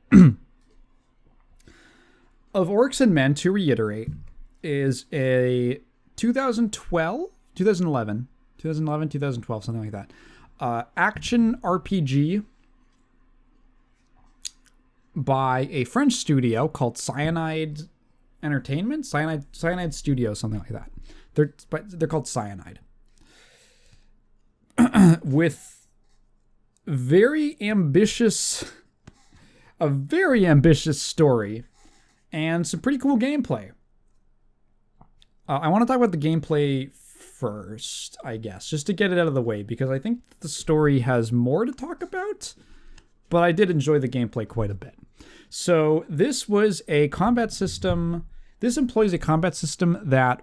Of Orcs and Men, to reiterate, is a 2012, 2012, something like that, action RPG by a French studio called Cyanide Entertainment, Cyanide Studio, something like that. They're called Cyanide. With a very ambitious story and some pretty cool gameplay. I want to talk about the gameplay first, I guess, just to get it out of the way, because I think the story has more to talk about, but I did enjoy the gameplay quite a bit. So this was a combat system. This employs a combat system that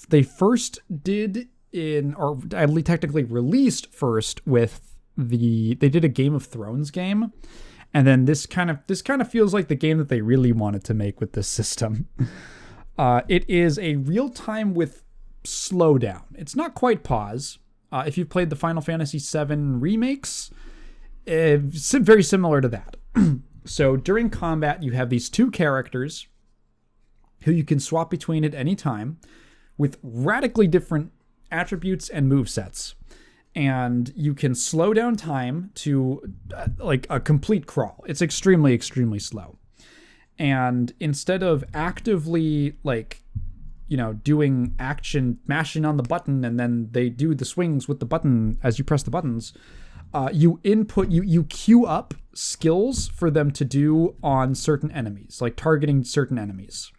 they first did or technically released first with they did a Game of Thrones game. And then this kind of feels like the game that they really wanted to make with this system. It is a real-time with slowdown. It's not quite pause. If you've played the Final Fantasy VII remakes, it's very similar to that. So during combat, you have these two characters who you can swap between at any time with radically different attributes and movesets. And you can slow down time to like a complete crawl. It's extremely, extremely slow. And instead of actively doing action, mashing on the button, and then they do the swings with the button as you press the buttons, you queue up skills for them to do on certain enemies, like targeting certain enemies.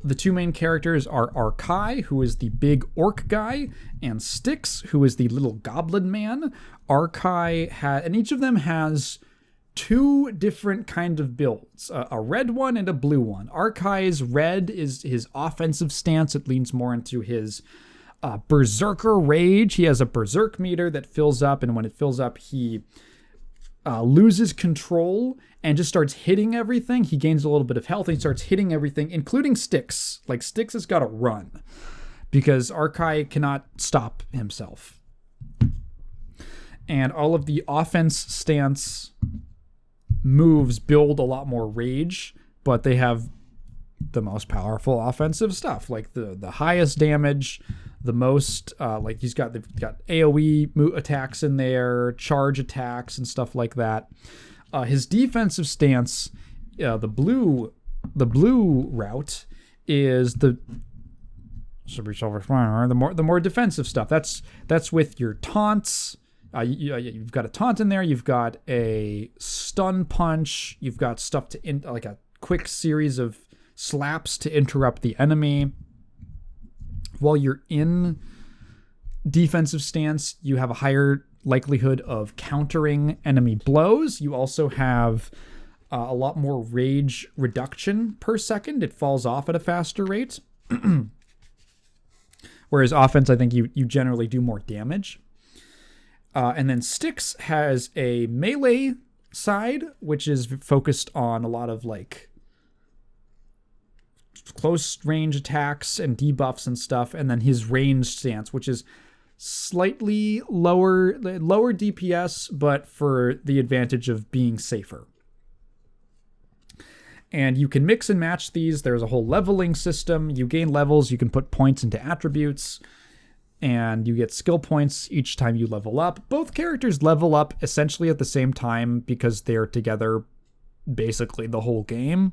The two main characters are Arkai, who is the big orc guy, and Styx, who is the little goblin man. Arkai and each of them has two different kind of builds, a red one and a blue one. Arkai's red is his offensive stance. It leans more into his berserker rage. He has a berserk meter that fills up, and when it fills up, he loses control and just starts hitting everything. He gains a little bit of health and he starts hitting everything, including Styx. Like, Styx has got to run because Arkai cannot stop himself. And all of the offense stance moves build a lot more rage, but they have the most powerful offensive stuff, like the highest damage, the most they've got AoE attacks in there, charge attacks and stuff like that. His defensive stance, the blue The blue route is the more defensive stuff. That's with your taunts. You've got a taunt in there. You've got a stun punch. You've got stuff like a quick series of slaps to interrupt the enemy. While you're in defensive stance, you have a higher likelihood of countering enemy blows. You also have a lot more rage reduction per second. It falls off at a faster rate. Whereas offense, I think you generally do more damage. And then Sticks has a melee side, which is focused on a lot of like close range attacks and debuffs and stuff. And then his ranged stance, which is slightly lower DPS, but for the advantage of being safer. And you can mix and match these. There's a whole leveling system. You gain levels. You can put points into attributes. And you get skill points each time you level up. Both characters level up essentially at the same time because they're together basically the whole game.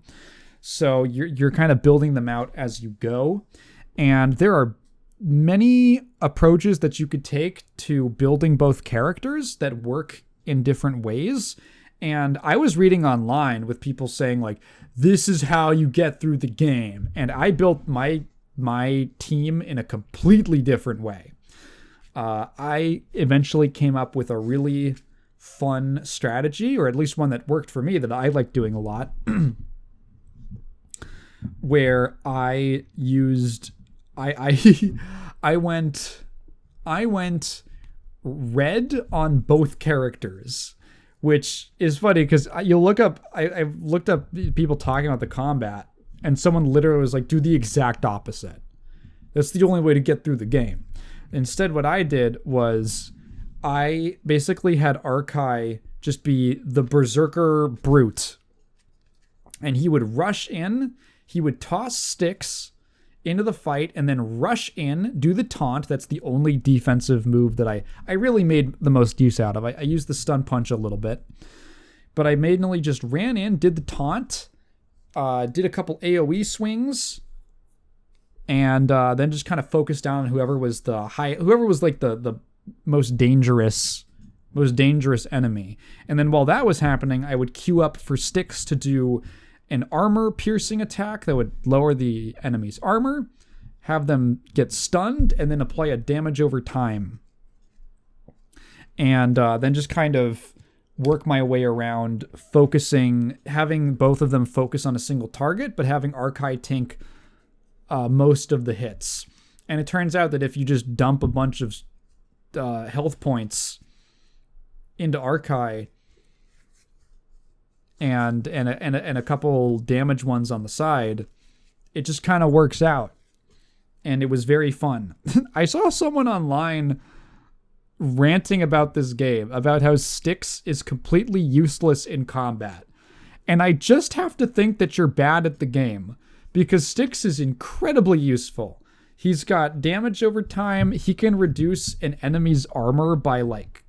So you're kind of building them out as you go. And there are many approaches that you could take to building both characters that work in different ways. And I was reading online with people saying like, this is how you get through the game. And I built my team in a completely different way. I eventually came up with a really fun strategy, or at least one that worked for me that I like doing a lot, where I went red on both characters, which is funny because you'll look up. I've looked up people talking about the combat, and someone literally was like, "Do the exact opposite." That's the only way to get through the game. Instead, what I did was I basically had Arkai just be the berserker brute, and he would rush in. He would toss Sticks into the fight and then rush in, do the taunt. That's the only defensive move that I really made the most use out of. I used the stun punch a little bit, but I mainly just ran in, did the taunt, did a couple AoE swings, and then just kind of focused down on whoever was like the most dangerous enemy. And then while that was happening, I would queue up for Sticks to do an armor piercing attack that would lower the enemy's armor, have them get stunned, and then apply a damage over time. And then just kind of work my way around having both of them focus on a single target, but having Arkai tank most of the hits. And it turns out that if you just dump a bunch of health points into Arkai, and a couple damage ones on the side, it just kind of works out. And it was very fun. I saw someone online ranting about this game, about how Sticks is completely useless in combat. And I just have to think that you're bad at the game, because Sticks is incredibly useful. He's got damage over time. He can reduce an enemy's armor by like,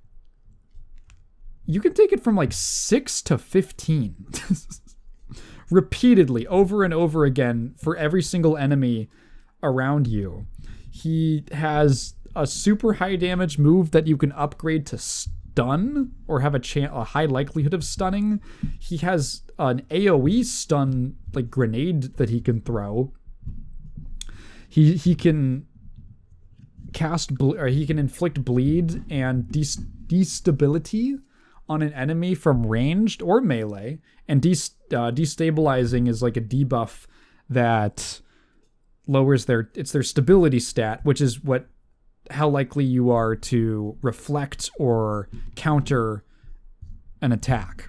you can take it from like 6 to 15 repeatedly over and over again for every single enemy around you. He has a super high damage move that you can upgrade to stun or have a high likelihood of stunning. He has an AoE stun like grenade that he can throw. He can cast he can inflict bleed and destability on an enemy from ranged or melee, and destabilizing is like a debuff that lowers their stability stat, which is how likely you are to reflect or counter an attack.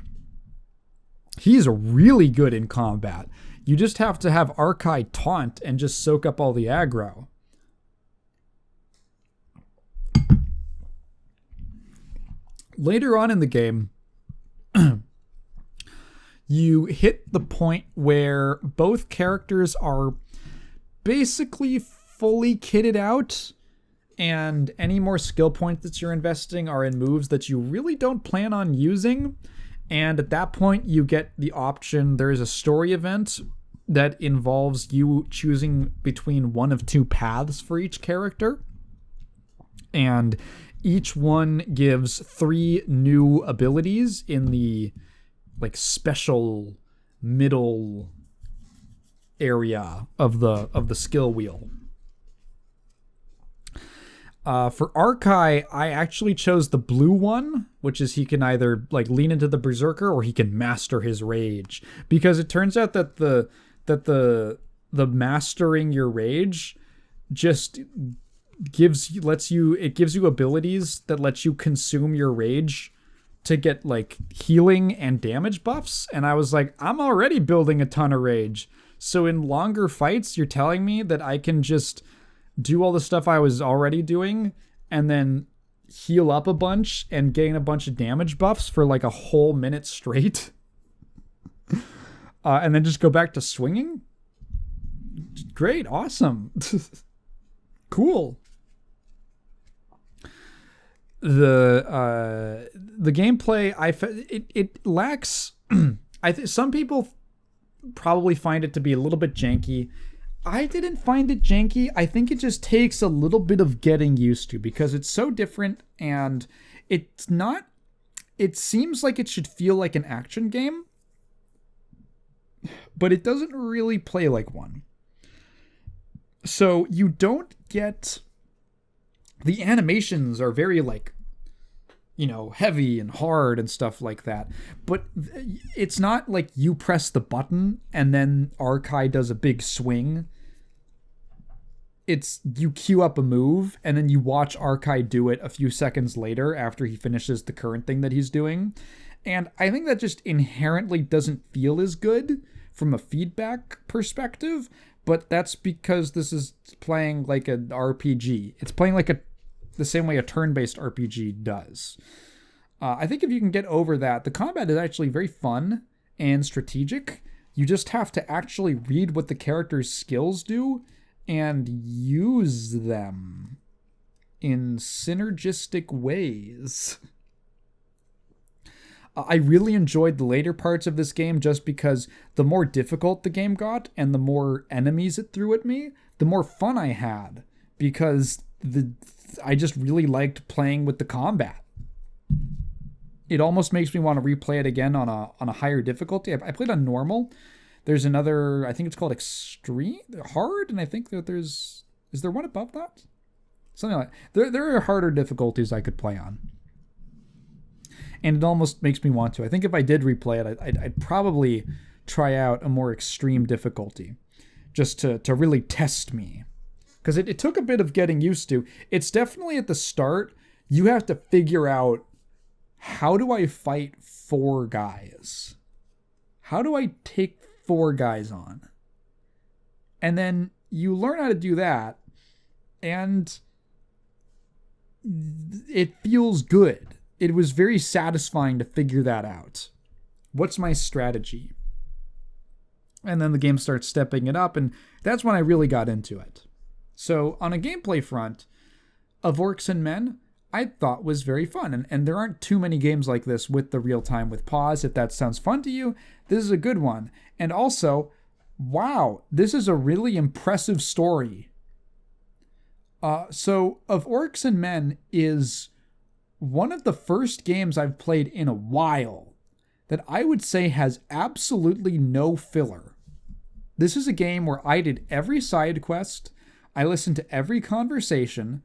He's really good in combat. You just have to have Arkai taunt and just soak up all the aggro. Later on in the game, you hit the point where both characters are basically fully kitted out, and any more skill points that you're investing are in moves that you really don't plan on using. And at that point, you get the option. There is a story event that involves you choosing between one of two paths for each character. And each one gives 3 new abilities in the like special middle area of the skill wheel. For Arkai, I actually chose the blue one, which is he can either like lean into the berserker or he can master his rage, because it turns out that the mastering your rage just gives you abilities that lets you consume your rage to get like healing and damage buffs. And I was like, I'm already building a ton of rage, so in longer fights you're telling me that I can just do all the stuff I was already doing and then heal up a bunch and gain a bunch of damage buffs for like a whole minute straight, and then just go back to swinging? Great, awesome. Cool. The gameplay, it lacks. Some people probably find it to be a little bit janky. I didn't find it janky. I think it just takes a little bit of getting used to, because it's so different, and it's not. It seems like it should feel like an action game, but it doesn't really play like one. So you don't get. The animations are very like, heavy and hard and stuff like that. But it's not like you press the button and then Arkai does a big swing. It's you queue up a move and then you watch Arkai do it a few seconds later after he finishes the current thing that he's doing. And I think that just inherently doesn't feel as good from a feedback perspective. But that's because this is playing like an RPG. It's playing like the same way a turn-based RPG does. I think if you can get over that, the combat is actually very fun and strategic. You just have to actually read what the character's skills do and use them in synergistic ways. I really enjoyed the later parts of this game just because the more difficult the game got and the more enemies it threw at me, the more fun I had, because I just really liked playing with the combat. It almost makes me want to replay it again on a higher difficulty. I played on normal. There's another, I think it's called extreme, hard, and I think that is there one above that? Something like that. There are harder difficulties I could play on. And it almost makes me want to. I think if I did replay it, I'd probably try out a more extreme difficulty just to really test me. Because it took a bit of getting used to. It's definitely at the start, you have to figure out, how do I fight 4 guys? How do I take 4 guys on? And then you learn how to do that, and it feels good. It was very satisfying to figure that out. What's my strategy? And then the game starts stepping it up, and that's when I really got into it. So on a gameplay front, of Orcs and Men, I thought was very fun. And there aren't too many games like this with the real-time with pause. If that sounds fun to you, this is a good one. And also, wow, this is a really impressive story. So Of Orcs and Men is one of the first games I've played in a while that I would say has absolutely no filler. This is a game where I did every side quest, I listened to every conversation,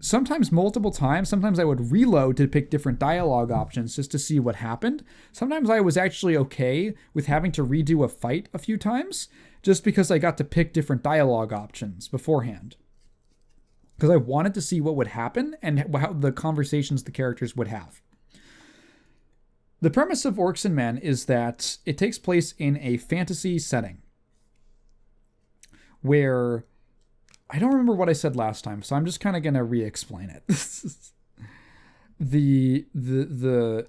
sometimes multiple times. Sometimes I would reload to pick different dialogue options just to see what happened. Sometimes I was actually okay with having to redo a fight a few times just because I got to pick different dialogue options beforehand. Because I wanted to see what would happen and how the conversations the characters would have. The premise of Orcs and Men is that it takes place in a fantasy setting where I don't remember what I said last time, so I'm just kind of going to re-explain it. the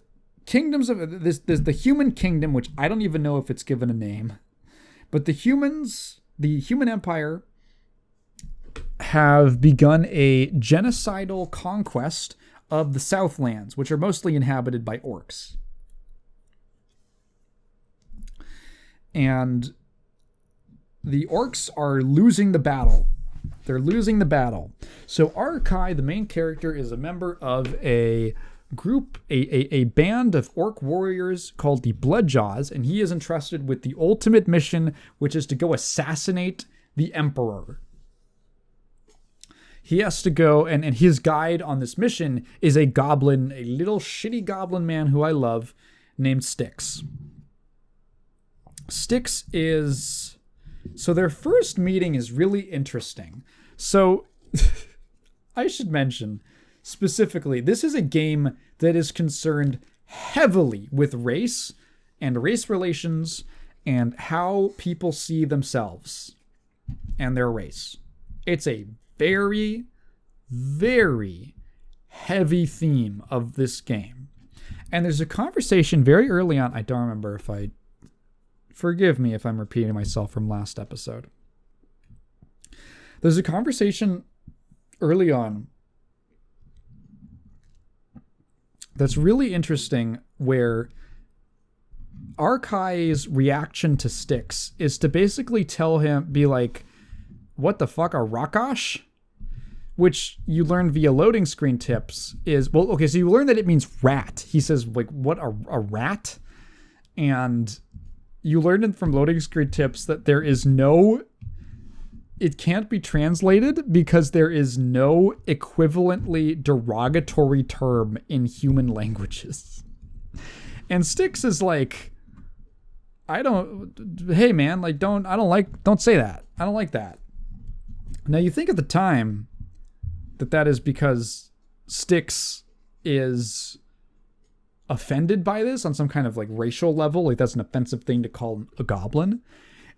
kingdoms of this, there's the human kingdom, which I don't even know if it's given a name, but the human empire have begun a genocidal conquest of the Southlands, which are mostly inhabited by orcs. And the orcs are losing the battle. They're losing the battle. So Arkai, the main character, is a member of a group, a band of orc warriors called the Bloodjaws, and he is entrusted with the ultimate mission, which is to go assassinate the Emperor. He has to go, and his guide on this mission is a goblin, a little shitty goblin man who I love, named Styx. Styx is... So their first meeting is really interesting. So I should mention specifically, this is a game that is concerned heavily with race and race relations and how people see themselves and their race. It's a very, very heavy theme of this game. And there's a conversation very early on. I don't remember if I... Forgive me if I'm repeating myself from last episode. There's a conversation early on that's really interesting where Arkai's reaction to Styx is to basically tell him, be like, what the fuck, a Rakash? Which you learn via loading screen tips is, well, okay, so you learn that it means rat. He says, like, what, a rat? And you learned from loading screen tips that there is no... It can't be translated because there is no equivalently derogatory term in human languages. And Styx is like, hey man, like, don't say that. I don't like that. Now you think at the time that is because Styx is offended by this on some kind of like racial level, like that's an offensive thing to call a goblin.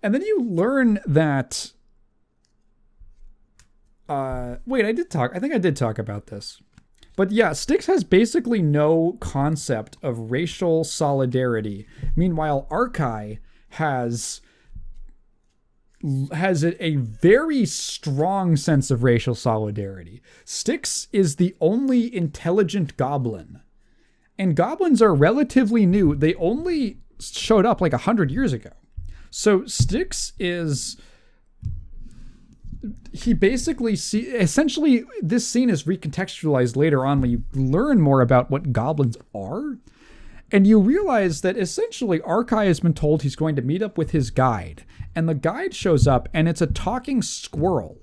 And then you learn that I think I did talk about this. But yeah, Styx has basically no concept of racial solidarity. Meanwhile, Arkai has a very strong sense of racial solidarity. Styx is the only intelligent goblin. And goblins are relatively new. They only showed up like 100 years ago. So Styx is... He basically essentially this scene is recontextualized later on when you learn more about what goblins are. And you realize that essentially Arkai has been told he's going to meet up with his guide. And the guide shows up and it's a talking squirrel.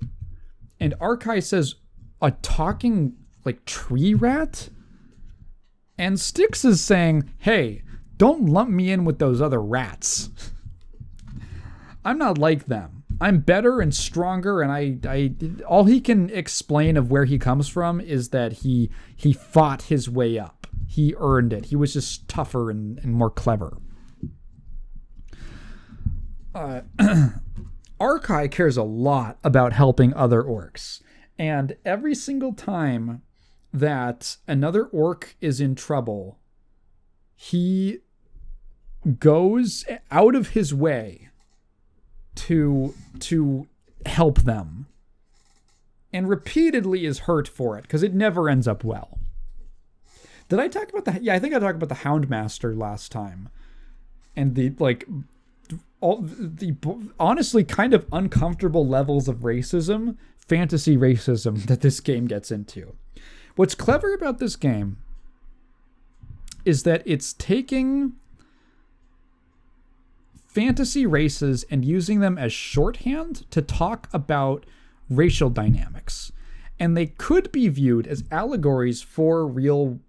And Arkai says, a talking like tree rat? And Styx is saying, hey, don't lump me in with those other rats. I'm not like them. I'm better and stronger, and I all he can explain of where he comes from is that he fought his way up. He earned it. He was just tougher and more clever. Arkai cares a lot about helping other orcs. And every single time that another orc is in trouble, he goes out of his way to help them, and repeatedly is hurt for it because it never ends up well. Did I talk about I think I talked about the Houndmaster last time, and the honestly kind of uncomfortable levels of racism, fantasy racism that this game gets into. What's clever about this game is that it's taking fantasy races and using them as shorthand to talk about racial dynamics. And they could be viewed as allegories for real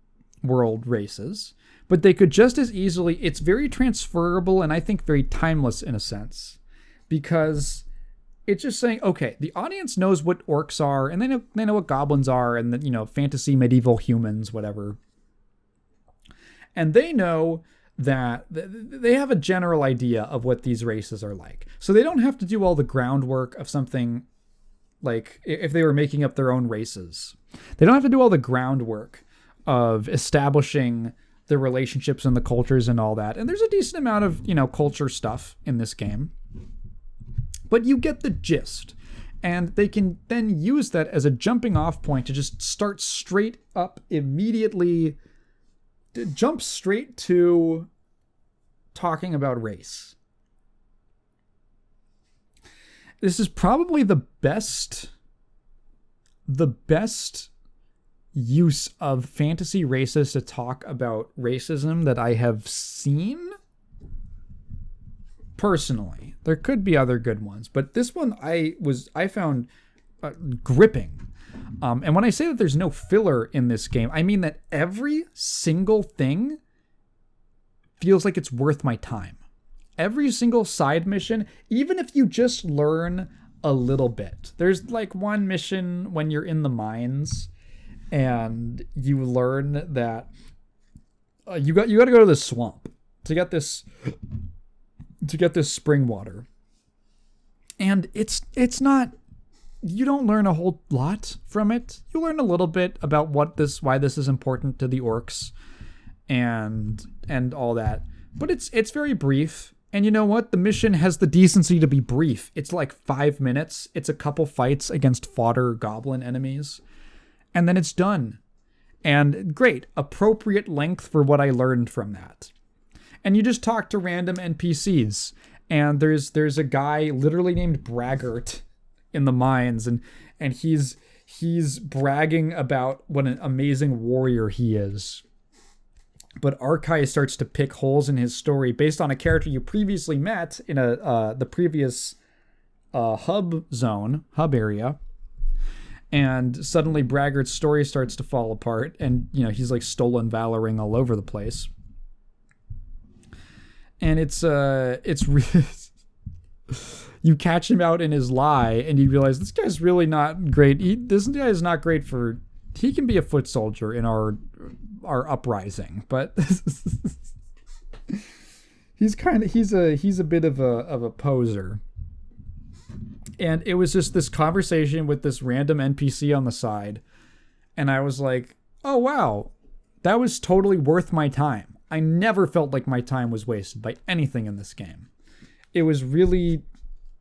world races, but they could just as easily, it's very transferable and I think very timeless in a sense, because it's just saying, okay, the audience knows what orcs are and they know what goblins are and the, fantasy medieval humans, whatever. And they know that they have a general idea of what these races are like. So they don't have to do all the groundwork of something like if they were making up their own races. They don't have to do all the groundwork of establishing the relationships and the cultures and all that. And there's a decent amount of, culture stuff in this game. But you get the gist. And they can then use that as a jumping off point to just start straight up immediately, jump straight to talking about race. this is probably the best use of fantasy races to talk about racism that I have seen personally. There could be other good ones, but this one I found gripping. And when I say that there's no filler in this game, I mean that every single thing feels like it's worth my time. Every single side mission, even if you just learn a little bit. There's like one mission when you're in the mines and you learn that you got to go to the swamp to get this spring water. And it's not, you don't learn a whole lot from it. You learn a little bit about why this is important to the orcs and all that. But it's very brief. And you know what? The mission has the decency to be brief. It's like 5 minutes. It's a couple fights against fodder goblin enemies. And then it's done. And great. Appropriate length for what I learned from that. And you just talk to random NPCs. And there's a guy literally named Braggart in the mines. And he's bragging about what an amazing warrior he is. But Archive starts to pick holes in his story based on a character you previously met in the previous hub area. And suddenly Braggart's story starts to fall apart, and he's like stolen valoring all over the place. And it's really you catch him out in his lie, and you realize this guy's really not great. This guy is not great for. He can be a foot soldier in our uprising, but he's a bit of a poser. And it was just this conversation with this random NPC on the side, and I was like, oh wow, that was totally worth my time. I never felt like my time was wasted by anything in this game. It was really,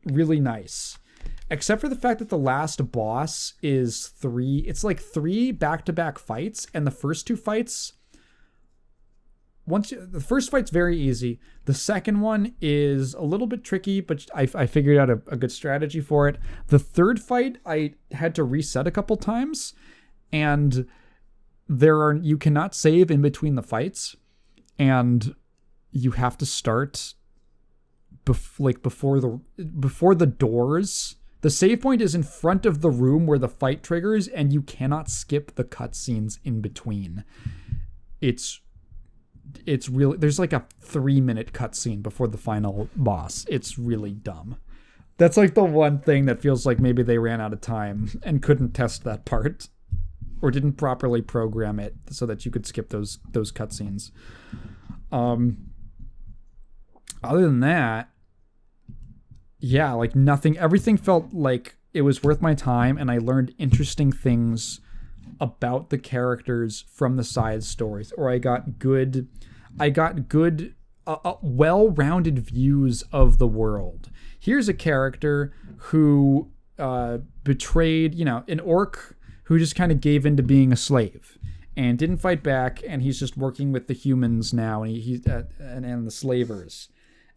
really nice. Except for the fact that the last boss is 3. It's like 3 back-to-back fights, and the first 2 fights, the first fight's very easy. The second one is a little bit tricky, but I figured out a good strategy for it. The third fight, I had to reset a couple times, and you cannot save in between the fights, and you have to start before the doors. The save point is in front of the room where the fight triggers, and you cannot skip the cutscenes in between. It's really, there's like a 3-minute cutscene before the final boss. It's really dumb. That's like the one thing that feels like maybe they ran out of time and couldn't test that part, or didn't properly program it so that you could skip those cutscenes. Other than that, yeah, like nothing. Everything felt like it was worth my time, and I learned interesting things about the characters from the side stories, or I got good, well-rounded views of the world. Here's a character who betrayed, an orc who just kind of gave in to being a slave and didn't fight back, and he's just working with the humans now, and and the slavers.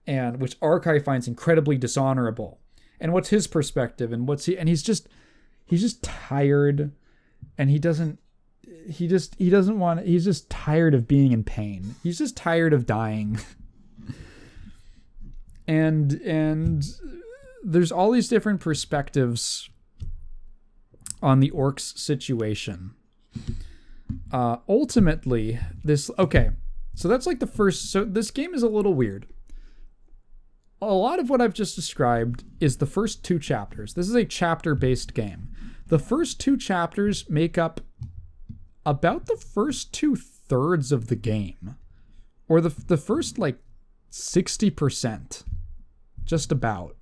And which Archive finds incredibly dishonorable. And what's his perspective? And he's just tired, and he's just tired of being in pain. He's just tired of dying. and there's all these different perspectives on the orcs situation. Ultimately, so that's like the first. So this game is a little weird. A lot of what I've just described is the first 2 chapters. This is a chapter-based game. The first 2 chapters make up about the first 2/3 of the game. Or the first, 60%. Just about.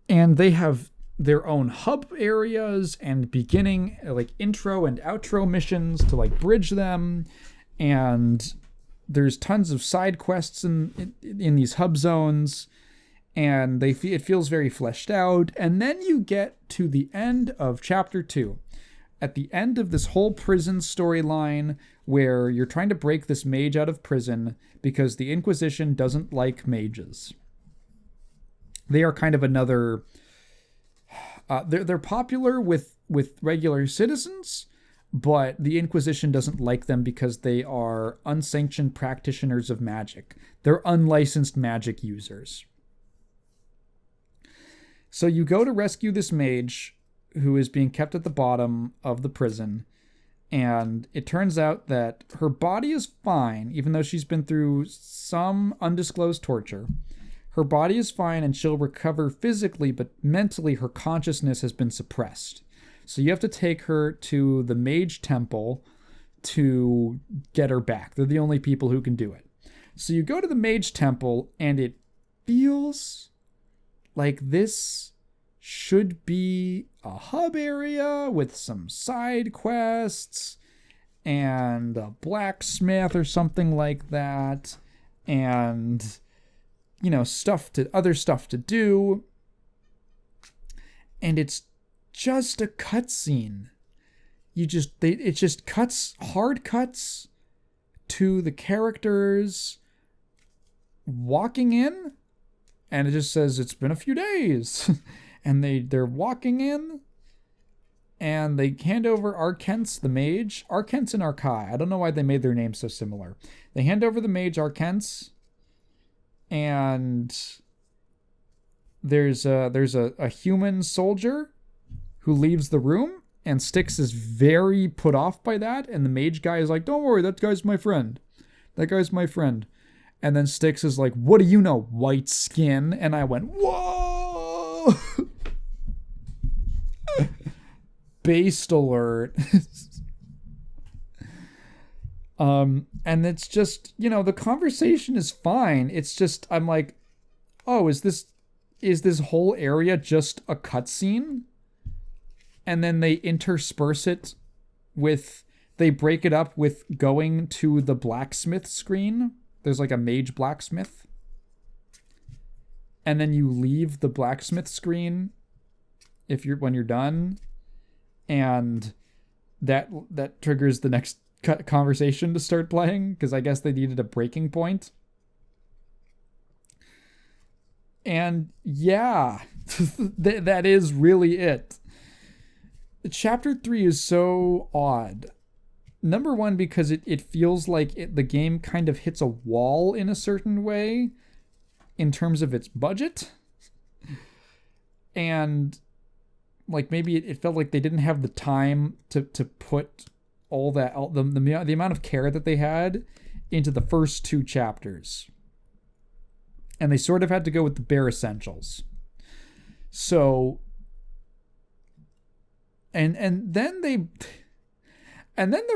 And they have their own hub areas and beginning, intro and outro missions to, bridge them. And there's tons of side quests in these hub zones, and it feels very fleshed out. And then you get to the end of chapter 2, at the end of this whole prison storyline, where you're trying to break this mage out of prison because the Inquisition doesn't like mages. They are kind of another... they're popular with regular citizens, but the Inquisition doesn't like them because they are unsanctioned practitioners of magic. They're unlicensed magic users. So you go to rescue this mage who is being kept at the bottom of the prison, and it turns out that her body is fine, even though she's been through some undisclosed torture. Her body is fine and she'll recover physically, but mentally her consciousness has been suppressed. So you have to take her to the mage temple to get her back. They're the only people who can do it. So you go to the mage temple, and it feels like this should be a hub area with some side quests and a blacksmith or something like that, and other stuff to do. And it's just a cutscene. It just cuts, hard cuts to the characters walking in, and it just says it's been a few days. And they're walking in, and they hand over Arkents, the mage. Arkents and Arkai. I don't know why they made their names so similar. They hand over the mage Arkents, and there's a human soldier who leaves the room, and Styx is very put off by that, and the mage guy is like, "Don't worry, that guy's my friend. That guy's my friend." And then Styx is like, "What do you know, white skin?" And I went, "Whoa!" Based alert. And it's just, the conversation is fine. It's just, I'm like, oh, is this whole area just a cutscene? And then they intersperse it they break it up with going to the blacksmith screen. There's like a mage blacksmith. And then you leave the blacksmith screen when you're done. And that triggers the next conversation to start playing, because I guess they needed a breaking point. And yeah, that is really it. Chapter 3 is so odd. Number one, because it feels like the game kind of hits a wall in a certain way in terms of its budget. And like maybe it felt like they didn't have the time to put all that, the amount of care that they had into the first 2 chapters. And they sort of had to go with the bare essentials. So, and then the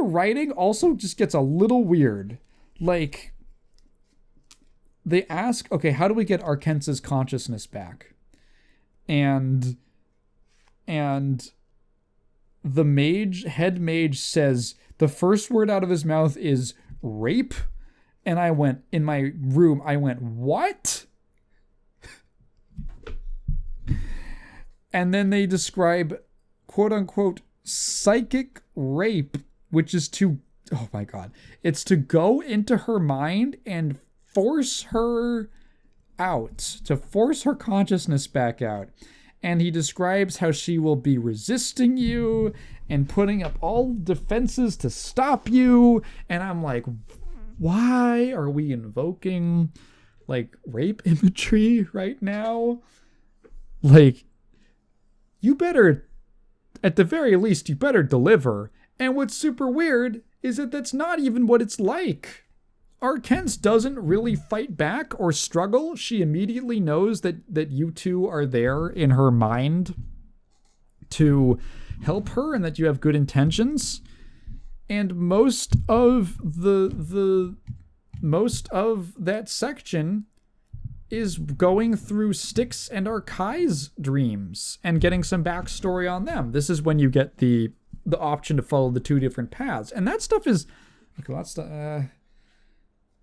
writing also just gets a little weird. Like, they ask, okay, how do we get Arkents' consciousness back? And the head mage says, the first word out of his mouth is rape. And I went, in my room, what? And then they describe, quote unquote, psychic rape, which is oh my God, it's to go into her mind and force her out, to force her consciousness back out. And he describes how she will be resisting you and putting up all defenses to stop you. And I'm like, why are we invoking like rape imagery right now? Like, you better, at the very least, you better deliver. And what's super weird is that that's not even what it's like. Arkents doesn't really fight back or struggle. She immediately knows that you two are there in her mind to help her and that you have good intentions. And most of that section is going through Styx and Arkai's dreams and getting some backstory on them. This is when you get the option to follow the 2 different paths. And that stuff is...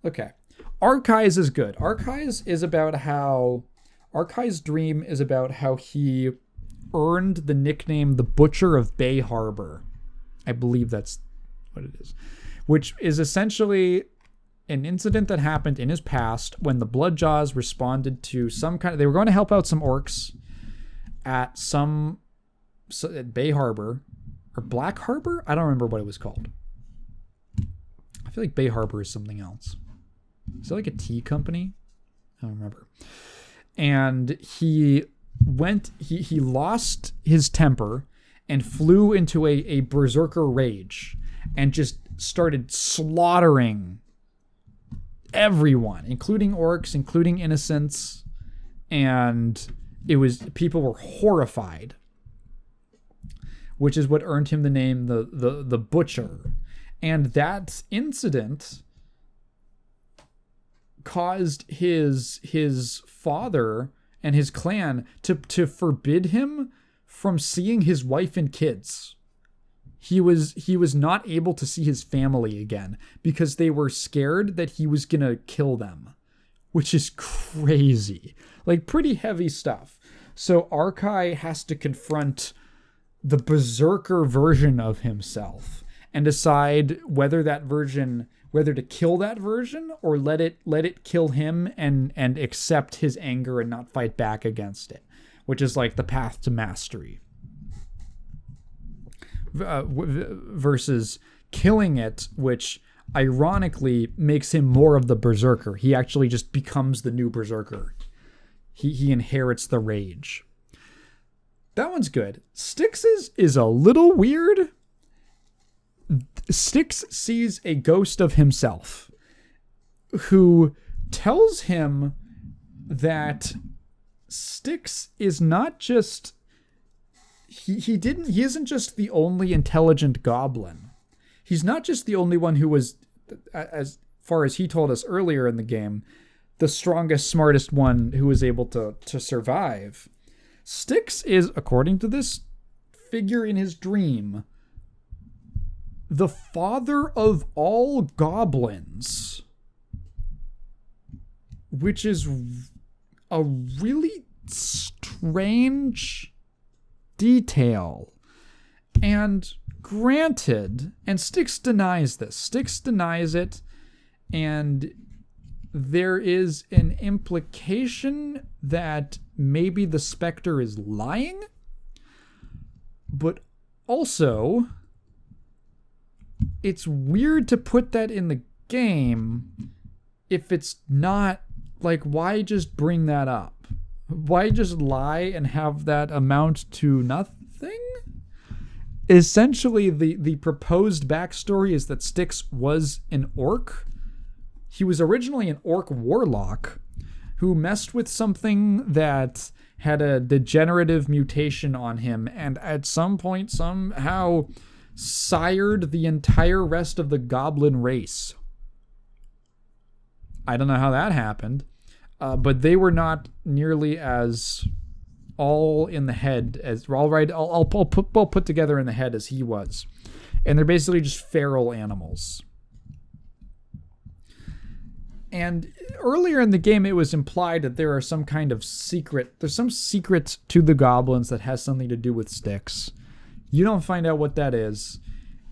Okay. Arkai's is good. Arkai's dream is about how he earned the nickname the Butcher of Bay Harbor. I believe that's what it is. Which is essentially an incident that happened in his past when the Bloodjaws responded to some kind of... They were going to help out some orcs at at Bay Harbor or Black Harbor? I don't remember what it was called. I feel like Bay Harbor is something else. Is it like a tea company? I don't remember. And he lost his temper and flew into a berserker rage and just started slaughtering everyone, including orcs, including innocents, and people were horrified, which is what earned him the name the Butcher. And that incident caused his father and his clan to forbid him from seeing his wife and kids. He was not able to see his family again because they were scared that he was gonna kill them, which is crazy. Like, pretty heavy stuff. So Arkai has to confront the berserker version of himself and decide whether to kill that version or let it kill him and accept his anger and not fight back against it, which is like the path to mastery. Versus killing it, which ironically makes him more of the berserker. He actually just becomes the new berserker. He inherits the rage. That one's good. Styx is a little weird. Styx sees a ghost of himself who tells him that Styx is not just... He isn't just the only intelligent goblin. He's not just the only one who was, as far as he told us earlier in the game, the strongest, smartest one who was able to survive. Styx is, according to this figure in his dream, the father of all goblins, which is a really strange detail. And granted, and Styx denies this. Styx denies it, and there is an implication that maybe the Spectre is lying, but also it's weird to put that in the game if it's not. Like, why just bring that up? Why just lie and have that amount to nothing? Essentially, the proposed backstory is that Styx was an orc. He was originally an orc warlock who messed with something that had a degenerative mutation on him and at some point somehow sired the entire rest of the goblin race. I don't know how that happened. But they were not nearly as all in the head as all put together in the head as he was, and they're basically just feral animals. And earlier in the game, it was implied that there are some kind of secret. There's some secret to the goblins that has something to do with Styx. You don't find out what that is,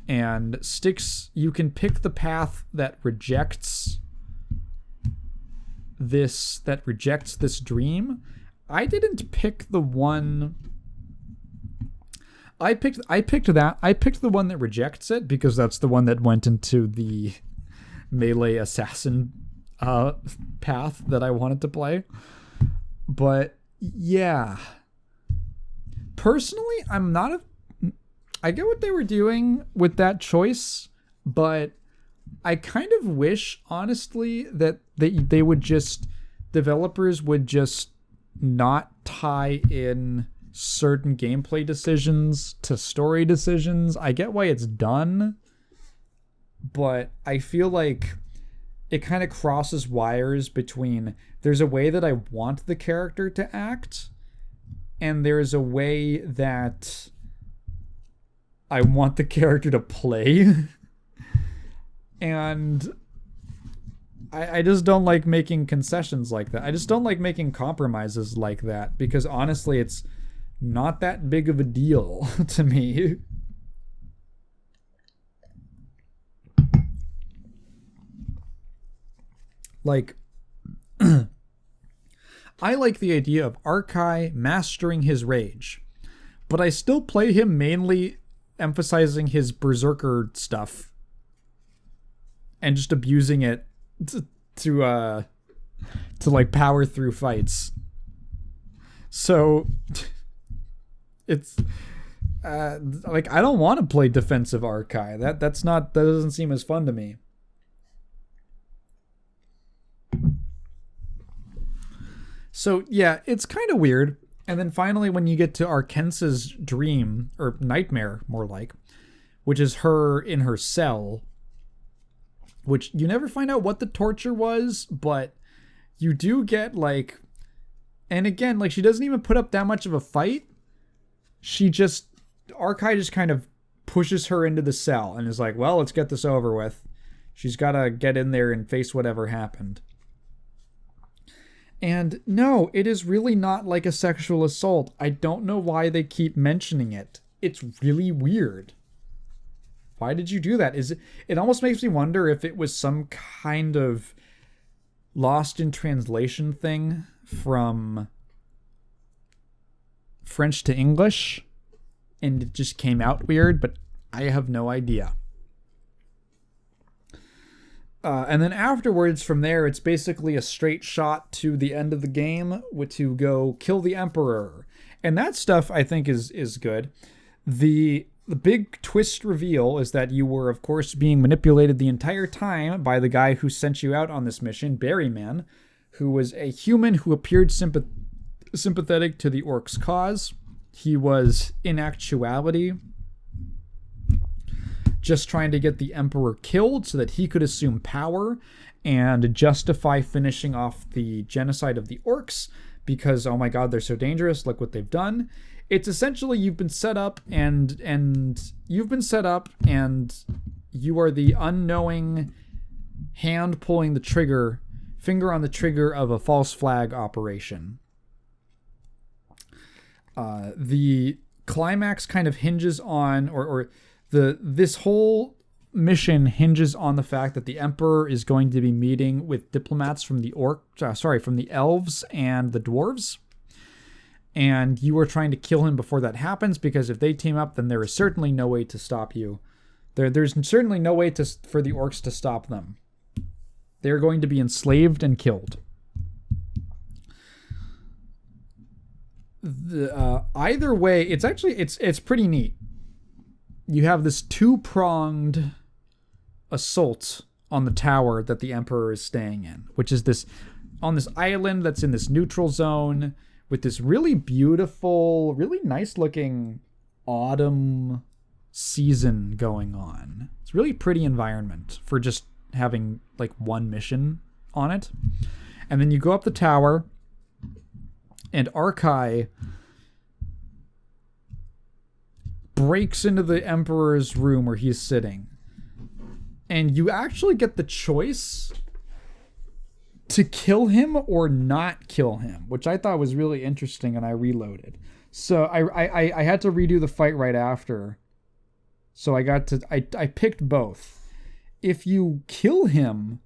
and Styx. You can pick the path that rejects this dream. I didn't pick the one. I picked the one that rejects it because that's the one that went into the melee assassin path that I wanted to play. But yeah, personally, I get what they were doing with that choice, but I kind of wish, honestly, that they would just... Developers would just not tie in certain gameplay decisions to story decisions. I get why it's done, but I feel like it kind of crosses wires between there's a way that I want the character to act, and there's a way that I want the character to play. And I just don't like making concessions like that. I just don't like making compromises like that because honestly, it's not that big of a deal to me. Like, I like the idea of Arkai mastering his rage, but I still play him mainly emphasizing his berserker stuff and just abusing it to like power through fights. So it's like, I don't want to play defensive Arkai. That doesn't seem as fun to me. So yeah, it's kind of weird. And then finally, when you get to Arkensa's dream, or nightmare more like, which is her in her cell, which you never find out what the torture was, but you do get like, and again, like, she doesn't even put up that much of a fight. Arkai just kind of pushes her into the cell and is like, well, let's get this over with. She's got to get in there and face whatever happened. And no, it is really not like a sexual assault. I don't know why they keep mentioning it. It's really weird. Why did you do that? It almost makes me wonder if it was some kind of lost in translation thing from French to English, and it just came out weird, but I have no idea. And then afterwards, from there, it's basically a straight shot to the end of the game to go kill the Emperor. And that stuff, I think, is good. The big twist reveal is that you were, of course, being manipulated the entire time by the guy who sent you out on this mission, Berryman, who was a human who appeared sympathetic to the Orcs' cause. He was, in actuality, just trying to get the Emperor killed so that he could assume power and justify finishing off the genocide of the Orcs because, oh my god, they're so dangerous, look what they've done. It's essentially you've been set up and you are the unknowing hand pulling the trigger, finger on the trigger of a false flag operation. The climax kind of hinges on, this whole mission hinges on the fact that the Emperor is going to be meeting with diplomats from the from the elves and the dwarves. And you are trying to kill him before that happens, because if they team up, then there is certainly no way to stop you. There's certainly no way for the Orcs to stop them. They're going to be enslaved and killed. Either way, it's pretty neat. You have this two-pronged assault on the tower that the Emperor is staying in, which is on this island that's in this neutral zone with this really beautiful, really nice-looking autumn season going on. It's a really pretty environment for just having like one mission on it. And then you go up the tower, and Arkai breaks into the Emperor's room where he's sitting. And you actually get the choice to kill him or not kill him, which I thought was really interesting, and I reloaded. So I had to redo the fight right after. So I picked both. If you kill him,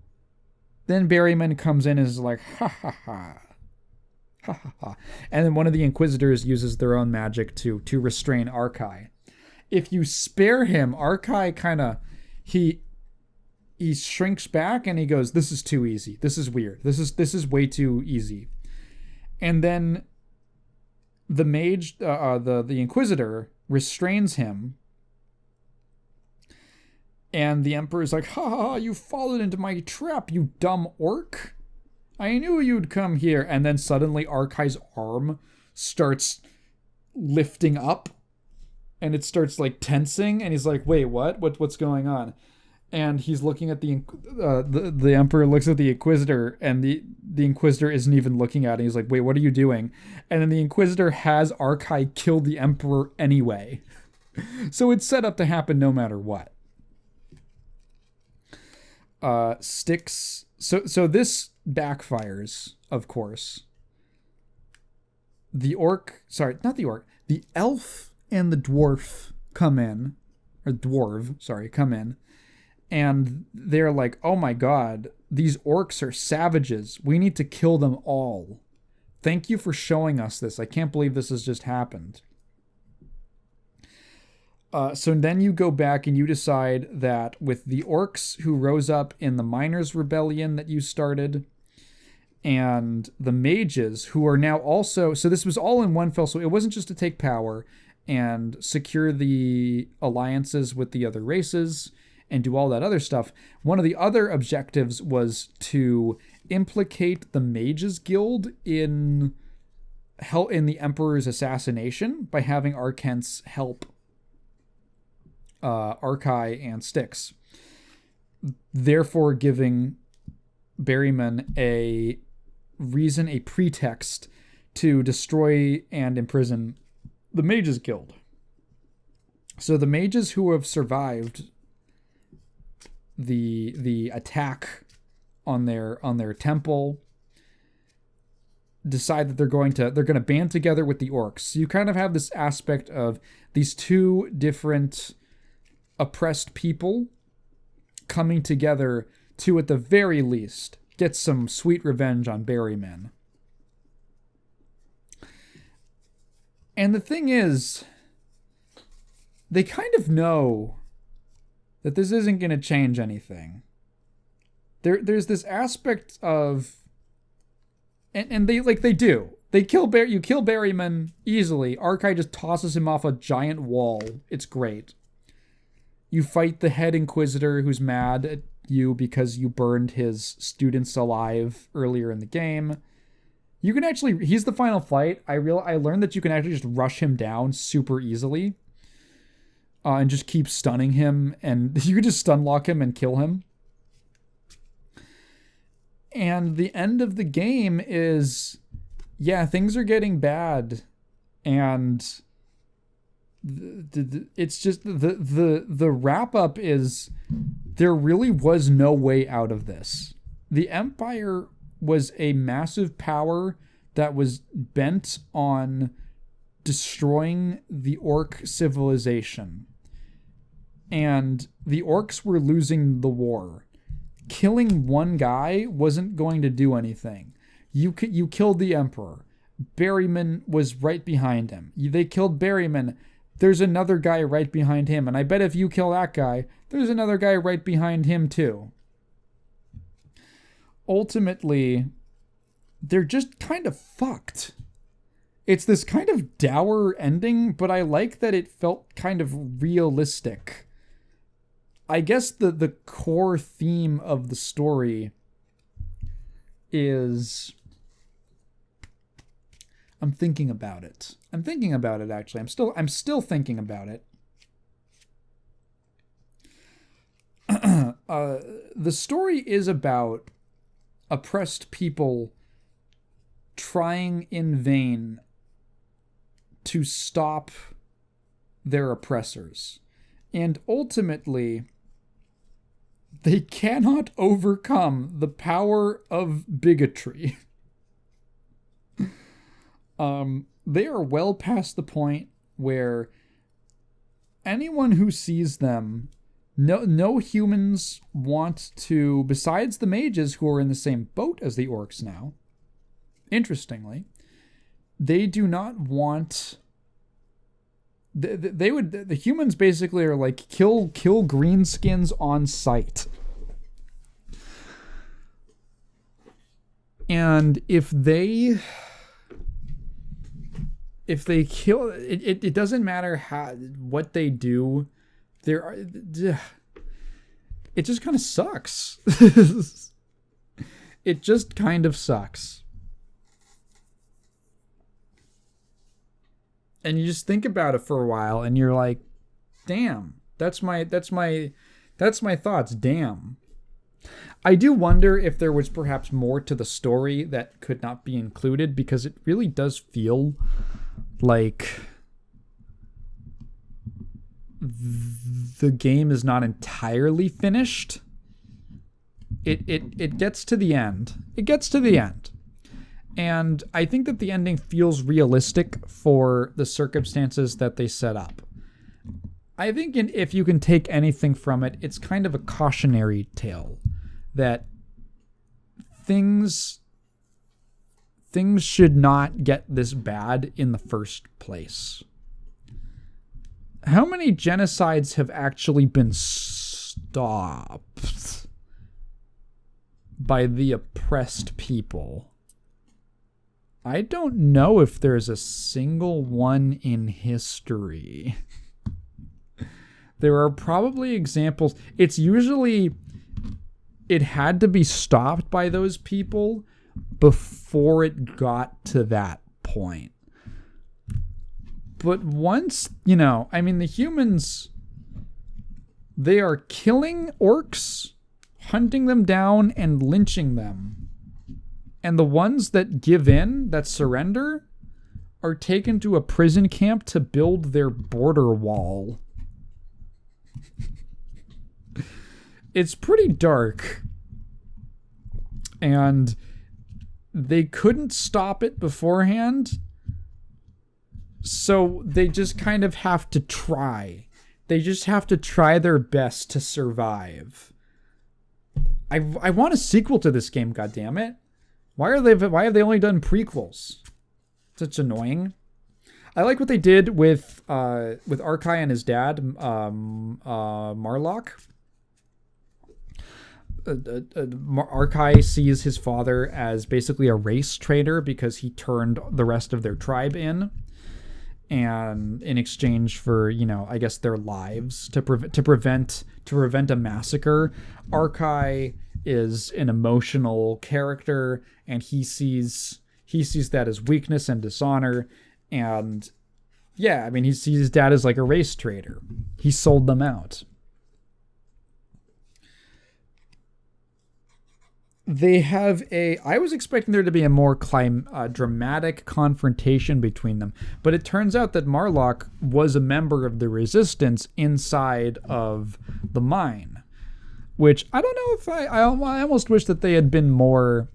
then Berryman comes in and is like, ha ha ha. Ha ha ha. And then one of the Inquisitors uses their own magic to restrain Arkai. If you spare him, Arkai kind of, he shrinks back and he goes, this is too easy. This is weird. This is way too easy. And then the mage, the Inquisitor restrains him. And the Emperor's like, ha ha ha, you've fallen into my trap, you dumb orc. I knew you'd come here. And then suddenly Arkai's arm starts lifting up. And it starts like tensing, and he's like, "Wait, what? What's going on?" And he's looking at the Emperor looks at the Inquisitor, and the Inquisitor isn't even looking at it. He's like, "Wait, what are you doing?" And then the Inquisitor has Arkai kill the Emperor anyway, so it's set up to happen no matter what. Styx. So this backfires, of course. The elf and the dwarf come in, and they're like, oh my god, these orcs are savages. We need to kill them all. Thank you for showing us this. I can't believe this has just happened. So then you go back and you decide that with the orcs who rose up in the miners' rebellion that you started, and the mages who are now also... So this was all in one fell swoop. It wasn't just to take power and secure the alliances with the other races and do all that other stuff. One of the other objectives was to implicate the Mages Guild in the Emperor's assassination by having Arkense help Arkai and Styx, therefore giving Berryman a reason, a pretext to destroy and imprison the Mages Guild. So the mages who have survived the attack on their temple decide that they're going to band together with the orcs. So you kind of have this aspect of these two different oppressed people coming together to, at the very least, get some sweet revenge on Berryman. And the thing is, they kind of know that this isn't going to change anything. There's this aspect of, and they do. You kill Berryman easily. Arkai just tosses him off a giant wall. It's great. You fight the head Inquisitor who's mad at you because you burned his students alive earlier in the game. You can actually... He's the final fight. I learned that you can actually just rush him down super easily. And just keep stunning him. And you can just stun lock him and kill him. And the end of the game is... Yeah, things are getting bad. And... it's just the wrap up is there really was no way out of this. The Empire was a massive power that was bent on destroying the orc civilization, and the orcs were losing the war. Killing one guy wasn't going to do anything. You killed the Emperor. Berryman was right behind him. They killed Berryman. There's another guy right behind him. And I bet if you kill that guy, there's another guy right behind him too. Ultimately, they're just kind of fucked. It's this kind of dour ending, but I like that it felt kind of realistic. I guess the core theme of the story is... I'm thinking about it. Actually. I'm still thinking about it. The story is about oppressed people trying in vain to stop their oppressors. And ultimately, they cannot overcome the power of bigotry. They are well past the point where anyone who sees them, no humans want to, besides the mages who are in the same boat as the orcs now, interestingly, they do not want... The humans basically are like, kill greenskins on sight. And if they kill it doesn't matter what they do. It just kind of sucks. It just kind of sucks. And you just think about it for a while and you're like, damn, that's my thoughts. Damn. I do wonder if there was perhaps more to the story that could not be included, because it really does feel like the game is not entirely finished. It gets to the end. And I think that the ending feels realistic for the circumstances that they set up. I think if you can take anything from it, it's kind of a cautionary tale that things should not get this bad in the first place. How many genocides have actually been stopped by the oppressed people? I don't know if there's a single one in history. There are probably examples. It's usually, it had to be stopped by those people before it got to that point. But once, the humans, they are killing orcs, hunting them down, and lynching them. And the ones that give in, that surrender, are taken to a prison camp to build their border wall. It's pretty dark. And they couldn't stop it beforehand. So they just kind of have to try. They just have to try their best to survive. I want a sequel to this game, goddammit. Why have they only done prequels? Such annoying. I like what they did with Arkai and his dad, Marlock. Arkai sees his father as basically a race traitor because he turned the rest of their tribe in. And in exchange for, I guess their lives to prevent a massacre, Arkai is an emotional character, and he sees that as weakness and dishonor. And yeah, he sees his dad as like a race traitor. He sold them out. They have I was expecting there to be a more dramatic confrontation between them, but it turns out that Marlock was a member of the resistance inside of the mine, which I don't know if I almost wish that they had been more.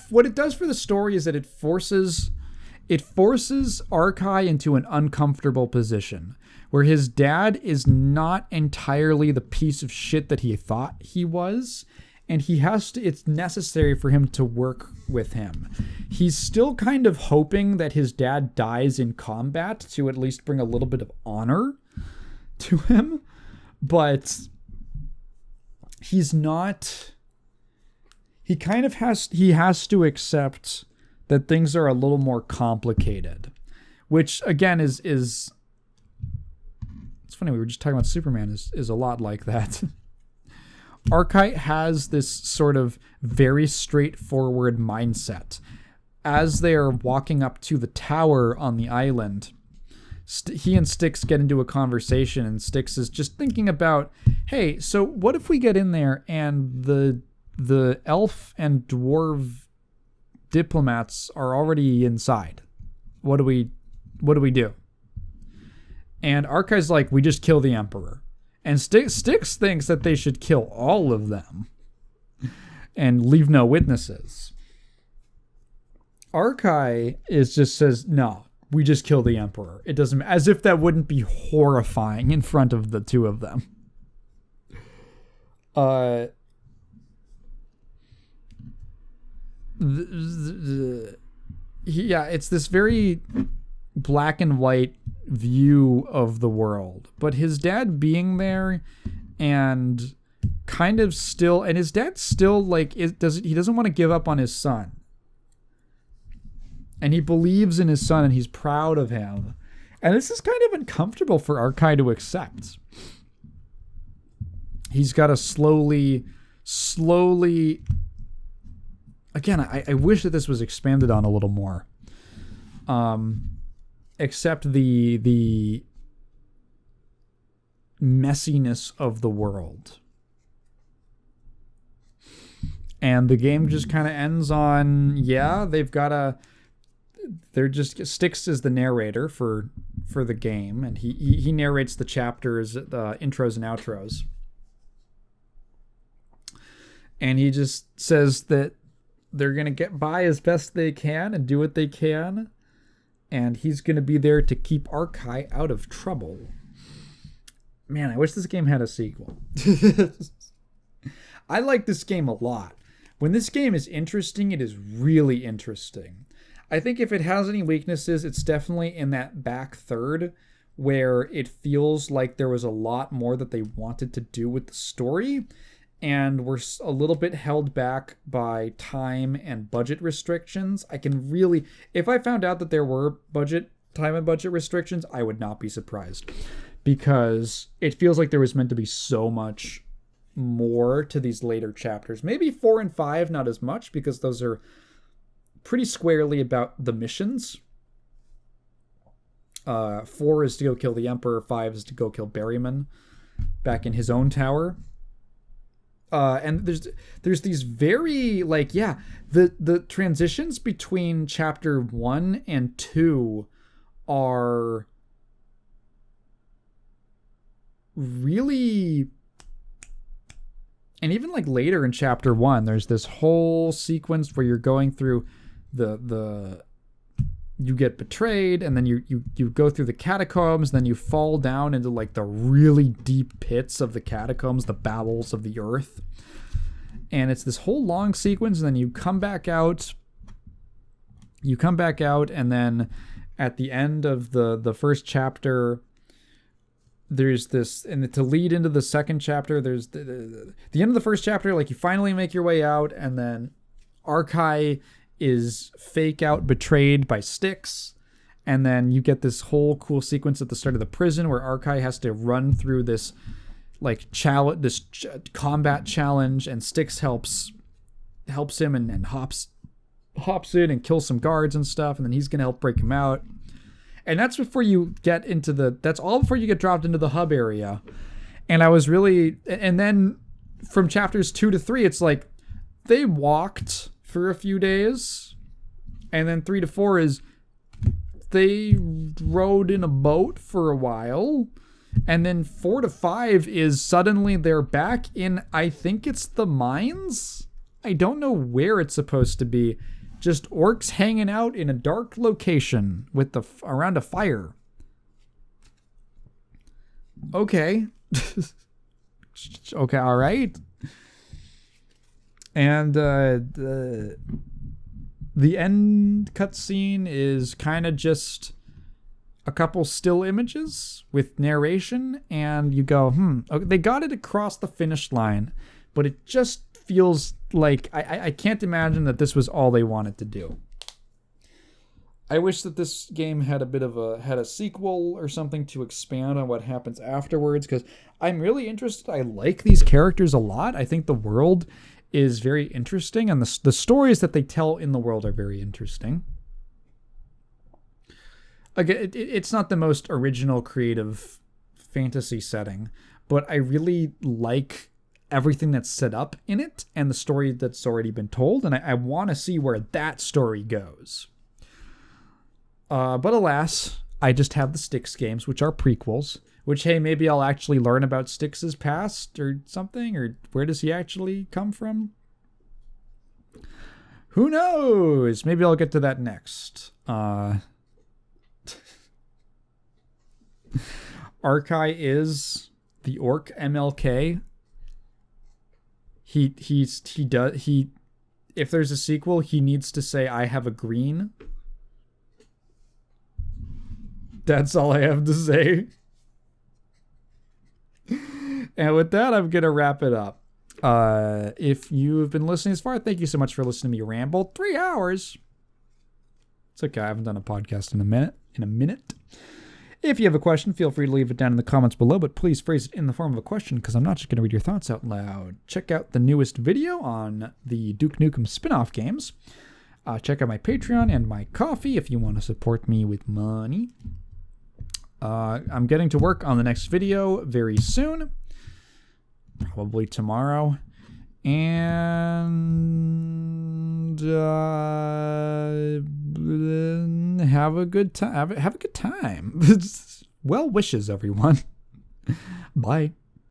What it does for the story is that it forces Arkai into an uncomfortable position where his dad is not entirely the piece of shit that he thought he was. And it's necessary for him to work with him. He's still kind of hoping that his dad dies in combat to at least bring a little bit of honor to him. But he's not, he has to accept that things are a little more complicated. Which again is it's funny, we were just talking about Superman is a lot like that. Arkai has this sort of very straightforward mindset. As they are walking up to the tower on the island, he and Styx get into a conversation, and Styx is just thinking about, hey, so what if we get in there and the elf and dwarf diplomats are already inside? What do we do? And Arkai's like, we just kill the Emperor. And Styx thinks that they should kill all of them and leave no witnesses. Arkai just says, no, we just kill the Emperor. It doesn't, as if that wouldn't be horrifying in front of the two of them. Yeah, it's this very black and white view of the world, but his dad being there and kind of still, and his dad still like he doesn't want to give up on his son, and he believes in his son and he's proud of him, and this is kind of uncomfortable for Arkai to accept. He's got to slowly again, I wish that this was expanded on a little more. Accept the messiness of the world. And the game just kind of ends on, Styx is the narrator for the game, and he narrates the chapters, the intros and outros. And he just says that they're going to get by as best they can and do what they can. And he's going to be there to keep Arkai out of trouble. Man, I wish this game had a sequel. I like this game a lot. When this game is interesting, it is really interesting. I think if it has any weaknesses, it's definitely in that back third where it feels like there was a lot more that they wanted to do with the story, and we're a little bit held back by time and budget restrictions. I can really, if I found out that there were time and budget restrictions, I would not be surprised, because it feels like there was meant to be so much more to these later chapters. Maybe 4 and 5, not as much, because those are pretty squarely about the missions. 4 is to go kill the Emperor, 5 is to go kill Berryman back in his own tower. And there's these very, like, the transitions between chapter 1 and 2 are really, and even like later in chapter 1, there's this whole sequence where you're going through you get betrayed, and then you go through the catacombs, then you fall down into like the really deep pits of the catacombs, the bowels of the earth. And it's this whole long sequence, and then you come back out, and then at the end of the first chapter, there's this, and to lead into the second chapter, there's the end of the first chapter, like you finally make your way out, and then Arkai is fake out betrayed by Styx, and then you get this whole cool sequence at the start of the prison where Arkai has to run through this like combat challenge, and Styx helps him and hops in and kills some guards and stuff, and then he's gonna help break him out. And that's before you get into that's all before you get dropped into the hub area. And I was really, and then from chapters 2 to 3, it's like they walked for a few days, and then 3 to 4 is they rode in a boat for a while, and then 4 to 5 is suddenly they're back in, I think it's the mines. I don't know where it's supposed to be. Just orcs hanging out in a dark location with around a fire. Okay. Okay, all right. And the end cutscene is kind of just a couple still images with narration, and you go, okay, they got it across the finish line, but it just feels like I can't imagine that this was all they wanted to do. I wish that this game had a sequel or something to expand on what happens afterwards, because I'm really interested. I like these characters a lot. I think the world is very interesting, and the stories that they tell in the world are very interesting. Again, it's not the most original creative fantasy setting, but I really like everything that's set up in it and the story that's already been told, and I want to see where that story goes. But alas, I just have the Styx games, which are prequels, which, hey, maybe I'll actually learn about Styx's past or something, or where does he actually come from? Who knows? Maybe I'll get to that next. Arkai is the orc MLK. If there's a sequel, he needs to say, I have a green. That's all I have to say. And with that, I'm going to wrap it up. If you've been listening this far, thank you so much for listening to me ramble. 3 hours. It's okay. I haven't done a podcast in a minute. If you have a question, feel free to leave it down in the comments below, but please phrase it in the form of a question, because I'm not just going to read your thoughts out loud. Check out the newest video on the Duke Nukem spin-off games. Check out my Patreon and my Ko-fi if you want to support me with money. I'm getting to work on the next video very soon. Probably tomorrow. And have a good time. Have a good time. Well wishes, everyone. Bye.